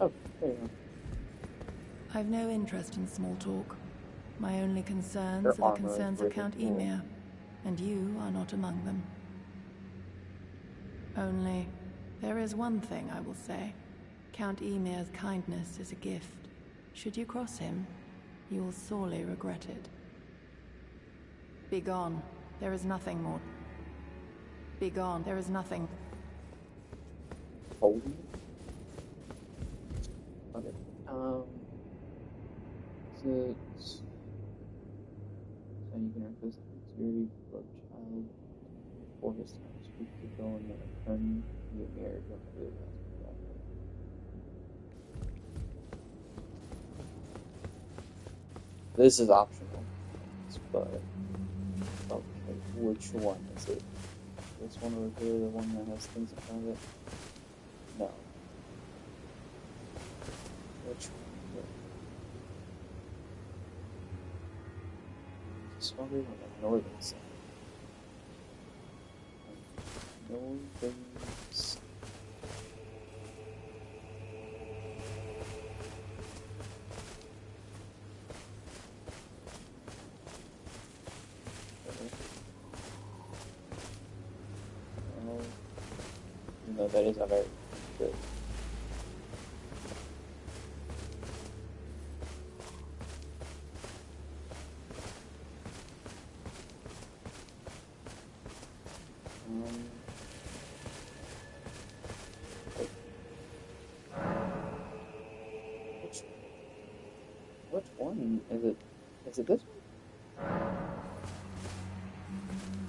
Speaker 1: Oh, there you go.
Speaker 4: I've no interest in small talk. My only concerns
Speaker 1: Your
Speaker 4: are the
Speaker 1: armor is
Speaker 4: concerns of
Speaker 1: really
Speaker 4: Count
Speaker 1: cool.
Speaker 4: Emir, and you are not among them. Only, there is one thing I will say. Count Emir's kindness is a gift. Should you cross him, you will sorely regret it. Begone. There is nothing more. Begone. There is nothing.
Speaker 1: Holy. Okay. So you can request your beloved child for his time speak to go and then return to the mirror. You don't really ask for that. This is optional, but okay, which one is it? This one over here, the one that has things in front of it? No. Which one? This one is on the northern side. Northern side. No, that is a very good. Which one is it? Is it this one?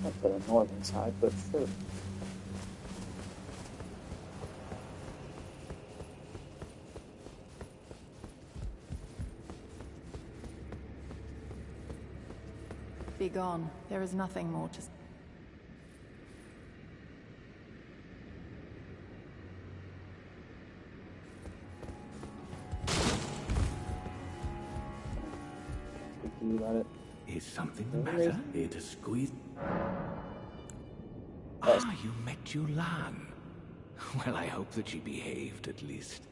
Speaker 1: Not the northern side, but sure.
Speaker 4: Begone. There is nothing more to say.
Speaker 1: Speak to you about it.
Speaker 6: Is something the matter? It is squeezed. You met Yulan. Well, I hope that she behaved at least.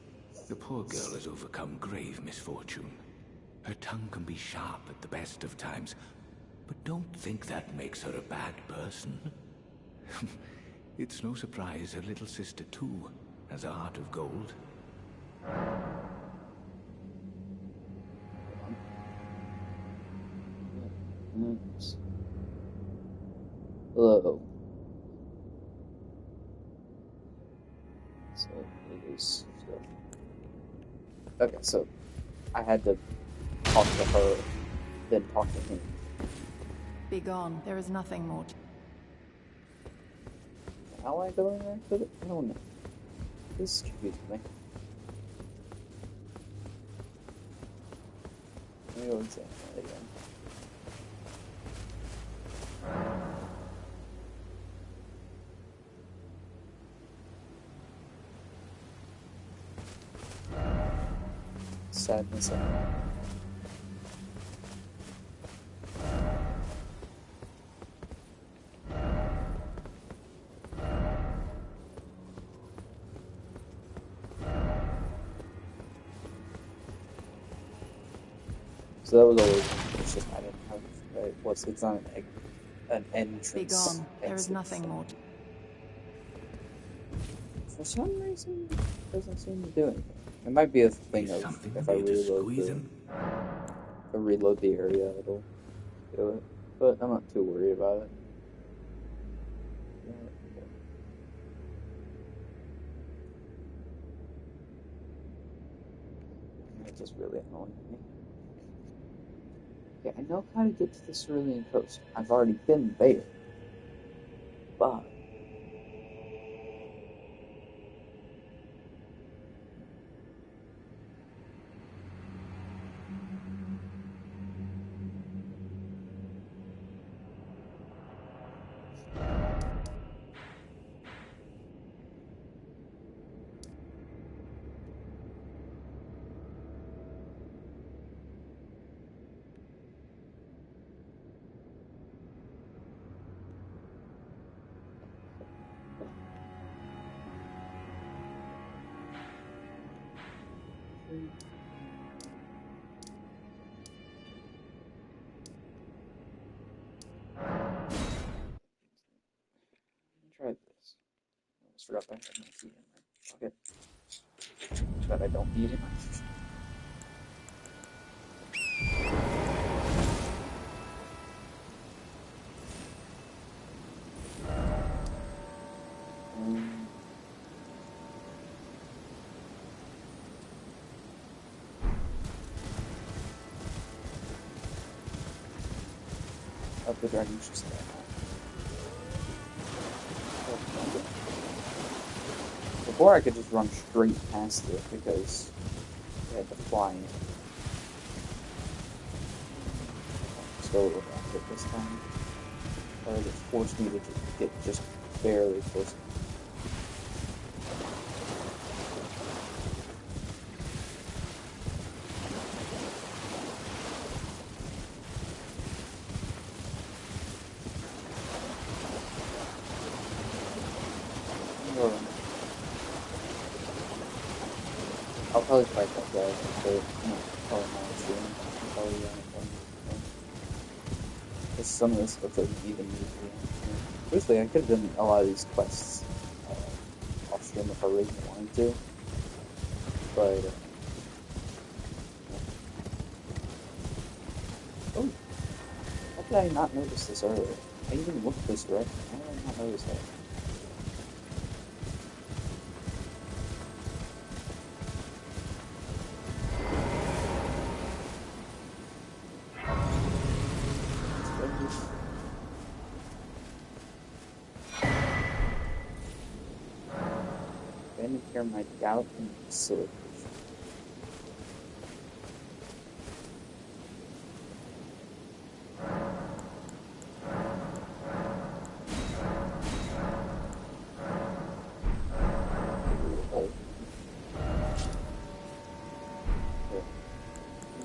Speaker 6: The poor girl has overcome grave misfortune. Her tongue can be sharp at the best of times, but don't think that makes her a bad person. It's no surprise her little sister too as a heart of gold.
Speaker 1: Oops. Hello. So it is stuff. Okay, so I had to talk to her, then talk to him.
Speaker 7: Be gone. There is nothing more.
Speaker 1: How I go interact with it? I don't know. This is confusing me. Let me go examine that again. Sadness, I think. So that was always it's just I didn't have right. It's not an entrance.
Speaker 7: Be gone. There is
Speaker 1: exit
Speaker 7: nothing
Speaker 1: thing.
Speaker 7: more.
Speaker 1: For some reason, it doesn't seem to do anything. It might be a thing
Speaker 6: Is
Speaker 1: of
Speaker 6: something
Speaker 1: if I
Speaker 6: there to
Speaker 1: reload
Speaker 6: squeeze him?
Speaker 1: the area, it'll do it. But I'm not too worried about it. It's just really annoying me. Okay, I know how to get to the Cerulean Coast. I've already been there. But try this. I almost forgot that I had my key in there. Okay. That I don't need it. Up the dragon's just there now. Before I could just run straight past it because I had to fly in. Let's go around it this time. Or it forced me to get just barely close. I'll probably fight that guy, but probably not soon. Probably because some of this stuff doesn't even need to be. Basically, I could have done a lot of these quests off stream if I really wanted to, but oh, how did I not notice this earlier? I even looked this direction. How did I not notice that? Here my doubt and facilitation.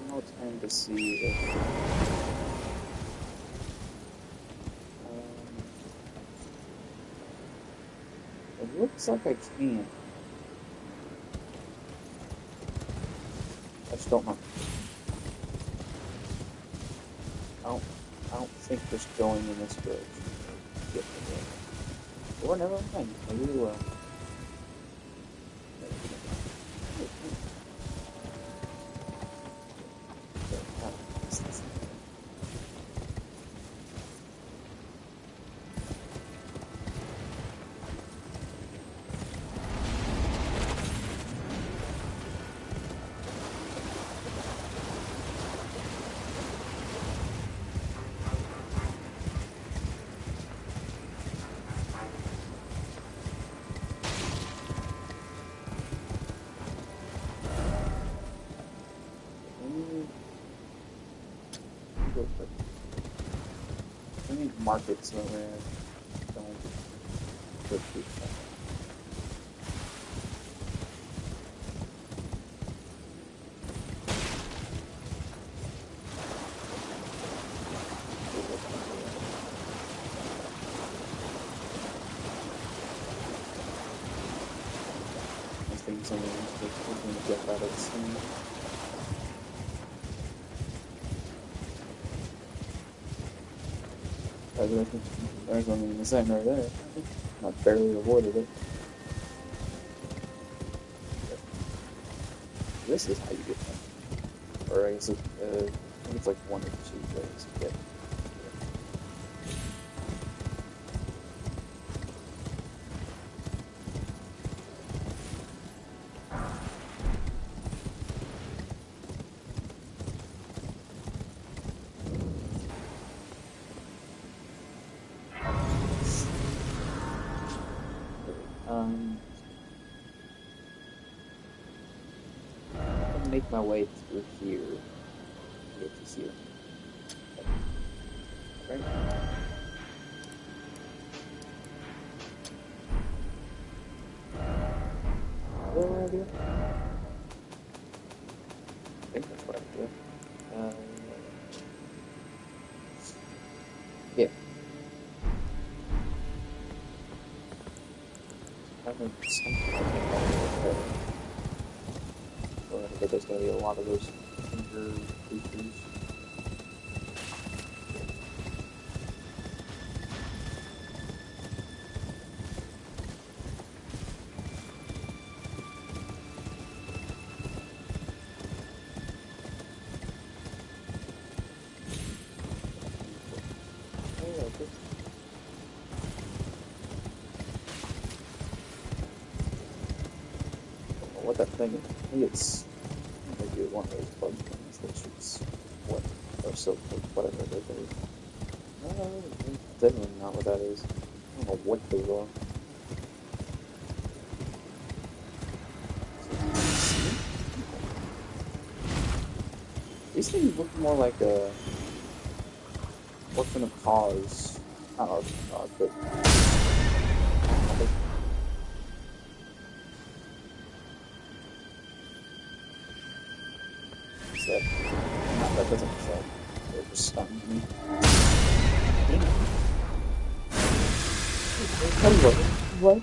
Speaker 1: Now it's time to see if it looks like I can. I just don't know. I don't think just going in this direction will get me there. Or never mind. Maybe we will. Let me mark it so that I don't go too far. I think something is going to get out of the scene. There's something in the same right there. I barely avoided it. This is how you get them. Or I guess I think it's like one or two ways to get them. I can make my way through here to get to here. Right? Is that what I do? I think that's what I do. Yeah. I think somehow make my way over there. So I bet there's going to be a lot of those finger creatures. What that thing is. I think it's maybe one of those bug things that shoots what or silk or whatever that is. No, definitely not what that is. I don't know what those are. These things look more like a Orphan of Cause. Not Orphan of Cause, but that. No, that doesn't kill. It just stuns me. What?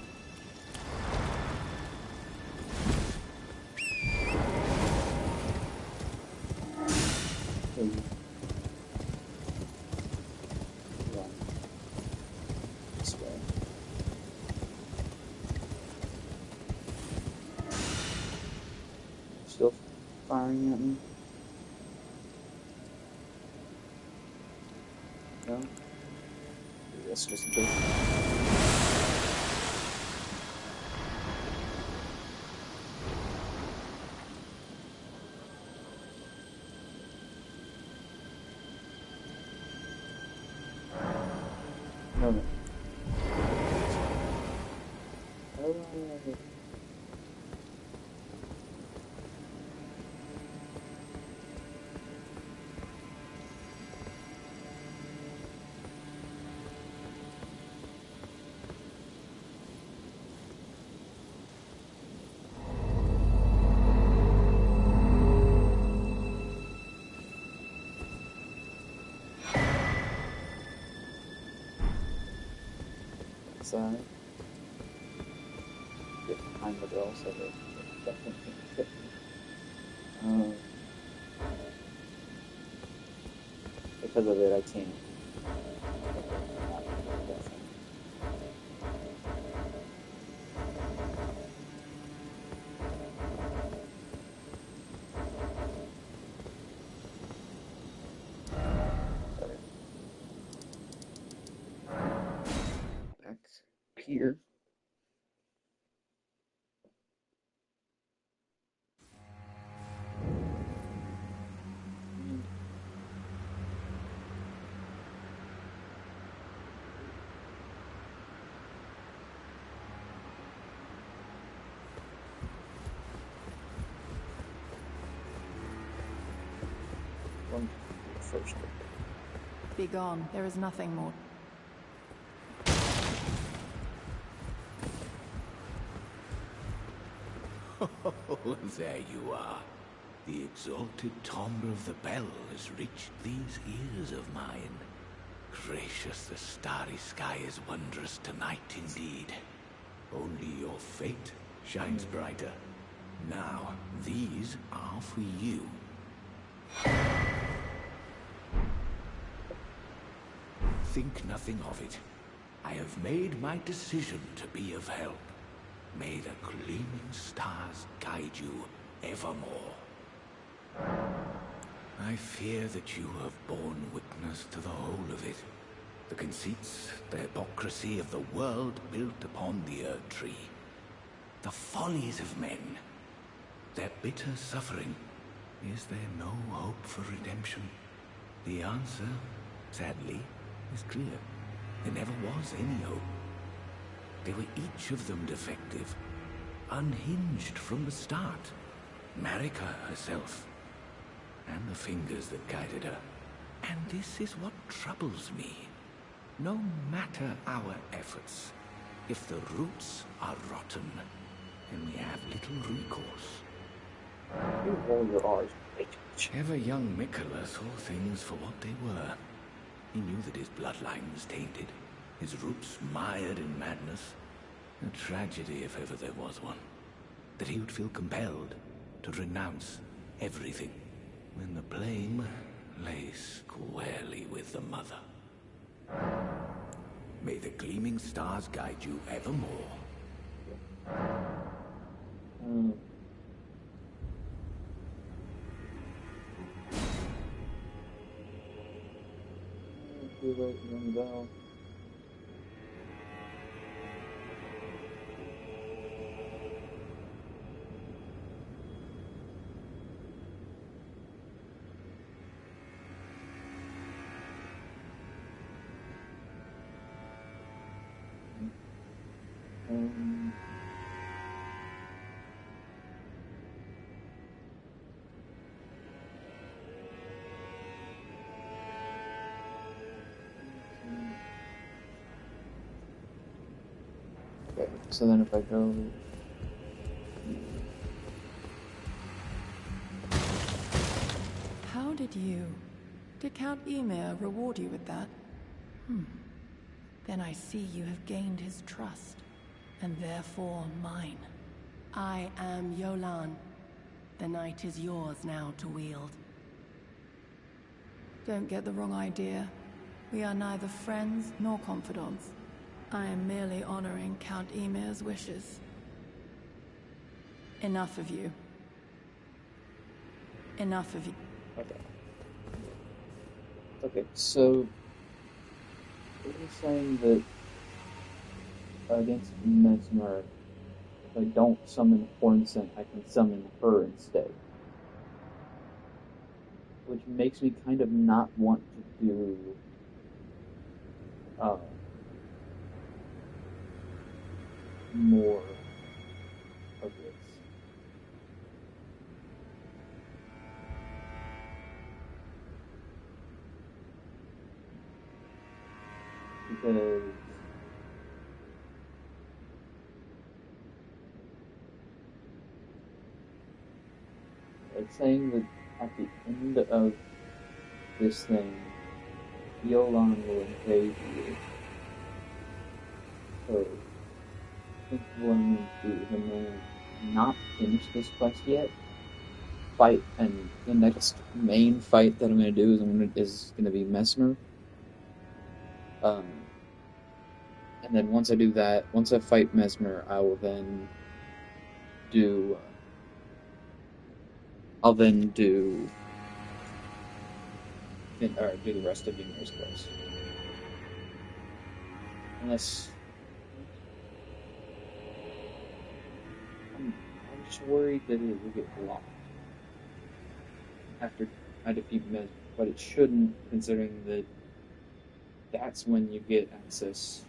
Speaker 1: This way. Still firing at me? No? Maybe that's just a bit. No, no. Side. Get behind the girl so they definitely can't hit me. Because of it, I can't. Back here. One first.
Speaker 7: Be gone. There is nothing more.
Speaker 6: Oh, there you are. The exalted timbre of the bell has reached these ears of mine. Gracious, the starry sky is wondrous tonight indeed. Only your fate shines brighter. Now, these are for you. Think nothing of it. I have made my decision to be of help. May the gleaming stars guide you evermore. I fear that you have borne witness to the whole of it. The conceits, the hypocrisy of the world built upon the Erdtree. The follies of men. Their bitter suffering. Is there no hope for redemption? The answer, sadly, is clear. There never was any hope. They were each of them defective, unhinged from the start. Marika herself, and the fingers that guided her. And this is what troubles me. No matter our efforts, if the roots are rotten, then we have little recourse.
Speaker 1: You roll your R's.
Speaker 6: Ever young Mikola saw things for what they were. He knew that his bloodline was tainted, his roots mired in madness. A tragedy if ever there was one. That he would feel compelled to renounce everything when the blame lay squarely with the mother. May the gleaming stars guide you evermore.
Speaker 1: Down. Okay, so then if I go...
Speaker 7: How did you... Did Count Ymir reward you with that? Then I see you have gained his trust, and therefore mine. I am Yolan. The night is yours now to wield. Don't get the wrong idea. We are neither friends nor confidants. I am merely honoring Count Ymir's wishes. Enough of you. Enough of you.
Speaker 1: Okay. Okay, so... Are you saying that against Mesmer, if I don't summon Hornsent, I can summon her instead? Which makes me kind of not want to do... more of this. Because it's saying that at the end of this thing, Yolan will invade you. So I think what I'm going to do is I'm going to not finish this quest yet. Fight, and the next main fight that I'm going to do is going to be Messmer. And then once I do that, once I fight Mesmer, I will then do... I'll then do the rest of Ymir's quest. Unless... I'm just worried that it will get blocked after I defeat Mesmer, but it shouldn't, considering that that's when you get access.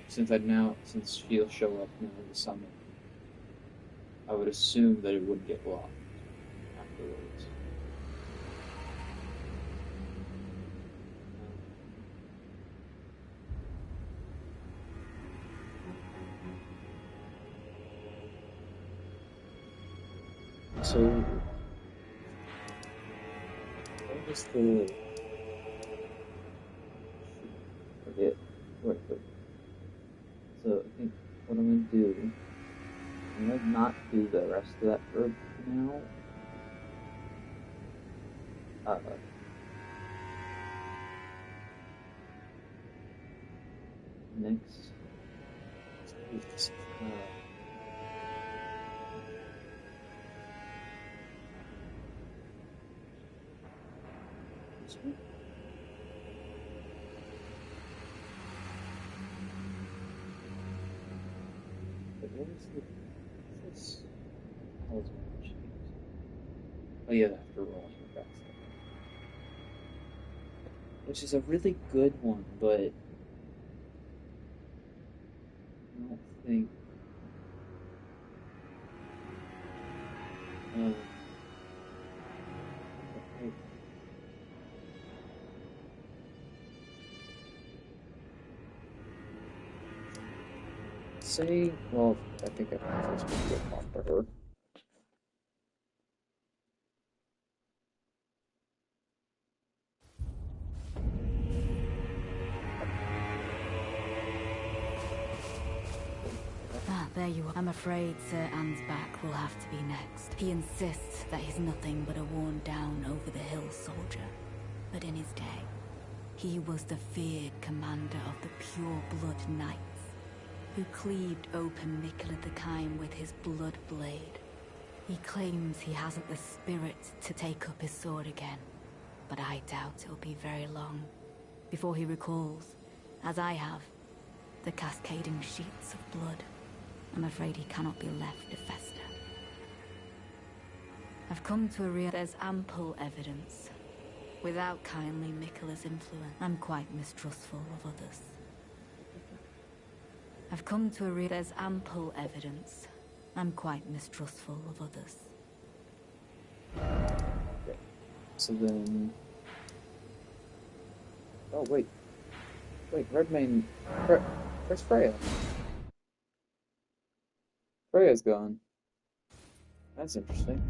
Speaker 1: Since she'll show up now in the summit, I would assume that it wouldn't get blocked afterwards. So, what was the... Forget. Wait. So, I think what I'm gonna do... I'm gonna not do the rest of that herb now. Next... This one? But what was this? How was it? Oh yeah, after rolling it back. Which is a really good one, but I don't think okay. Say, well, I think I first need to go talk to her.
Speaker 3: There you are. I'm afraid Sir Ansbach will have to be next. He insists that he's nothing but a worn-down over-the-hill soldier. But in his day, he was the feared commander of the pure-blood knights, who cleaved open Nicola the Kind with his blood blade. He claims he hasn't the spirit to take up his sword again, but I doubt it'll be very long before he recalls, as I have, the cascading sheets of blood. I'm afraid he cannot be left to fester. I've come to a there's ample evidence. Without kindly Nicola's influence, I'm quite mistrustful of others. I've come to a there's ample evidence. I'm quite mistrustful of others.
Speaker 1: Okay. So then... Oh, wait. Wait, Redmayne... Where's Freya? Freya's gone. That's interesting.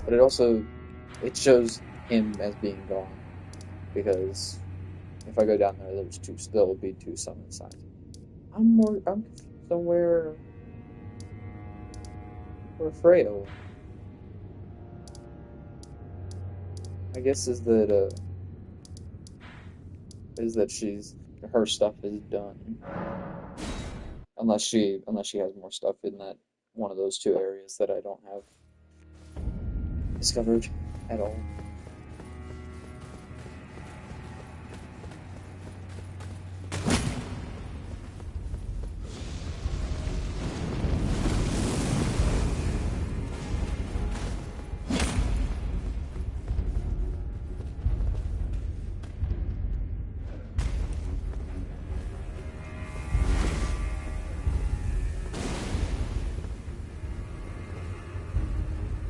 Speaker 1: But it shows him as being gone. Because if I go down there, there will be two summon signs. I'm confused on where Freya went. I guess is that her stuff is done. Unless she has more stuff in that one of those two areas that I don't have discovered at all.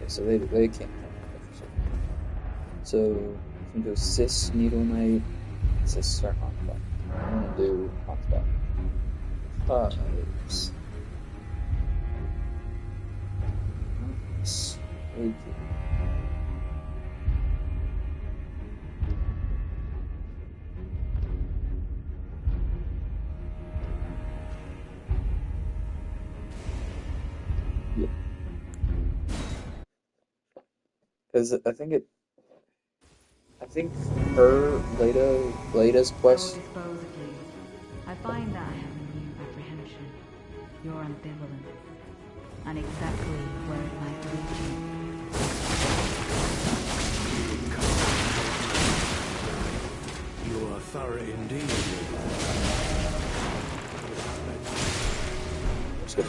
Speaker 1: So they can't come out. So I'm gonna go Cis Needle Knight, Cis Sir Hotspot. I'm gonna do Hotspot. Fives. Nice. Thank you. Yeah. Because I think her Lada's quest.
Speaker 3: I find that I have a new apprehension. You're ambivalent, and exactly where it might lead
Speaker 2: you. You are thorough indeed.
Speaker 1: Let's go.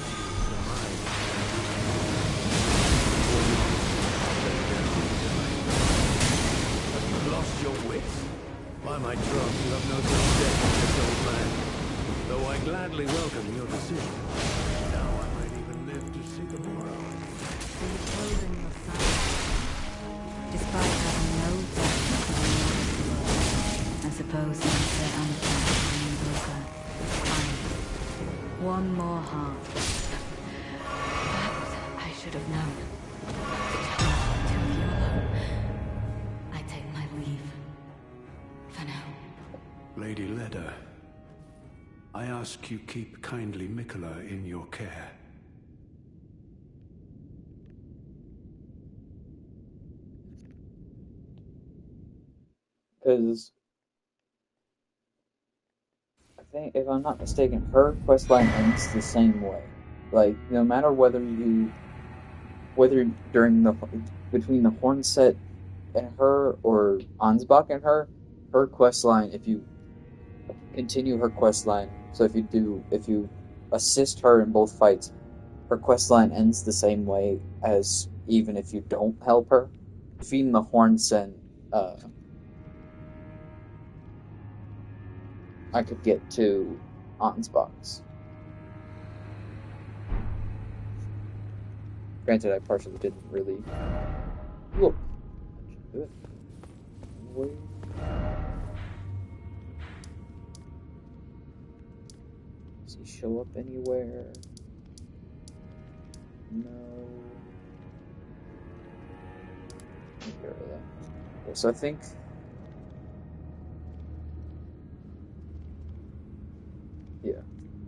Speaker 2: Lost your wits? By my troth, you have no such debt as this old man. Though I gladly welcome your decision. Now I might even live to see the morrow.
Speaker 3: You've chosen your side. Despite having no doubt of the I suppose Mr. Anton over. Fine. One more heart. Perhaps I should have known. Two of you alone. I take my leave. For now.
Speaker 2: Lady Leda, I ask you keep kindly Mikola in your care.
Speaker 1: Because I think, if I'm not mistaken, her questline ends the same way. Like, no matter whether during between the Hornset and her, or Ansbach and her questline, if you continue her questline, so if you assist her in both fights, her questline ends the same way as even if you don't help her. Defeating the Hornset, I could get to Ansbach's. Granted, I partially didn't really look. I should do it. Where? Does he show up anywhere? No. Okay, so I think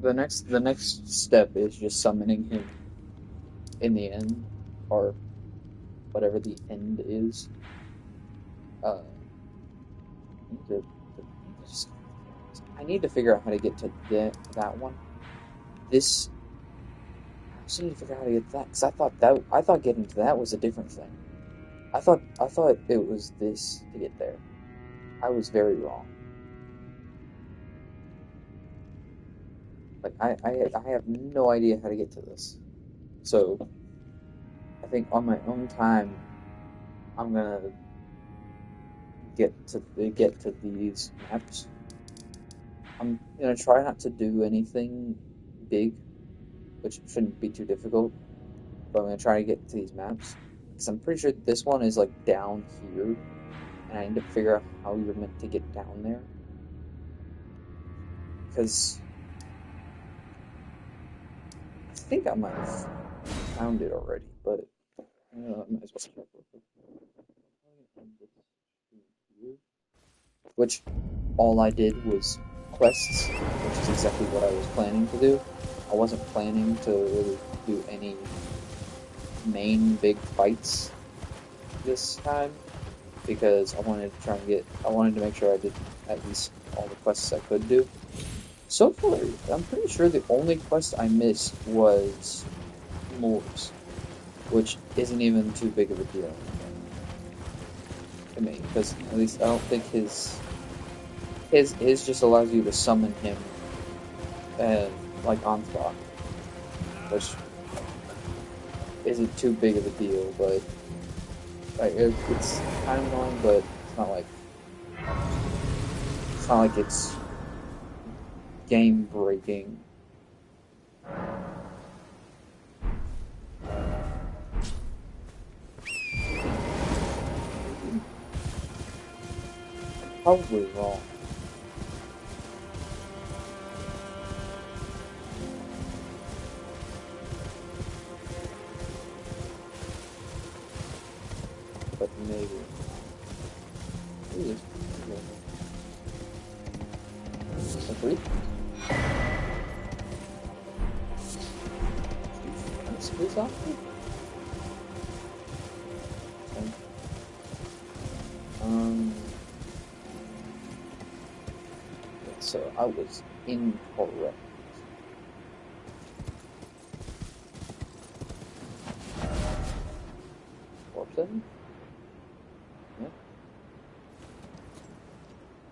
Speaker 1: the next step is just summoning him in the end, or whatever the end is. I need to figure out how to get to that one. I just need to figure out how to get to that, because I thought getting to that was a different thing. I thought it was this to get there. I was very wrong. Like, I have no idea how to get to this. So I think on my own time, I'm gonna get to these maps. I'm gonna try not to do anything big, which shouldn't be too difficult. But I'm gonna try to get to these maps, because I'm pretty sure this one is like down here, and I need to figure out how you're meant to get down there. Because I think I might have found it already, but I might as well start here. Which all I did was quests, which is exactly what I was planning to do. I wasn't planning to really do any main big fights this time, because I wanted to make sure I did at least all the quests I could do. So far, I'm pretty sure the only quest I missed was Moors, which isn't even too big of a deal to me, because at least I don't think his just allows you to summon him, like Onslaught, which isn't too big of a deal, but like it's kind of annoying, but it's not like it's game breaking. Maybe I'm probably wrong. But maybe. Ooh, agree. Squeeze off me? Okay. So I was incorrect. Orphan? Yeah.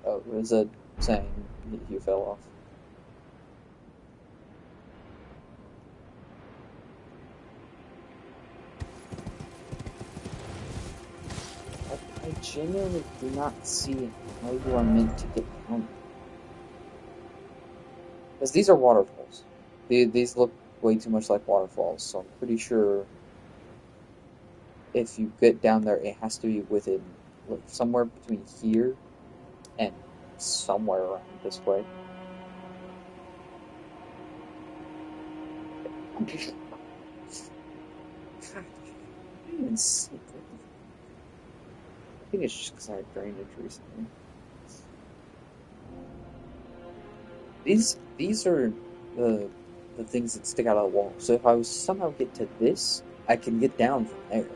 Speaker 1: Oh, is it saying you fell off? I genuinely do not see how you are meant to get down. Because these are waterfalls. These look way too much like waterfalls, so I'm pretty sure if you get down there, it has to be within, like, somewhere between here and somewhere around this way. even see it. I think it's just because I had drainage recently. These are the things that stick out of the wall. So if I was somehow get to this, I can get down from there.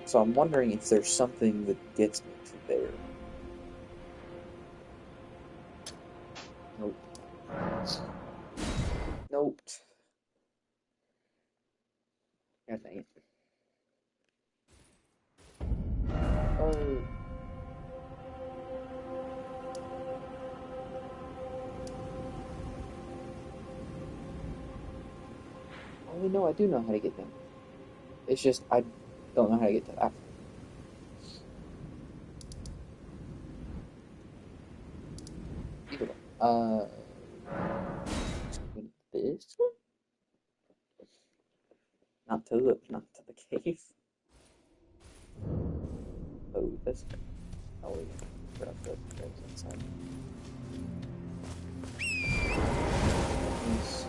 Speaker 1: So I'm wondering if there's something that gets me to there. Nope. Nope. God dang it. Oh. Oh, no, I do know how to get down. It's just, I don't know how to get to that. Either way. Let's go into this one. Not to the cave. Oh, this. Oh, yeah. Forgot that was inside. Nice.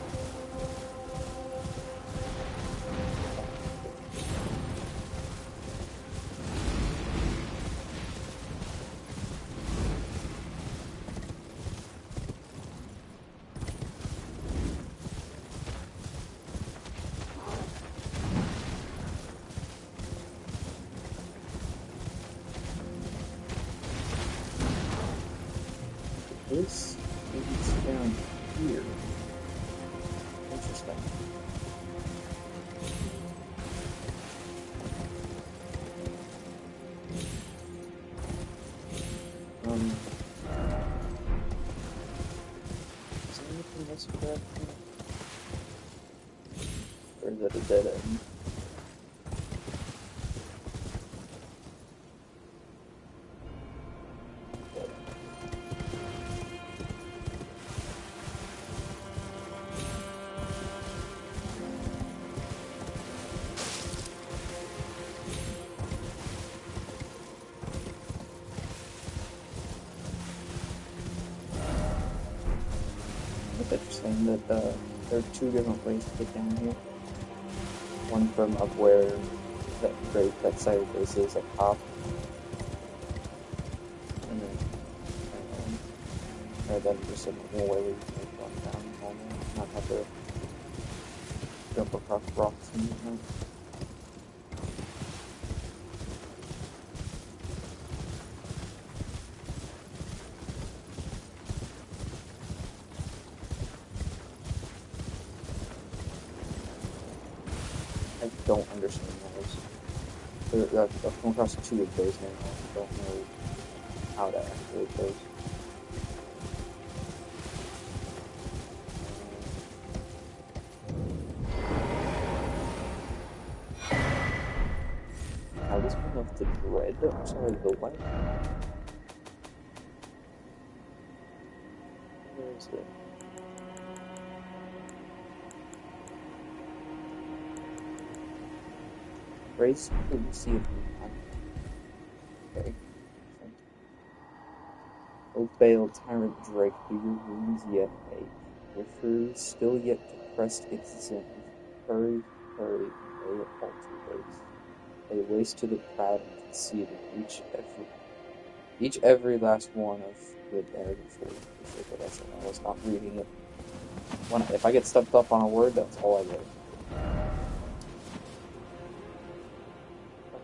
Speaker 1: This leads down here. Interesting. Is there anything else correct? Or is that a dead end? Dead end. It's interesting that there are two different ways to get down here. One from up where that side of this is up top, and then just a normal way where you can run down normal, not have to jump across rocks and whatnot. I don't understand those. I've come across two of those now. I don't know how to activate those. How does one of the dread? I'm sorry, the what? Where is it? Grace couldn't see it. Okay. O Bale, Tyrant Drake, do your wounds yet ache? Your fury still yet to crest its zenith. Hurry, hurry, and lay it all to waste. Lay waste to the proud and conceited, each every last one of good arrogant fools. Appreciate what I said. I was not reading it. If I get stuck up on a word, that's all I get.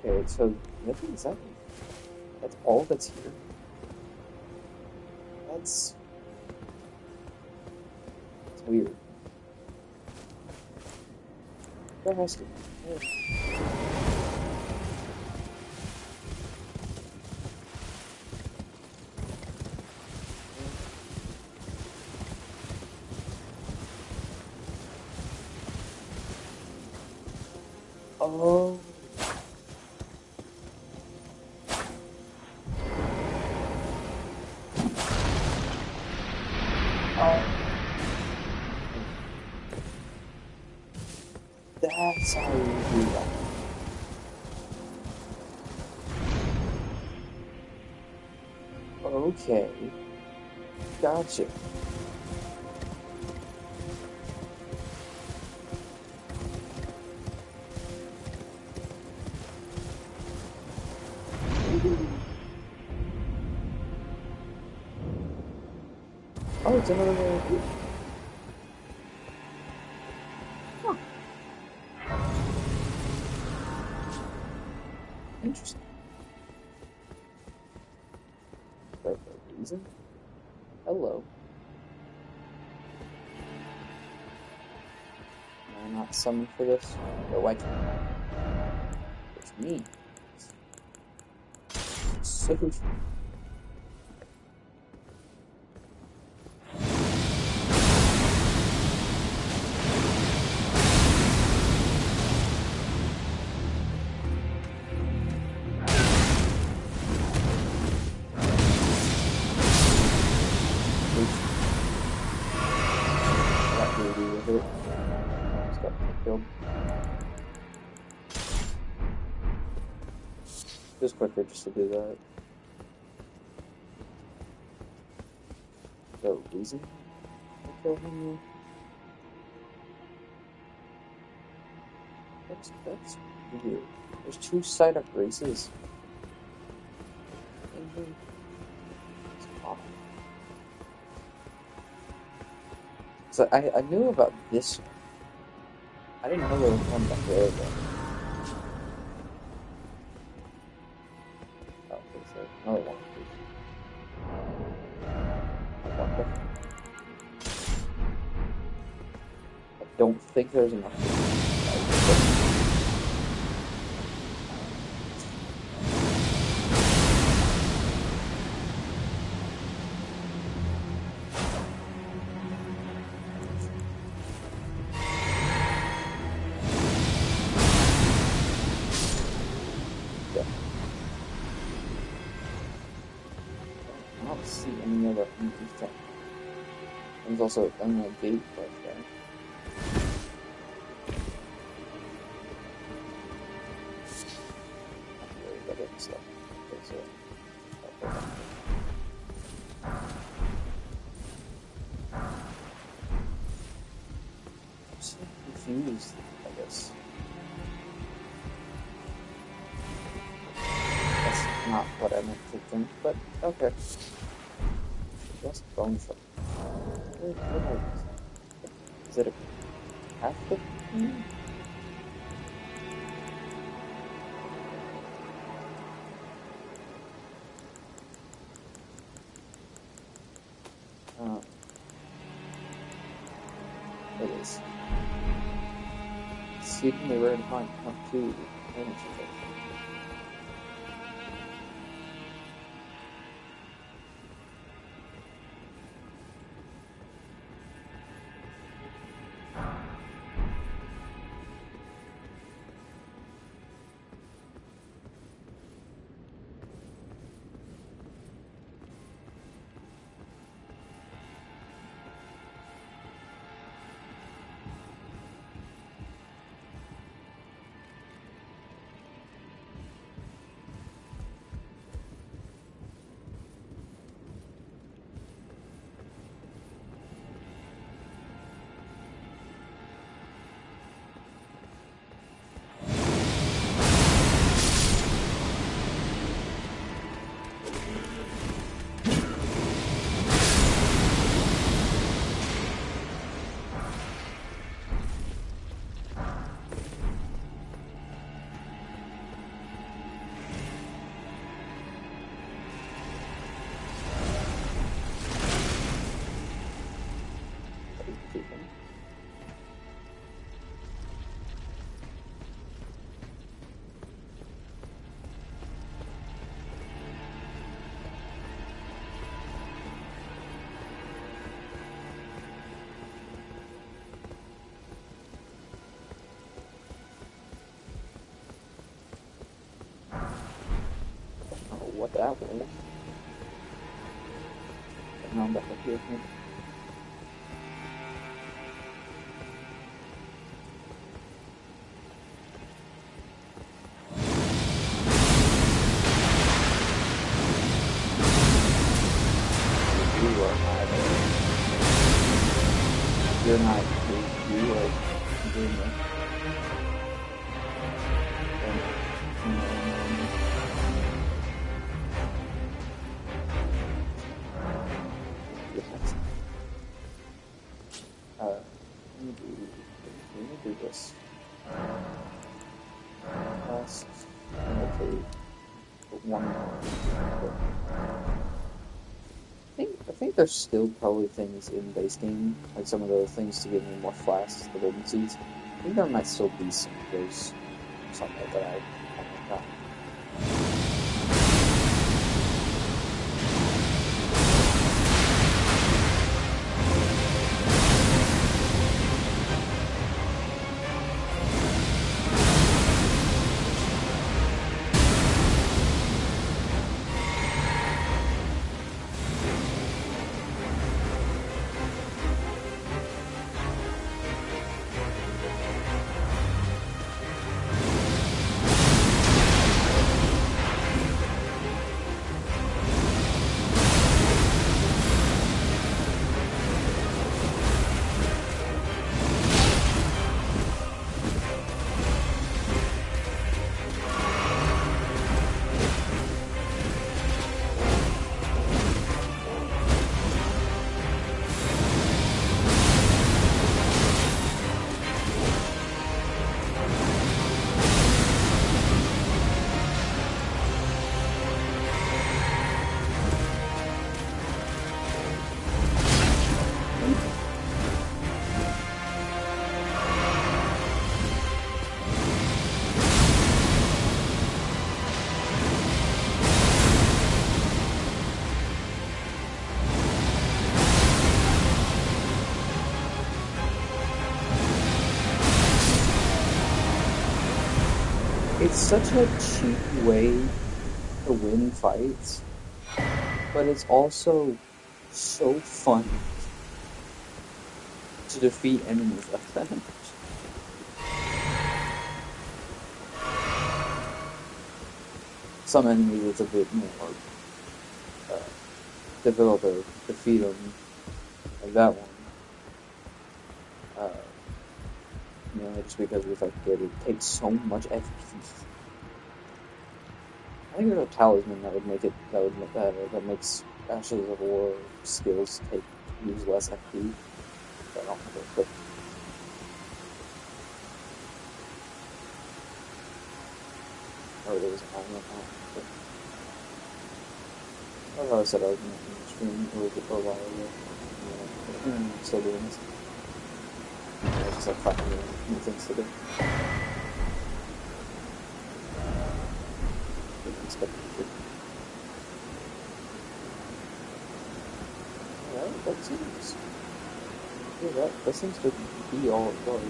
Speaker 1: Okay, so nothing is that. That's all that's here. That's weird. There has to be. Oh. That's how you do that. Okay. Gotcha. Oh, it's another way. Huh. Interesting. For a reason? Hello. Am I not summoned for this? Oh, I can. Which means... So... What do we do with it? Almost got killed. Just quicker just to do that. The reason I killed him? That's weird. There's 2 side-up races. It's odd. So I knew about this one. I didn't know there was one back there, though. Oh, okay, so another one. What the? I don't think there's enough. I don't see any other empty thing. There's also a gate right there. Not worried about it, so. Okay, so. I'm so confused, I guess. That's not what I meant to think, but okay. Just bone shot. What are these? Is it a Catholic thing? It is. Exceedingly rare to find. Not 2 images. What that was. But now I'm back up here. You're not. You are doing that. do this. Last thing I take, put one more into my equipment. I think there's still probably things in base game, like some of those things to give me more flasks, the golden seeds. I think there might still be some of those somewhere that I haven't gotten. It's such a cheap way to win fights, but it's also so fun to defeat enemies like that. Some enemies it's a bit more difficult to defeat them, like that one. Just because of the fact that it takes so much FP. I think there's a talisman that would make it that makes Ashes of War skills use less FP. But I don't have it. But or there was an element on it. I said I was going to stream a while ago. I'm still doing this. I just like finding new things to do. That seems to be all it was.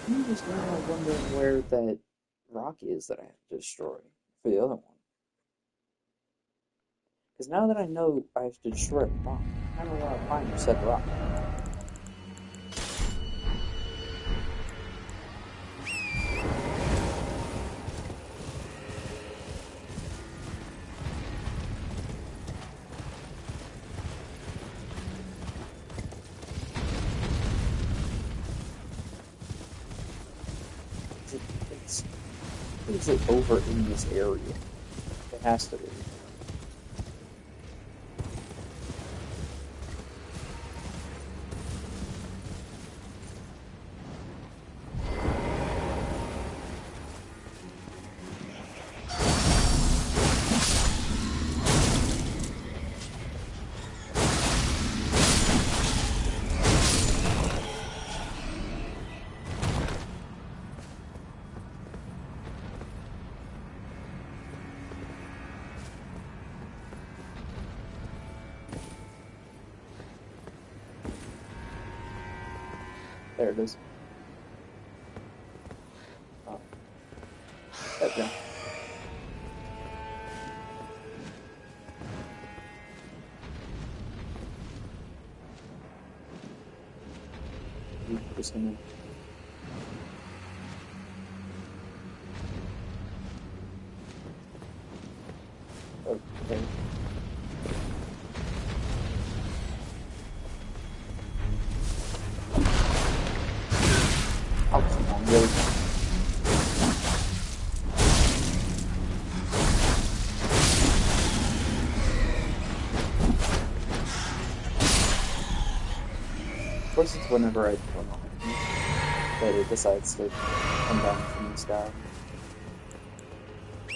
Speaker 1: I'm just now wondering where that rock is that I have to destroy for the other one. Because now that I know I have to destroy a rock, I kind of want to find said rock. Is it over in this area? It has to be. There it is. Oh. Okay. Just gonna... Okay. Oh, come on, really? course, it's whenever I turn off that it decides to come down from the sky. And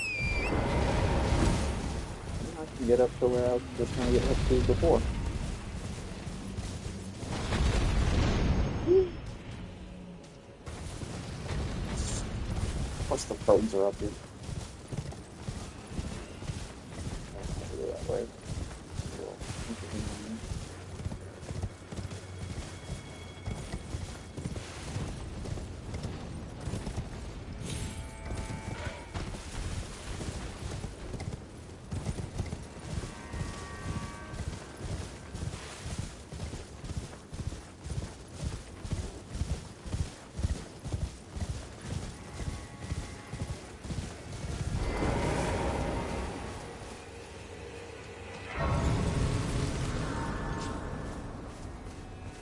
Speaker 1: I can get up to where I was just trying to get up to before. Of course, the probes are up here. I don't have to go that way. Cool.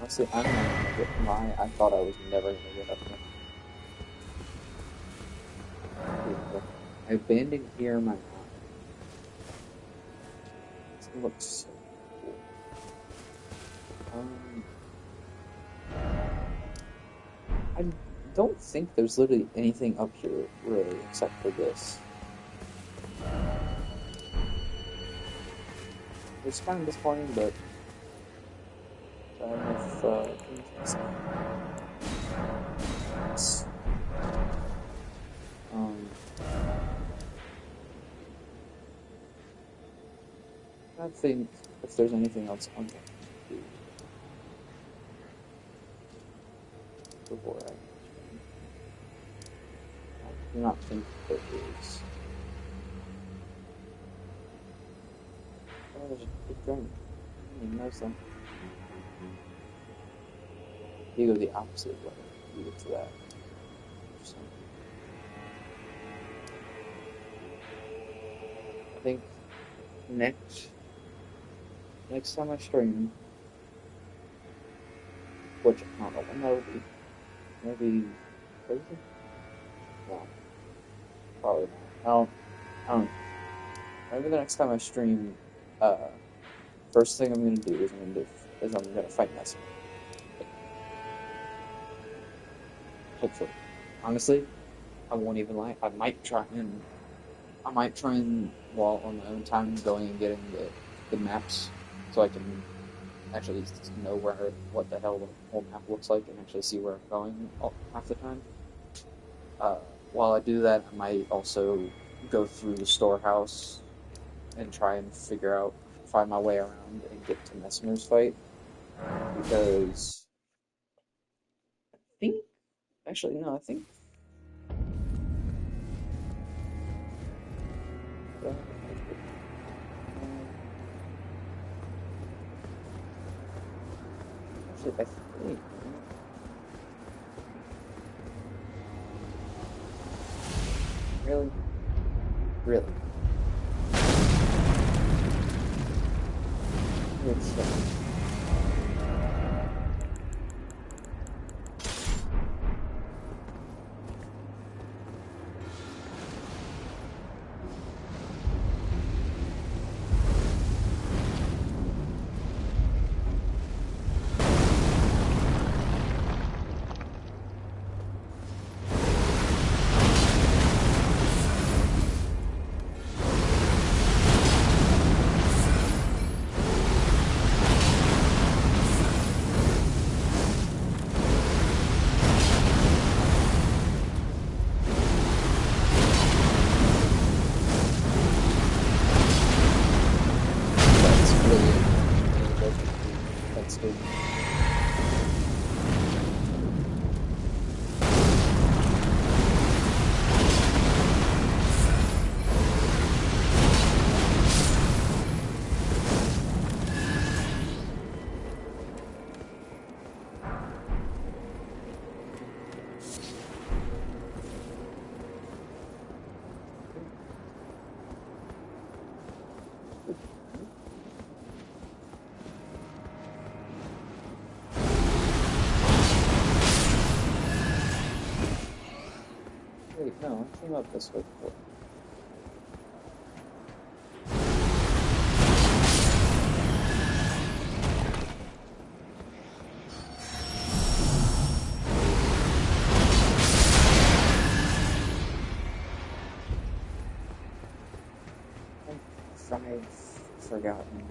Speaker 1: Honestly, I'm never gonna get I thought I was never gonna get up there. Beautiful. I abandoned here my mind. This looks so cool. I don't think there's literally anything up here really except for this. It's kind of disappointing, but I have enough things to see. Yes. I think if there's anything else I'm going to do before I do not think there is. Oh, there's a big dragon. I didn't even notice that. You go the opposite way. You get to that. Interesting. I think next time I stream, which I don't know when that'll be. Maybe Thursday? No, probably not. I don't know. Maybe the next time I stream, first thing I'm gonna do is I'm gonna fight Nessie. Hopefully. Honestly, I won't even lie. I might try and while on my own time going and getting the maps so I can actually know what the hell the whole map looks like and actually see where I'm going half the time. While I do that, I might also go through the storehouse and try and find my way around and get to Messmer's fight. Because I think actually, I think really, it's that's good. Wait, no, I came up this way before. forgotten.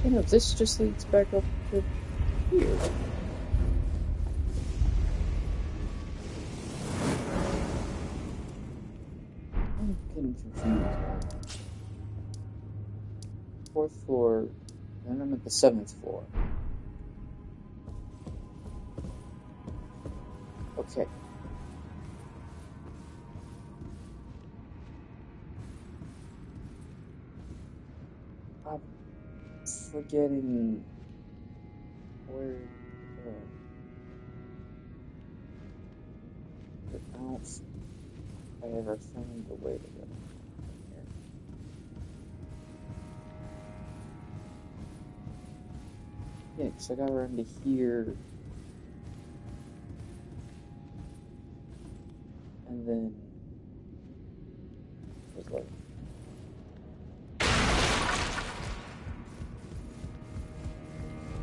Speaker 1: You know, this just leads back up to here. I'm getting confused, right? 4th floor, then I'm at the 7th floor. Okay. I'm forgetting where but I don't think I ever found the way to go here. Yeah, because I got around to here, and then it was like,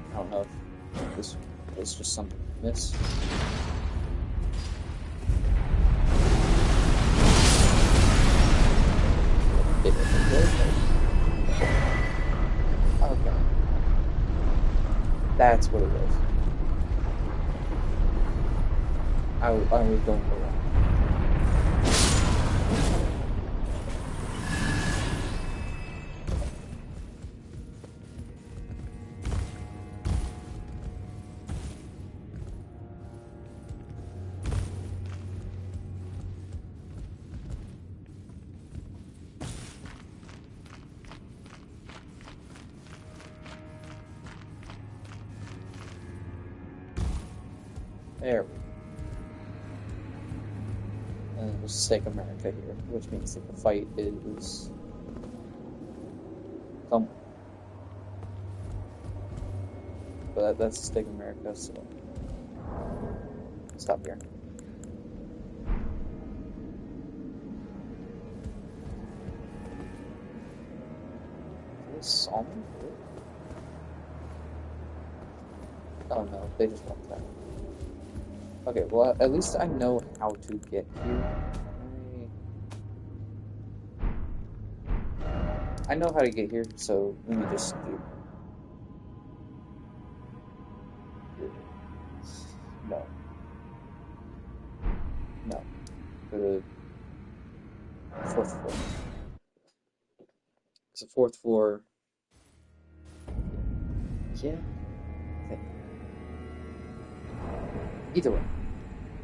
Speaker 1: I don't know if this was just something I missed. Okay. That's what it was. I was going the wrong. There we go. And we'll stake America here, which means that the fight is somewhere. But that's stake America, so stop here. Is this Solomon? Oh no, they just want that. Okay, well, at least I know how to get here. I know how to get here, so let me just do... No. No. Go to 4th floor. It's a 4th floor. Yeah. I think. Either way.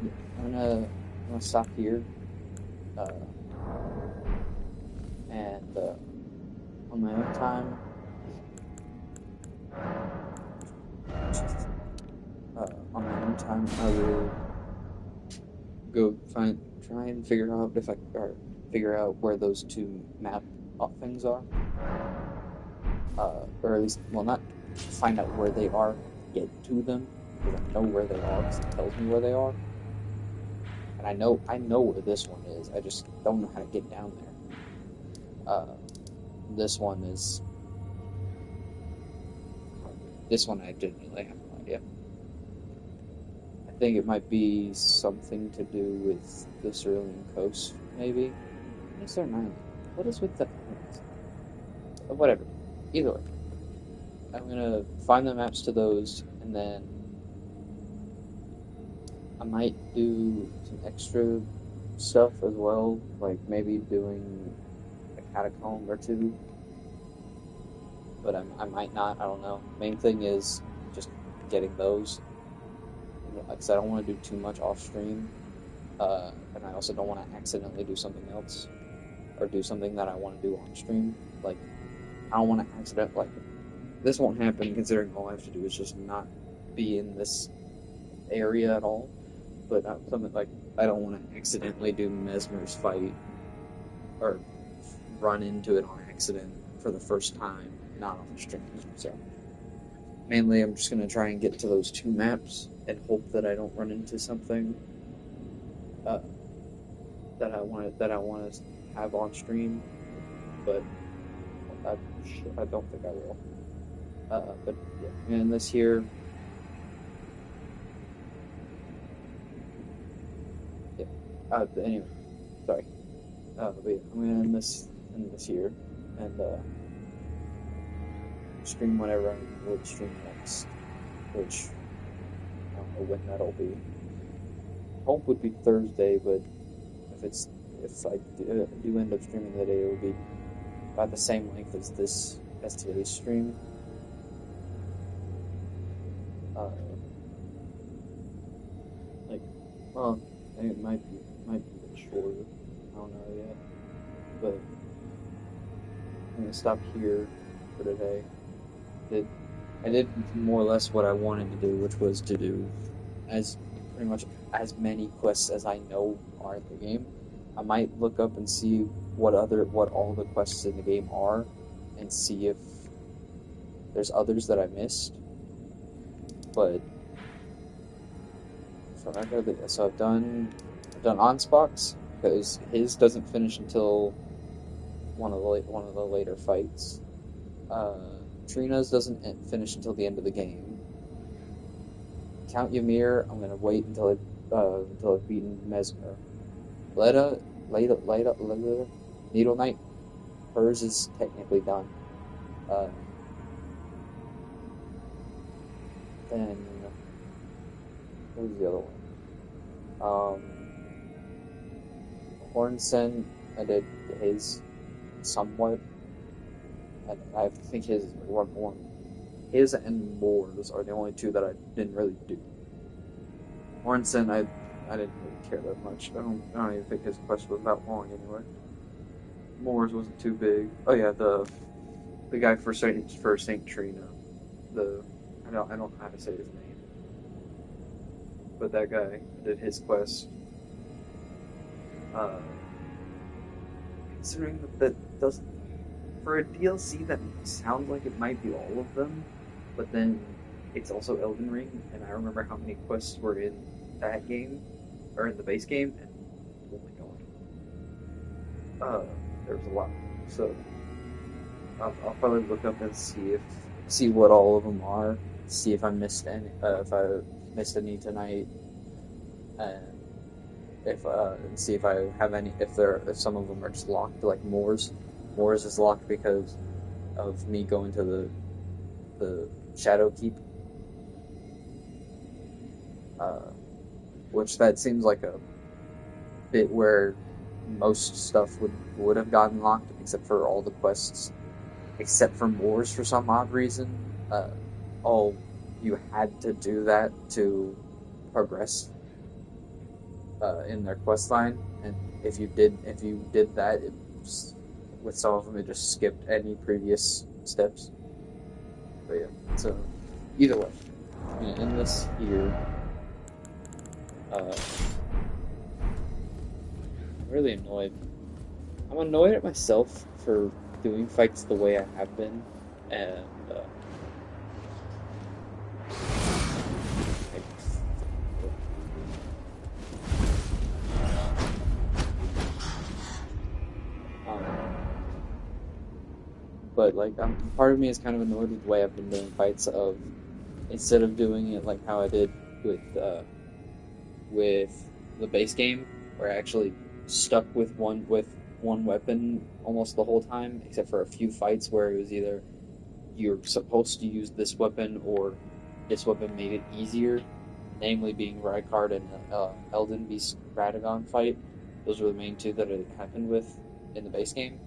Speaker 1: Yeah. I'm gonna stop here. And on my own time, on my own time, I will go try and figure out figure out where those two map things are, or at least, well, not find out where they are, get to them, because I know where they are, because it tells me where they are, and I know where this one is. I just don't know how to get down there. This one I genuinely have no idea. I think it might be something to do with the Cerulean Coast, maybe. Is there an island? What is with the islands? Whatever. Either way. I'm gonna find the maps to those, and then I might do some extra stuff as well, like maybe doing a catacomb or two. but I might not. I don't know. Main thing is just getting those, because I don't want to do too much off stream, and I also don't want to accidentally do something else or do something that I want to do on stream. Like, I don't want to accident like this won't happen considering all I have to do is just not be in this area at all. But something like I don't want to accidentally do Mesmer's fight or run into it on accident for the first time, not on stream. So mainly, I'm just gonna try and get to those 2 maps and hope that I don't run into something that I want to have on stream. But I don't think I will. But yeah, and this here. Yeah. Anyway, sorry. But yeah, I'm gonna end this here, and stream whenever I would stream next, which I don't know when that'll be. Hope would be Thursday, but if I do end up streaming that day, it will be about the same length as today's stream. Well, it might be a bit shorter. I don't know yet, but I'm gonna stop here for today. I did more or less what I wanted to do, which was to do pretty much as many quests as I know are in the game. I might look up and see what all the quests in the game are, and see if there's others that I missed. But so I've done Ansbach's, because his doesn't finish until one of the later fights. Trina's doesn't finish until the end of the game. Count Ymir, I'm gonna wait until I've beaten Mesmer. Leda, Needle Knight, hers is technically done. Then what was the other one? Hornsen, I did his somewhat. I think his and Moore's are the only 2 that I didn't really do. Hornsen, I didn't really care that much. I don't even think his quest was that long anyway. Moore's wasn't too big. Oh yeah, the guy for Saint Trina. I don't know how to say his name, but that guy did his quest. Considering that doesn't. For a DLC, that sounds like it might be all of them, but then it's also Elden Ring, and I remember how many quests were in that game, or in the base game, and oh my god, there was a lot. So I'll probably look up and see what all of them are, see if I missed any tonight, and see if I have any, if some of them are just locked, like Moore's. Moore's is locked because of me going to the Shadow Keep, which that seems like a bit where most stuff would have gotten locked, except for all the quests, except for Moore's for some odd reason. You had to do that to progress in their quest line, and if you did that, with some of them, it just skipped any previous steps. But yeah, so either way, I'm gonna end this here. I'm really annoyed. I'm annoyed at myself for doing fights the way I have been, and but like, part of me is kind of annoyed with the way I've been doing fights. Of instead of doing it like how I did with the base game, where I actually stuck with one weapon almost the whole time, except for a few fights where it was either you're supposed to use this weapon or this weapon made it easier, namely being Rykard and Elden Beast Radagon fight. Those were the main 2 that it happened with in the base game.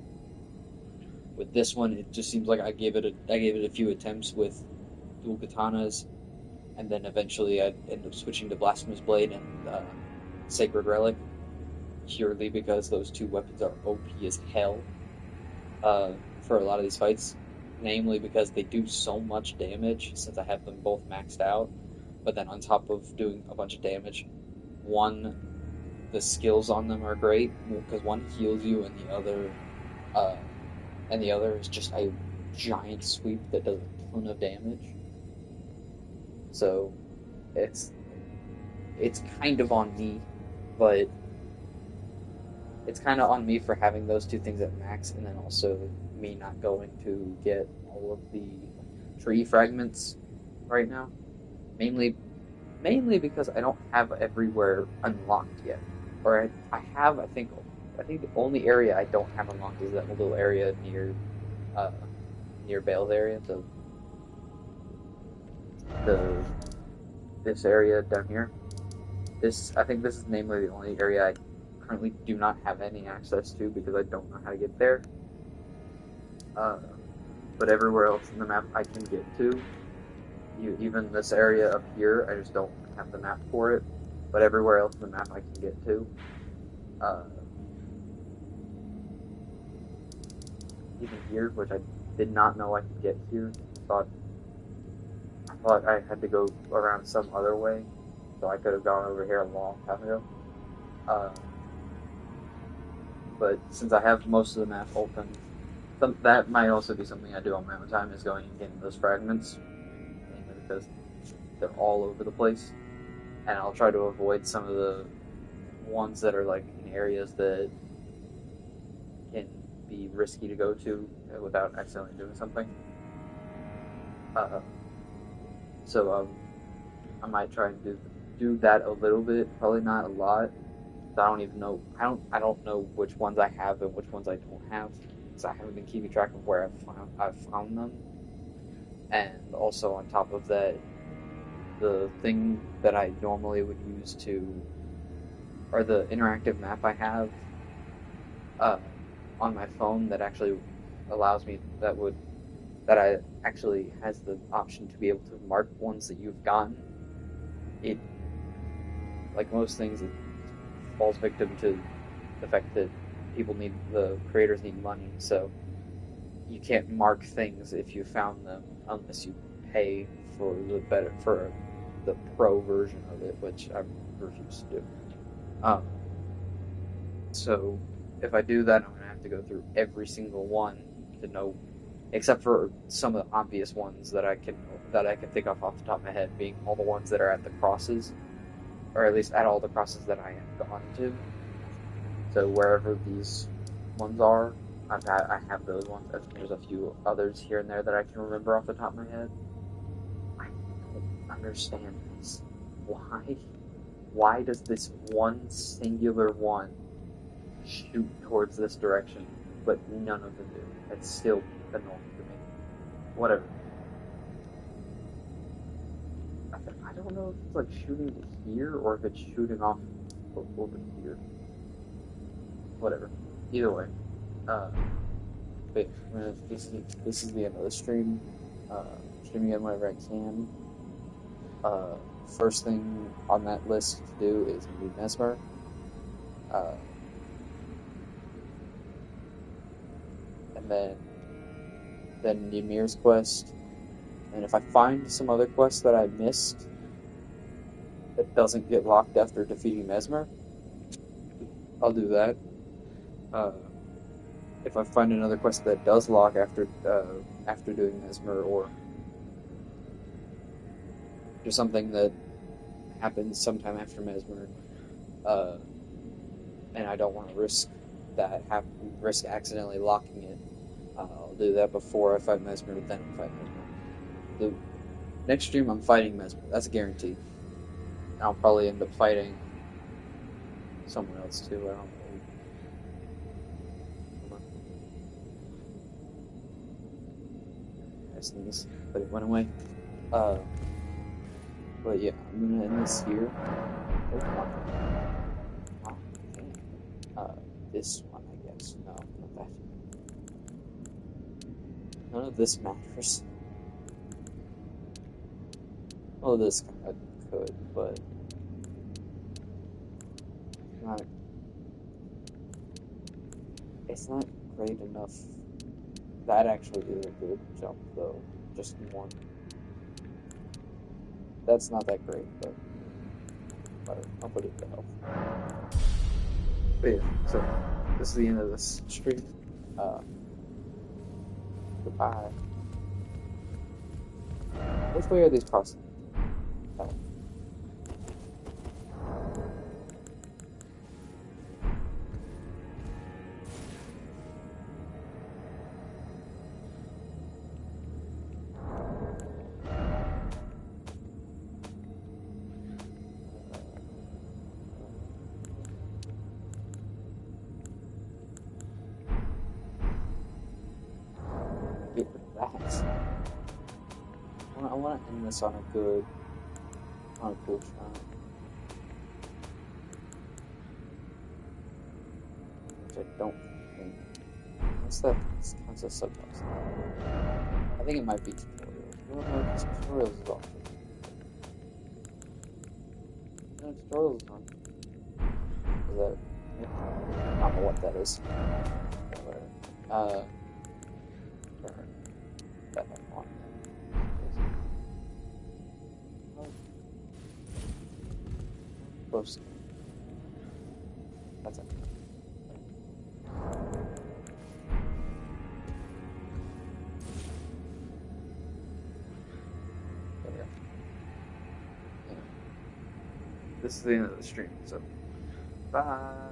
Speaker 1: With this one, it just seems like I gave it a few attempts with dual katanas, and then eventually I ended up switching to Blasphemous Blade and Sacred Relic, purely because those two weapons are OP as hell for a lot of these fights. Namely because they do so much damage since I have them both maxed out. But then on top of doing a bunch of damage, the skills on them are great because one heals you and the other is just a giant sweep that does a ton of damage. So it's kind of on me, but it's kind of on me for having those two things at max, and then also me not going to get all of the tree fragments right now. Mainly because I don't have everywhere unlocked yet. Or I have, I think the only area I don't have unlocked is that little area near Bale's area, this area down here. I think this is namely the only area I currently do not have any access to because I don't know how to get there. But everywhere else in the map I can get to. Even this area up here, I just don't have the map for it. But everywhere else in the map I can get to. Even here, which I did not know I could get here. I thought I had to go around some other way, so I could have gone over here a long time ago. But since I have most of the map open, that might also be something I do on my own time, is going and getting those fragments, mainly because they're all over the place, and I'll try to avoid some of the ones that are like in areas that can be risky to go to without accidentally doing something. So I might try and do that a little bit, probably not a lot. I don't even know. I don't know which ones I have and which ones I don't have, because I haven't been keeping track of where I've found them. And also on top of that, the thing that I normally would use or the interactive map I have on my phone that actually allows me that I actually has the option to be able to mark ones that you've gotten. It, like most things, it falls victim to the fact that the creators need money, so you can't mark things if you found them unless you pay for the pro version of it, which I refuse to do. So if I do that, I'm gonna have to go through every single one to know, except for some of the obvious ones that I can think of off the top of my head, being all the ones that are at the crosses, or at least at all the crosses that I have gone to. So wherever these ones are, I have those ones. There's a few others here and there that I can remember off the top of my head. I don't understand this. Why does this one singular one shoot towards this direction, but none of them do? It's still annoying to me. Whatever. I don't know if it's like shooting to here or if it's shooting off over here. Whatever. Either way. But this is the end of the stream. Stream again whenever I can. First thing on that list to do is meet Mesmer. And then Ymir's quest. And if I find some other quests that I missed that doesn't get locked after defeating Mesmer, I'll do that. If I find another quest that does lock after doing Mesmer, or there's something that happens sometime after Mesmer, and I don't want to risk accidentally locking it, I'll do that before I fight Mesmer, then I'll fight Mesmer. The next stream I'm fighting Mesmer, that's a guarantee. And I'll probably end up fighting someone else too, I don't know. Sneeze, but it went away. But yeah, I'm gonna end this here. This one, I guess. No, not that. None of this matters. Well, this kind of could, but not. It's not great enough. That actually is a good jump, though. Just one. That's not that great, but whatever. I'll put it to health. But yeah, so this is the end of this stream. Goodbye. Which way are these crossing? Oh. Get rid of that. I want to end this on a cool shot. Which I don't think. Unless that counts as subtext. I think it might be tutorials. Well, no, because tutorials is off. No, tutorials is on. Is that? Yeah. I don't know what that is. Whatever. That might want. Close. That's it. There we go. Yeah. This is the end of the stream, so bye.